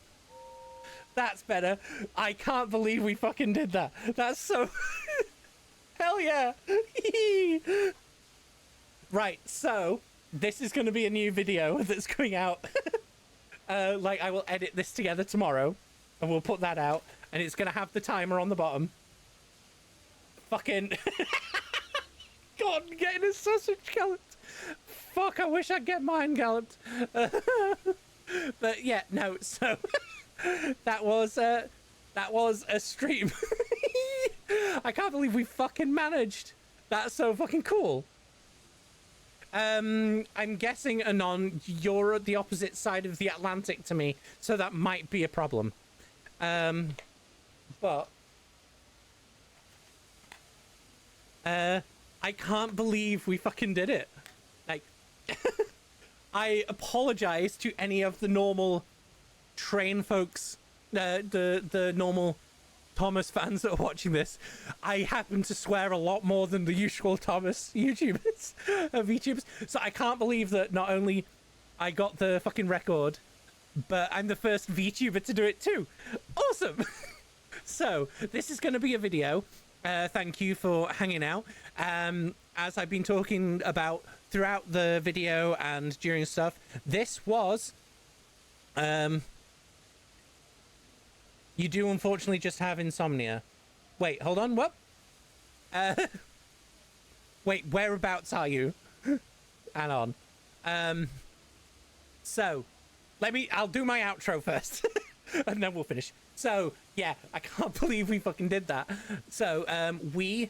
That's better. I can't believe we fucking did that. That's so... Hell yeah. Right, so this is going to be a new video that's going out. Like, I will edit this together tomorrow and we'll put that out, and it's going to have the timer on the bottom. Fucking... God, I'm getting a sausage galloped. Fuck, I wish I'd get mine galloped. But yeah, no, so that was a stream. I can't believe we fucking managed. That's so fucking cool. I'm guessing, Anon, you're at the opposite side of the Atlantic to me, so that might be a problem. But I can't believe we fucking did it. Like, I apologize to any of the normal train folks, the normal Thomas fans that are watching this. I happen to swear a lot more than the usual Thomas VTubers. So I can't believe that not only I got the fucking record, but I'm the first VTuber to do it too. Awesome. So this is going to be a video. Thank you for hanging out. As I've been talking about throughout the video and during stuff, this was you do unfortunately just have insomnia. Wait, hold on, what? Wait, whereabouts are you? Hang on. So I'll do my outro first and then we'll finish. So yeah, I can't believe we fucking did that. So we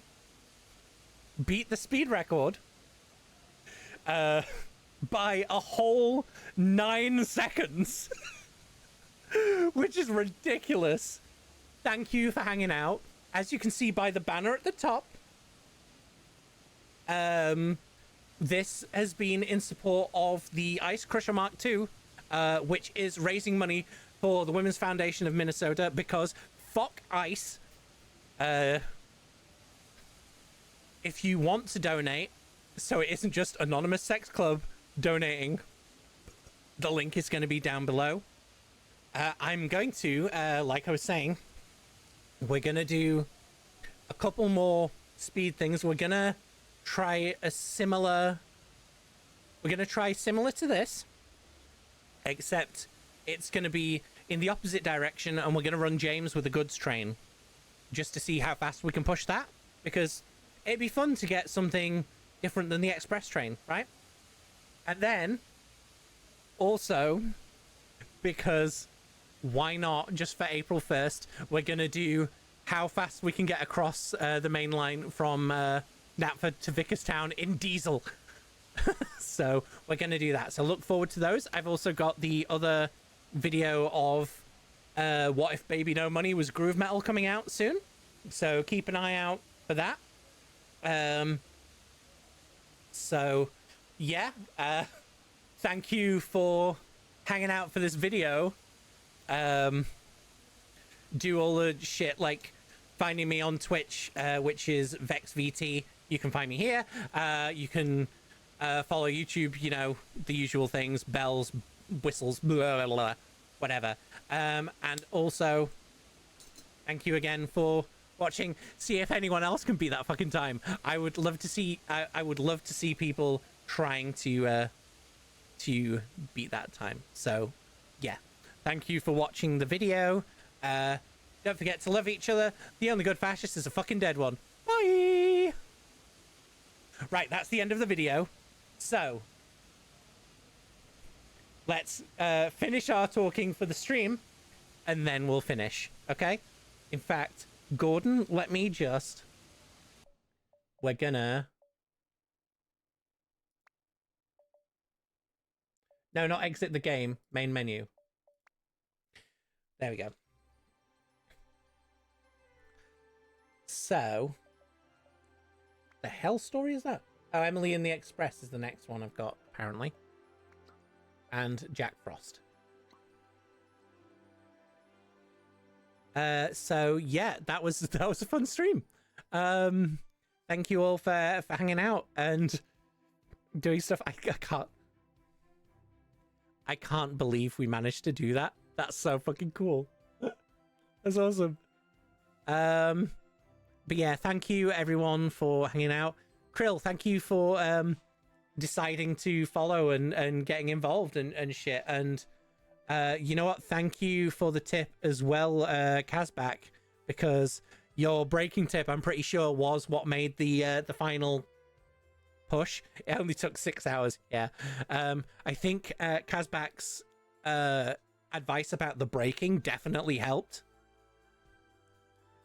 beat the speed record by a whole 9 seconds. Which is ridiculous. Thank you for hanging out. As you can see by the banner at the top, this has been in support of the Ice Crusher Mark II, which is raising money for the Women's Foundation of Minnesota, because fuck ICE. If you want to donate, so it isn't just Anonymous Sex Club donating, the link is going to be down below. I'm going to, like I was saying, we're going to do a couple more speed things. We're going to try similar to this, except it's going to be in the opposite direction, and we're going to run James with a goods train just to see how fast we can push that, because it'd be fun to get something different than the express train, right? And then also, because why not, just for April 1st, we're going to do how fast we can get across the main line from Knapford to Vickerstown in diesel. So we're going to do that. So look forward to those. I've also got the other video of What If Baby No Money Was Groove Metal coming out soon. So keep an eye out for that. So yeah, thank you for hanging out for this video. Do all the shit like finding me on Twitch, which is VexVT. You can find me here. You can follow YouTube, you know, the usual things, bells, whistles, blah, blah, blah, whatever. And also, thank you again for watching. See if anyone else can beat that fucking time. I would love to see. I would love to see people trying to beat that time. So, yeah. Thank you for watching the video. Don't forget to love each other. The only good fascist is a fucking dead one. Bye! Right, that's the end of the video. So, let's finish our talking for the stream, and then we'll finish, okay? In fact, Gordon, let me just... We're gonna... No, not exit the game. Main menu. There we go. So, the hell story is that? Oh, Emily and the Express is the next one I've got, apparently. And Jack Frost. So yeah, that was a fun stream. Thank you all for hanging out and doing stuff. I can't believe we managed to do that. That's so fucking cool. That's awesome. But yeah, thank you everyone for hanging out. Krill, thank you for deciding to follow and getting involved and shit. And you know what? Thank you for the tip as well, Kazbak, because your breaking tip, I'm pretty sure, was what made the final push. It only took 6 hours. Yeah. I think Kazbak's advice about the braking definitely helped.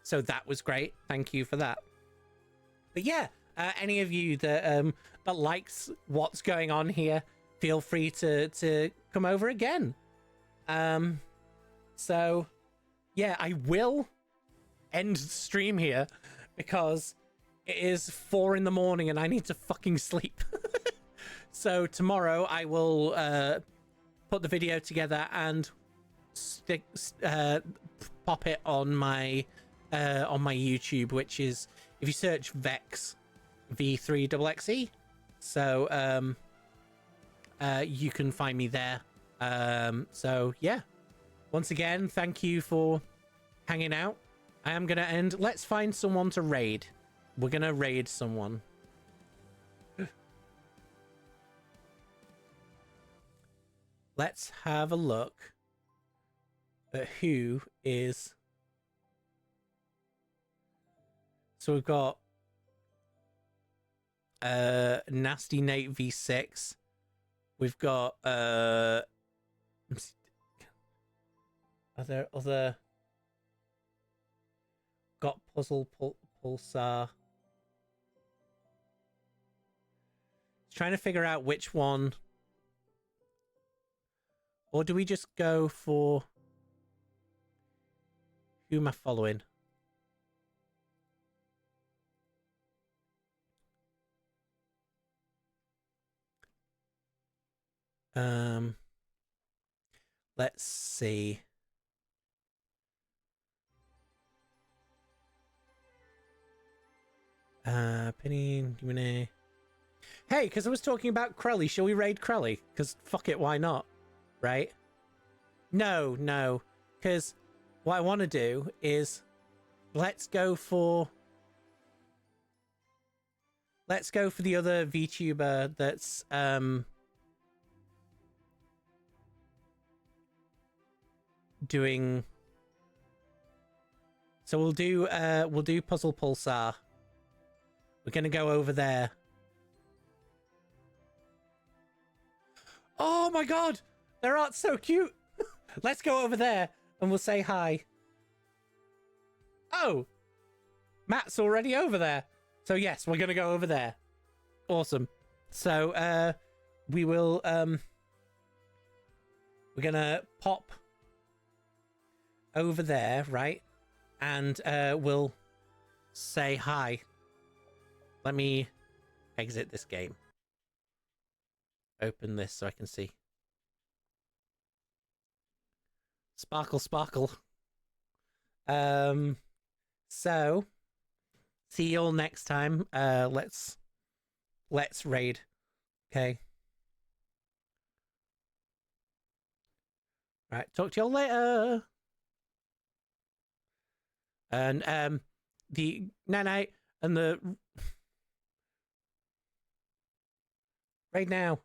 So that was great. Thank you for that. But yeah, any of you that likes what's going on here, feel free to come over again. So yeah, I will end stream here because it is 4 in the morning and I need to fucking sleep. So tomorrow I will put the video together and pop it on my YouTube, which is, if you search Vex V3XXE, so you can find me there. So yeah, once again, thank you for hanging out. I am gonna end. Let's find someone to raid. We're gonna raid someone. Let's have a look at who is. So we've got Nasty Nate V6. We've got are there other, got Puzzle Pulsar. Trying to figure out which one, or do we just go for who am I following? Let's see. Penny, Dimine. Hey, because I was talking about Crowley. Shall we raid Crowley? Because fuck it, why not? Right? No. Because what I want to do is let's go for the other VTuber that's doing. So we'll do Puzzle Pulsar. We're gonna go over there. Oh my god, their art's so cute. Let's go over there and we'll say hi. Oh, Matt's already over there. So yes, we're gonna go over there. Awesome. So we will we're gonna pop over there, right? And we'll say hi. Let me exit this game. Open this so I can see. Sparkle. So see you all next time. Let's raid. Okay. Right, talk to you all later. And the night and the right now.